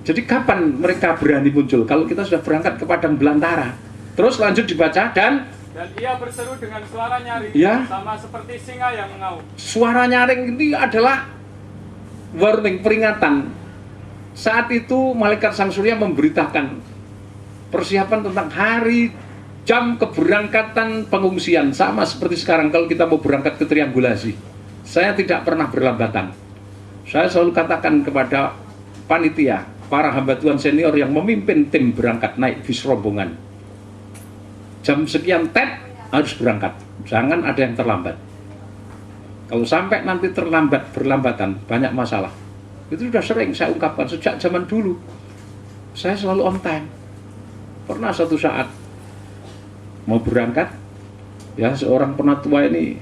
Jadi kapan mereka berani muncul? Kalau kita sudah berangkat ke padang belantara. Terus lanjut dibaca dan ia berseru dengan suara nyaring, ya, sama seperti singa yang mengaum. Suara nyaring ini adalah warning, peringatan. Saat itu malaikat Sang Surya memberitakan persiapan tentang hari jam keberangkatan pengungsian. Sama seperti sekarang kalau kita mau berangkat ke triangulasi, saya tidak pernah berlambatan. Saya selalu katakan kepada panitia, para hamba Tuhan senior yang memimpin tim berangkat naik bis rombongan, jam sekian tet harus berangkat, jangan ada yang terlambat. Kalau sampai nanti terlambat, berlambatan, banyak masalah. Itu sudah sering saya ungkapkan sejak zaman dulu. Saya selalu on time. Pernah suatu saat mau berangkat, ya seorang penatua ini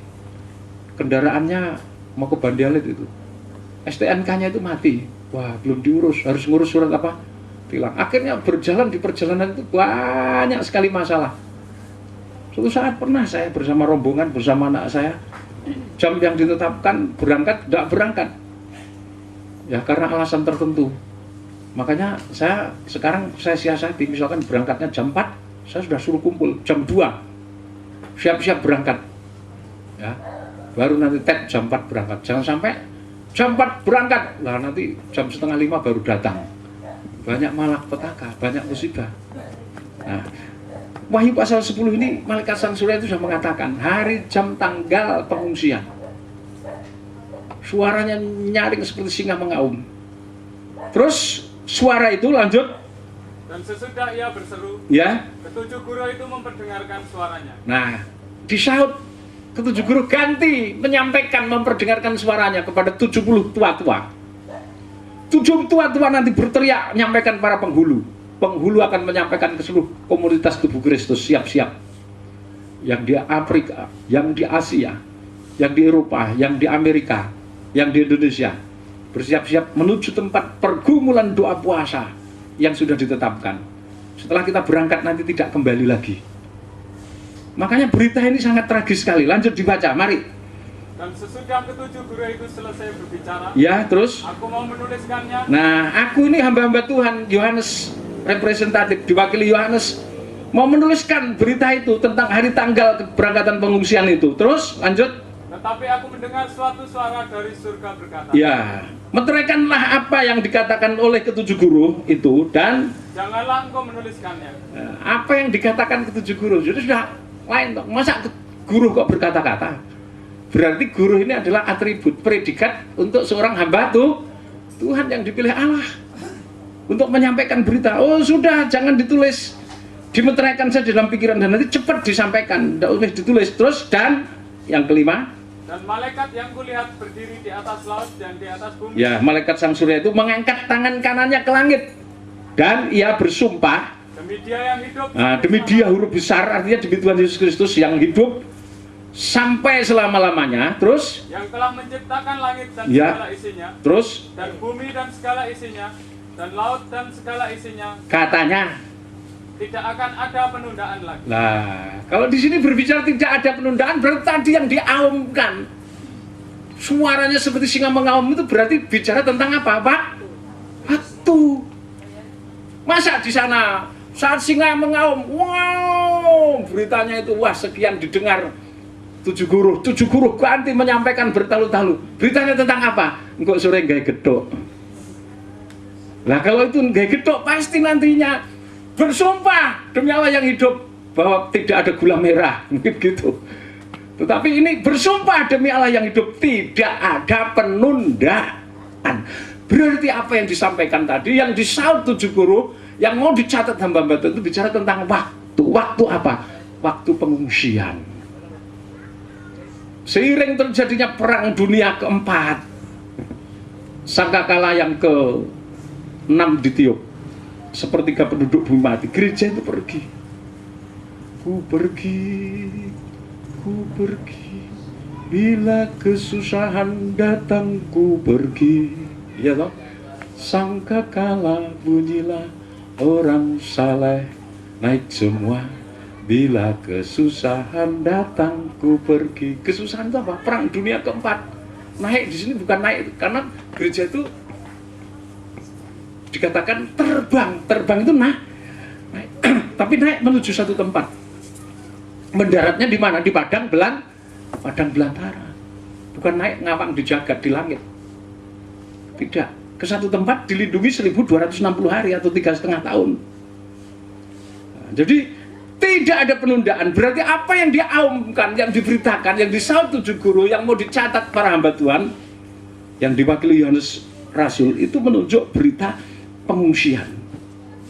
kendaraannya mau ke Bandialit itu, STNK-nya itu mati. Wah, belum diurus, harus ngurus surat apa? Tilang. Akhirnya berjalan di perjalanan itu banyak sekali masalah. Suatu saat pernah saya bersama rombongan, bersama anak saya, jam yang ditetapkan berangkat, tidak berangkat. Ya karena alasan tertentu. Makanya saya sekarang saya siasati, misalkan berangkatnya jam 4, saya sudah suruh kumpul jam 2. Siap-siap berangkat. Ya. Baru nanti tet jam 4 berangkat. Jangan sampai jam 4 berangkat. Lah nanti jam setengah 5 baru datang. Banyak malapetaka, banyak musibah. Nah, Wahyu pasal 10 ini malaikat Sang Surya itu sudah mengatakan hari jam tanggal pengungsian. Suaranya nyaring seperti singa mengaum. Terus suara itu lanjut. Dan sesudah ia berseru, Ya. ketujuh guru itu memperdengarkan suaranya. Nah, disaut ketujuh guru ganti menyampaikan, memperdengarkan suaranya kepada 70 tua-tua. 70 tua-tua nanti berteriak menyampaikan para penghulu. Penghulu akan menyampaikan ke seluruh komunitas tubuh Kristus, siap-siap. Yang di Afrika, yang di Asia, yang di Eropa, yang di Amerika, yang di Indonesia, bersiap-siap menuju tempat pergumulan doa puasa yang sudah ditetapkan. Setelah kita berangkat nanti tidak kembali lagi. Makanya berita ini sangat tragis sekali. Lanjut dibaca, mari. Dan sesudah ketujuh guru itu selesai berbicara, Ya, terus. aku mau menuliskannya. Nah, aku ini hamba-hamba Tuhan, Yohanes, representatif, diwakili Yohanes, mau menuliskan berita itu tentang hari tanggal keberangkatan pengungsian itu. Terus, lanjut. Tetapi aku mendengar suatu suara dari surga berkata, Ya, meteraikanlah apa yang dikatakan oleh ketujuh guru itu, dan janganlah engkau menuliskannya. apa yang dikatakan ketujuh guru. Jadi sudah lain toh. Masa guru kok berkata-kata? Berarti guru ini adalah atribut, predikat untuk seorang hamba Tuhan yang dipilih Allah untuk menyampaikan berita. Oh sudah, jangan ditulis, dimeteraikan saja dalam pikiran dan nanti cepat disampaikan, tidak usah ditulis. Terus, dan yang kelima, Dan malaikat yang kulihat berdiri di atas laut dan di atas bumi. ya malaikat Sang Surya itu mengangkat tangan kanannya ke langit dan ia bersumpah. Demi dia yang hidup. Nah, demi dia huruf besar, artinya demi Tuhan Yesus Kristus yang hidup sampai selama-lamanya. Terus, Yang telah menciptakan langit dan Ya. segala isinya, terus dan bumi dan segala isinya, dan laut dan segala isinya, katanya. tidak akan ada penundaan lagi. Nah, kalau di sini berbicara tidak ada penundaan, berarti tadi yang diaumkan suaranya seperti singa mengaum itu berarti bicara tentang apa, Pak? Waktu. Masa di sana saat singa mengaum, wow, beritanya itu wah sekian didengar tujuh guru ganti menyampaikan bertalu-talu. Beritanya tentang apa? Engkau sore gaya gedok. Nah kalau itu gaya gedok pasti nantinya bersumpah demi Allah yang hidup bahwa tidak ada gula merah, mungkin gitu. Tetapi ini bersumpah demi Allah yang hidup, tidak ada penundaan. Berarti apa yang disampaikan tadi, yang disaut tujuh guru, yang mau dicatat hamba-hamba itu bicara tentang waktu. Waktu apa? Waktu pengungsian. Seiring terjadinya perang dunia keempat, sangkakala yang ke-6 ditiup, sepertiga penduduk bumi mati, gereja itu pergi. Ku pergi, bila kesusahan datang ku pergi. Ya toh? Sangkakala bunyilah orang saleh naik semua. Bila kesusahan datang ku pergi. Kesusahan itu apa? Perang dunia keempat. Naik di sini bukan naik, karena gereja itu dikatakan terbang. Terbang itu naik. Tapi naik menuju satu tempat. Mendaratnya di mana? Di padang belantara. Bukan naik ngawang di jagat di langit. Tidak. ke satu tempat dilindungi 1260 hari atau 3,5 tahun. Nah, jadi tidak ada penundaan. Berarti apa yang diaumkan, yang diberitakan, yang disaut 7 guru, yang mau dicatat para hamba Tuhan, yang diwakili Yohanes Rasul, itu menunjuk berita pengungsian.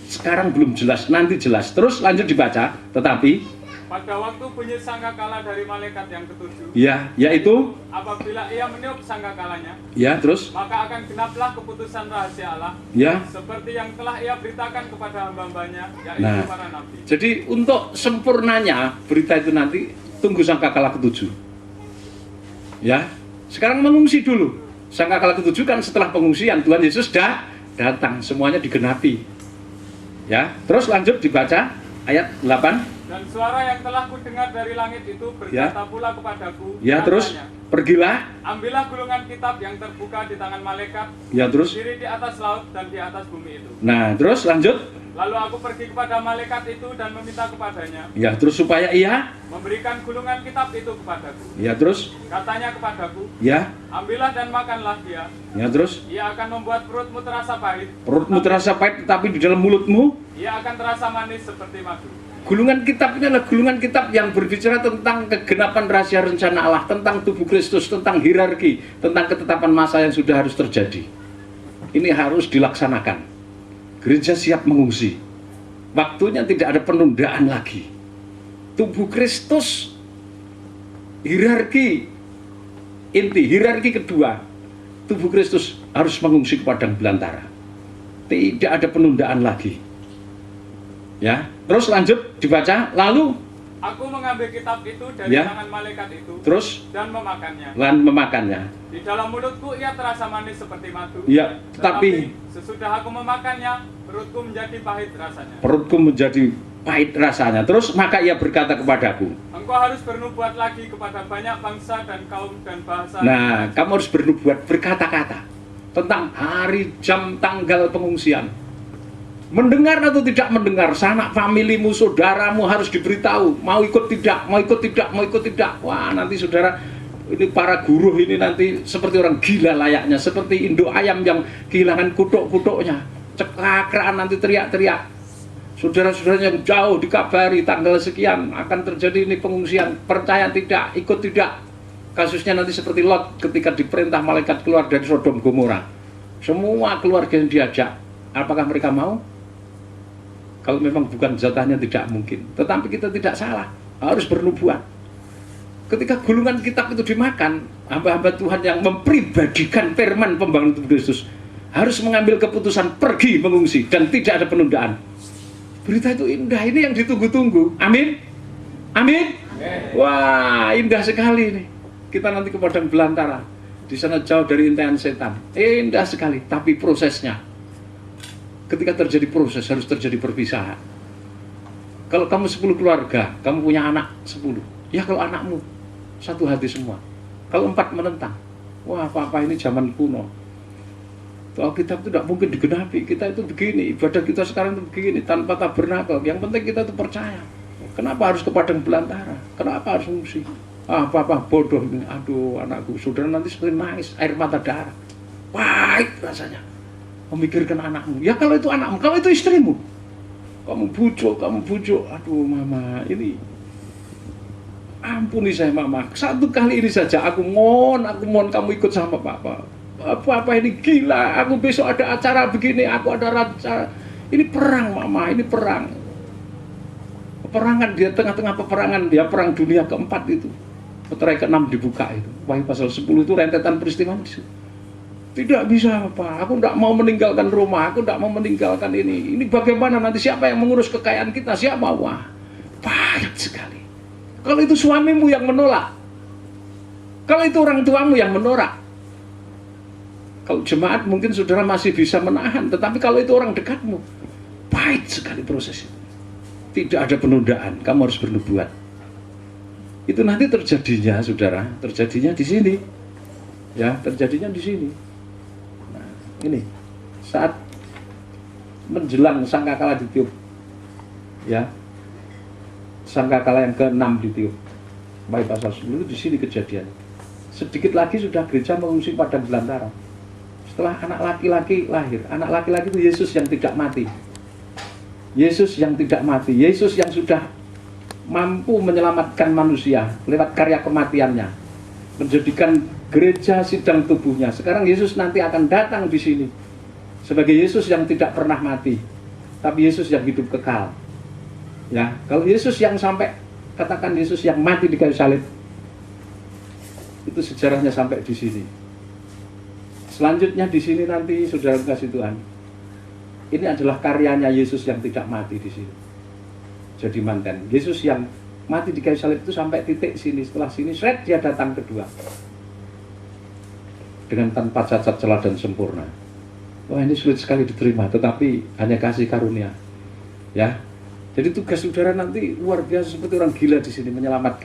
Sekarang belum jelas, nanti jelas. Terus lanjut dibaca, tetapi pada waktu bunyi sangkakala dari malaikat yang ketujuh, ya, yaitu apabila ia meniup sangkakalanya, ya, terus maka akan genaplah keputusan rahasia Allah, ya. seperti yang telah ia beritakan kepada hamba-hambanya, yaitu Nah, para nabi. jadi untuk sempurnanya berita itu nanti tunggu sangkakala ke-7. Ya, sekarang mengungsi dulu. Sangkakala ke-7 kan setelah pengungsian Tuhan Yesus datang, semuanya digenapi. Ya, terus lanjut dibaca ayat 8. Dan suara yang telah kudengar dari langit itu berkata pula kepadaku, Ya, terus katanya, pergilah. ambillah gulungan kitab yang terbuka di tangan malaikat, Ya, terus. berdiri di atas laut dan di atas bumi itu. Nah, terus lanjut. Lalu aku pergi kepada malaikat itu dan meminta kepadanya, Ya, terus supaya ia. memberikan gulungan kitab itu kepadaku. Ya, terus. Katanya kepadaku, Ya. ambillah dan makanlah dia. Ya, terus. Ia akan membuat perutmu terasa pahit. Perutmu terasa pahit, tetapi di dalam mulutmu Ia akan terasa manis seperti madu. gulungan kitab ini adalah gulungan kitab yang berbicara tentang kegenapan rahasia rencana Allah, tentang tubuh Kristus, tentang hierarki, tentang ketetapan masa yang sudah harus terjadi. Ini harus dilaksanakan. Gereja siap mengungsi. Waktunya tidak ada penundaan lagi. Tubuh Kristus, hierarki inti, hierarki kedua, tubuh Kristus harus mengungsi ke padang belantara. Tidak ada penundaan lagi. Ya, terus lanjut dibaca. Lalu aku mengambil kitab itu dari Ya. tangan malaikat itu, terus dan memakannya. memakannya. Di dalam mulutku ia terasa manis seperti madu. Ya, Tetapi sesudah aku memakannya, perutku menjadi pahit rasanya. perutku menjadi pahit rasanya. Terus maka ia berkata kepadaku. Engkau harus bernubuat lagi kepada banyak bangsa dan kaum dan bahasa. Nah, kamu harus bernubuat, berkata-kata tentang hari, jam, tanggal pengungsian. Mendengar atau tidak mendengar, sanak familimu, saudaramu harus diberitahu. Mau ikut tidak, mau ikut tidak, mau ikut tidak. Wah, nanti saudara, ini para guru ini nanti seperti orang gila layaknya, seperti induk ayam yang kehilangan kutuk-kutuknya. Cekakraan nanti teriak-teriak. Saudara-saudaranya yang jauh dikabari tanggal sekian akan terjadi ini pengungsian. Percaya tidak, ikut tidak. Kasusnya nanti seperti Lot ketika diperintah malaikat keluar dari Sodom Gomora. Semua keluarga yang diajak. Apakah mereka mau? Kalau memang bukan jatahnya tidak mungkin. Tetapi kita tidak salah, harus bernubuat. Ketika gulungan kitab itu dimakan, hamba-hamba Tuhan yang mempribadikan firman pembangunan tubuh Kristus harus mengambil keputusan pergi mengungsi dan tidak ada penundaan. Berita itu indah, ini yang ditunggu-tunggu. Amin. Amin. Wah, indah sekali nih. Kita nanti ke padang belantara. Di sana jauh dari intian setan. Indah sekali, tapi prosesnya. Ketika terjadi proses harus terjadi perpisahan. Kalau kamu 10 keluarga, kamu punya anak 10. Ya kalau anakmu satu hati semua. Kalau 4 menentang, wah apa-apa ini zaman kuno. Alkitab itu tidak mungkin digenapi. Kita itu begini, ibadah kita sekarang itu begini, tanpa tabernakel. Yang penting kita itu percaya. Kenapa harus ke padang belantara? Kenapa harus mengungsi? Ah, apa-apa bodoh ini. Aduh, anakku, saudara nanti seperti nangis, air mata darah. Pahit rasanya. Memikirkan anakmu. Ya kalau itu anakmu, kalau itu istrimu. Kamu bujuk. Aduh, mama, ini. Ampuni saya, mama. Satu kali ini saja aku mohon kamu ikut sama papa. Apa ini gila, aku besok ada acara begini, aku ada acara. Ini perang, mama, ini perang. Peperangan, dia tengah-tengah peperangan, dia perang dunia keempat itu. Meterai ke-6 dibuka itu. Wahyu pasal 10 itu rentetan peristiwa itu. Tidak bisa, Pak. Aku tidak mau meninggalkan rumah, aku tidak mau meninggalkan ini. Ini bagaimana nanti, siapa yang mengurus kekayaan kita? Siapa? Wah, pahit sekali. Kalau itu suamimu yang menolak, kalau itu orang tuamu yang menolak, kalau jemaat mungkin saudara masih bisa menahan, tetapi kalau itu orang dekatmu, pahit sekali proses itu. Tidak ada penundaan, kamu harus bernubuat. Itu nanti terjadinya, saudara, terjadinya di sini. Ya, terjadinya di sini. Nah, ini saat menjelang sangkakala ditiup. Ya. Sangkakala yang ke-6 ditiup. Wahyu pasal 10 itu di sini kejadian. Sedikit lagi sudah gereja mengungsi padang belantara. setelah anak laki-laki lahir. Anak laki-laki itu Yesus yang tidak mati. Yesus yang tidak mati. Yesus yang sudah mampu menyelamatkan manusia lewat karya kematiannya, menjadikan gereja sidang tubuhnya. Sekarang Yesus nanti akan datang di sini sebagai Yesus yang tidak pernah mati, tapi Yesus yang hidup kekal. Ya, kalau Yesus yang sampai katakan Yesus yang mati di kayu salib, itu sejarahnya sampai di sini. Selanjutnya di sini nanti saudara kasih Tuhan, ini adalah karyanya Yesus yang tidak mati di sini. Jadi manten, Yesus yang mati di kayu salib itu sampai titik sini. Setelah sini, shred, dia datang kedua dengan tanpa cacat, celah dan sempurna. Wah, ini sulit sekali diterima, tetapi hanya kasih karunia. Ya, jadi tugas saudara nanti luar biasa seperti orang gila di sini menyelamatkan.